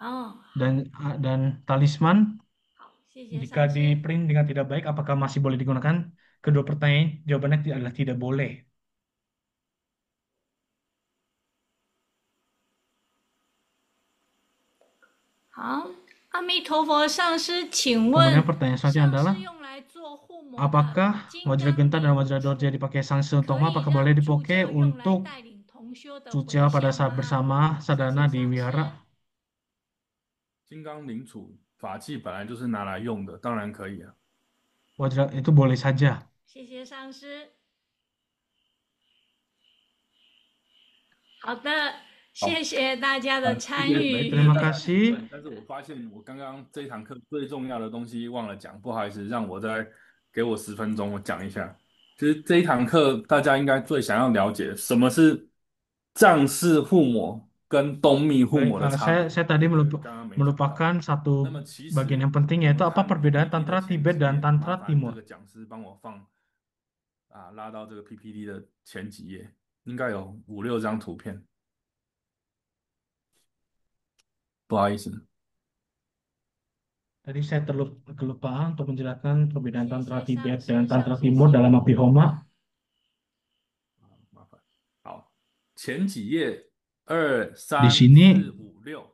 哦， dan talisman 好，谢谢 jika 上师。 di print dengan tidak baik apakah masih boleh digunakan? Kedua pertanyaan jawabannya adalah tidak boleh. 好，阿弥陀佛，上师，请 Kemudian 问 pertanyaan selanjutnya 上 adalah 师用来做护魔的 apakah 金 Wajra 刚 Genta dan 念 Wajra Dorje dipakai Sangse untuk 可 Homa? 以 Apakah boleh 让助 dipakai 教用来 untuk 带领同修的 Cuca 回 pada 向 saat 吗？ bersama 谢 sadhana 谢 di 上 wihara? 师。金刚领杵法器本来就是拿来用的，当然可以啊。 Wajra itu boleh saja. 谢谢上师。好的，谢谢大家的参 没 与。 Terima 大家 kasih. 问，但是我发现我刚刚这一堂课最重要的东西忘了讲，不好意思，让我再给我10分钟，我讲一下。其实这一堂课大家应该最想要了解什么是藏式护摩跟东密护 Baik, 摩的差别， saya 这 tadi 个刚刚没讲到。 melupakan 那 satu 么其 bagian 实 yang penting 我 yaitu 们 apa 看 perbedaan PPT 的 Tantra 前 Tibet 几 dan 页，麻 Tantra 烦这 Timur. 个讲师帮我放拉到这个 PPT 的前几页，应该有5、6张图片，不好意思。 Tadi saya kelupaan untuk menjelaskan perbedaan 谢 Tantra 谢 Tibet 上 dengan 师，上 Tantra 师 Timur 辛 dalam 苦 api 了。 Homa. 麻烦。好，前几页2、 Di 3、 sini 4、5、6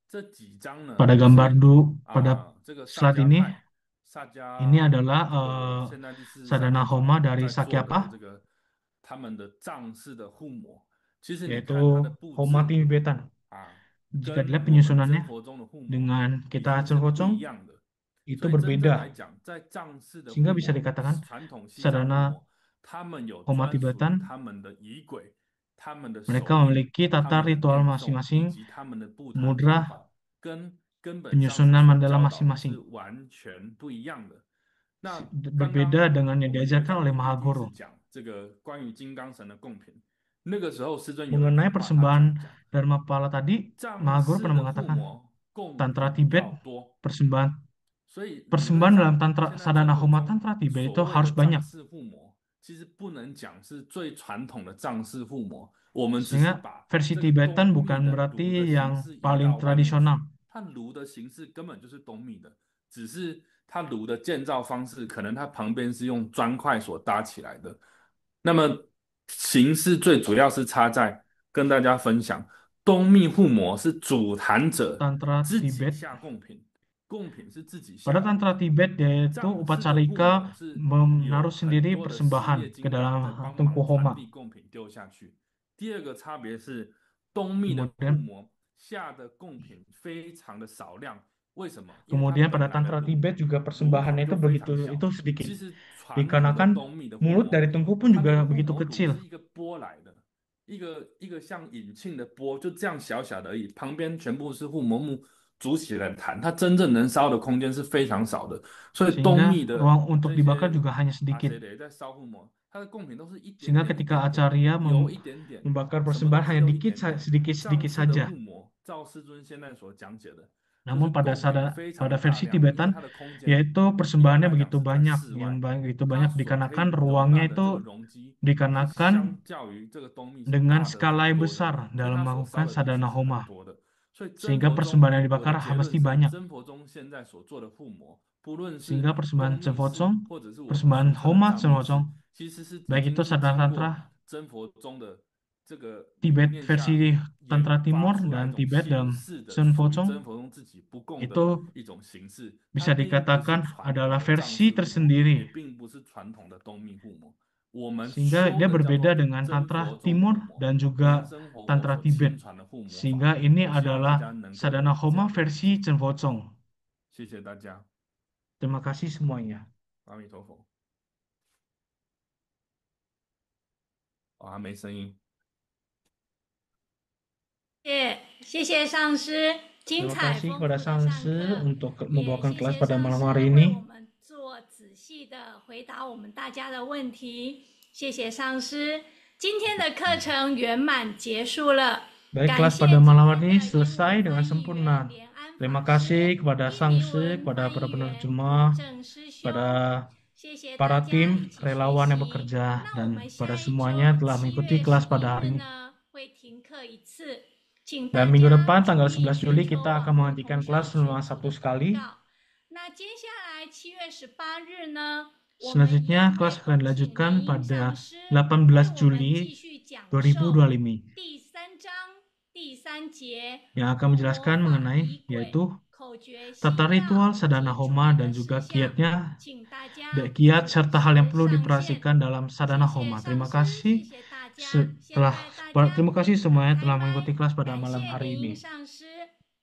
这几张呢， pada 就 gambar 是 pada 这个萨 slide 迦 ini 派、萨 ini 迦 adalah 这个现代第四十三 sadhana 念法 Homa 门 dari 在做 Sakyapa 的这个他们的藏式的护摩。其实你 yaitu 看它的布 Homa 置 Tibetan. 跟 Jika dilihat 我们真 penyusunannya 佛中的护摩 dengan 已 kita 经是 Aceh 不 Pocong 一样的。 itu 所以真正来 berbeda 讲，在藏式的护 sehingga bisa 摩， dikatakan 传统西藏护 sadhana 摩，他们有 Homa 专属于 Tibetan 他们的仪轨、他们的 mereka 手印、 memiliki 他 tata 们的 ritual 念诵以 masing-masing 及他们的布坛方 mudra 法，跟根本上师 penyusunan 所 mandala 教导的是 masing-masing 完全不一样的。那刚刚 berbeda dengan 我 yang 们有一 diajarkan 张 oleh PPT 是 Mahaguru. 讲这个关于金刚神的贡品，那个时候师尊有一 mengenai 句话，他这 persembahan 样讲： Dharma Pala tadi, 藏 Mahaguru 式 pernah 的护 mengatakan 摩贡 Tantra 品 Tibet 要多， persembahan 所以理论 persembahan dalam 上 Tantra 现在 Sadhana 中国 Homa 中 Tantra Tibet 所 itu 谓的 harus 藏 banyak. 式护摩，其实不能讲是最传统的藏式护摩，我们只是 Sehingga 把 versi 这个 Tibetan 东密 bukan 的 berarti 炉的形 yang 式移 paling 到外面去， tradisional. 它炉的形式根本就是东密的，只是它炉的建造方式可能它旁边是用砖块所搭起来的，那么形式最主要是差在跟大家分享，东密护摩是主坛者 Tantra 自己 Tibet 下贡品，贡品是自己 Pada 下的。 Tantra Tibet yaitu 藏式的护 upacarika 摩是有 menaruh 很 sendiri 多的事 persembahan 业 ke 精干的 dalam 帮 tungku 忙传 homa. 递贡品丢下去。第二个差别是东密的护 Kemudian 摩下的贡品非常的少量，为什么？因为它 kemudian 本 pada 来的 Tantra 炉 Tibet juga 炉 persembahannya 头 itu 就非常 begitu 小。 itu sedikit. 其实传统的 Dikarenakan 东密的护 mulut 摩， dari tungku pun 它的 juga 护 begitu 摩炉 kecil. 是一个钵来的，一个像引磬的钵，就这样小小的而已，旁边全部是护摩木煮起来坛，它真正能烧的空间是非常少的。所以东 Sehingga 密的 ruang untuk 那 dibakar 些 juga hanya 阿 sedikit. 谁雷在烧护摩，它的贡品都是一点 Sehingga 点、一 ketika 点点， acarya 油一点点， membakar 什么东 persembahan 西 hanya 都一 dikit 点点。 藏 sedikit-sedikit 式的 saja. 护摩，照师尊现在所讲解的，就是 Namun pada 贡品非常 pada 的大 versi 量，因为 Tibetan 它的空间 yaitu 一般 persembahannya 来讲 begitu 是在 banyak, 室 yang 外， begitu 它 banyak 所可以 dikarenakan 容 ruangnya 纳的这个 itu 容积是 dikarenakan 相较于这个东密是 dengan 大的 skala 很 yang 多的， besar 所以 dalam 它所 melakukan 烧的东西 sadhana 是很 homa. 多的。所以真 Sehingga 佛中 persembahan yang 我的 dibakar 结论 pasti 是， banyak. 真佛中现在所做的护摩，不论是 Sehingga persembahan 东密 Cengfocong, 式或者是我们 persembahan 俗称的 homa 藏密式， Cengfocong, 其实是已 baik 经 itu 是 sadhana 经过 tantra 真佛中的这个理 Tibet 念下 versi 研 Tantra 发 Timur 出来一 dan 种 Tibet 形 dalam 式的，属于 Cengfocong 真佛中自己不共的 itu 一种形式，它 bisa 并不是 dikatakan 传统 adalah 的藏 versi 式护摩，也 tersendiri. 并不是传统的东密护摩。我们 Sehingga 修 dia 的叫 berbeda 做 dengan 真 Tantra 佛中护 Timur 摩， dan 莲 juga 生活佛 Tantra 所 Tibet. 亲传的护摩法。 Sehingga ini 我希望大家 adalah 能够 Sadhana 有这 Homa 样的理 versi 解。 Cengfocong. 谢谢大家， Terima kasih semuanya. 阿弥陀佛。哦，还没声音。谢谢上师，精 Terima 彩 kasih 丰富 kepada 的 sang 上 sư 课， untuk 也 membawakan 谢 kelas 谢 pada 上 malam 师 hari 为 ini. 我们做仔细的回答我们大家的问题，谢谢上师。今天的课程圆满结束了， Baik, 感 kelas 谢 pada 今 malam 天 hari 的 ini 英 selesai 文 dengan 翻译 sempurna. 员连安 Terima 法师、 kasih kepada 印 sang 尼 sư, 文 kepada 翻 para 译员 penerjemah, 郑师兄， pada 谢谢大 para 家一 tim 起学 relawan yang 习。 bekerja, 那我 dan 们下 pada 一 semuanya 周 telah 7 mengikuti 月 kelas 11 pada 日 hari ini. 呢会停课一次，请 Dan 大 minggu 家 depan 注 tanggal 意 11 全 Juli 球 kita 网 akan 络 menghentikan 同 kelas 上 selama 群组 satu 的 sekali. 频道。那接下来7月18日呢，我们也 Selanjutnya 会 kelas akan 请 dilanjutkan 梅英 pada 上师为 18 我们继 Juli 续讲授 2025 第3章第3节 yang 护 akan 摩 menjelaskan 法 mengenai 仪轨 yaitu 口诀心 tata 要 ritual 及 sadhana 注 homa 意 dan 的 juga 事项， kiatnya, 请大家 kiat 准 serta hal yang 时 perlu 上线。 diperhatikan dalam 谢 sadhana 谢 homa. 上 Terima 师， kasih 谢谢大家，现 setelah 在大家 terima kasih 拜 semuanya 拜 telah 拜， mengikuti kelas pada 感 malam 谢 hari 梅英 ini. 上师，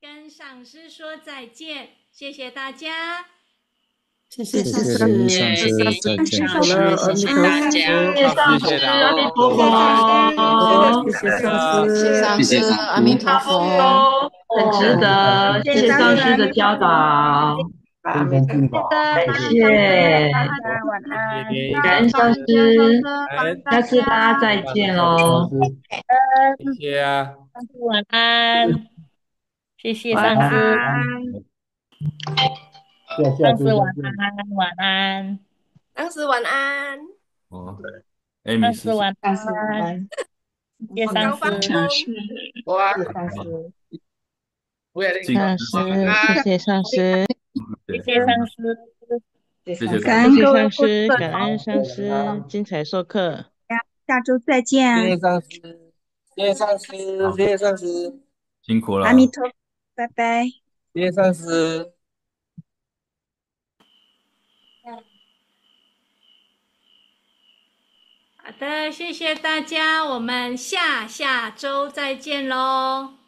跟上师说再见，谢谢大家。谢谢谢上谢林上师，师，再见。好了，阿弥陀佛，谢谢阿弥陀谢谢上师，佛，谢谢上谢谢师，上师，阿弥陀佛。很值得，谢谢上师的教导，阿弥陀佛。感谢，晚安，感恩上师，下次大家再见喽，谢谢啊，晚安，谢谢晚上师，安。上师晚安，晚安，上师晚安，哦，上 Amy 师晚上师晚安，安，谢谢上刚放师，风，我谢谢上师，敬上师，谢谢上师，谢谢上师，谢谢谢上师，谢谢上师，感恩上师，精彩授课。下周再见啊！谢谢上师，谢谢上师，谢谢上师，辛苦了。阿弥陀佛，拜拜。谢谢上师。好的，谢谢大家，我们下周再见喽。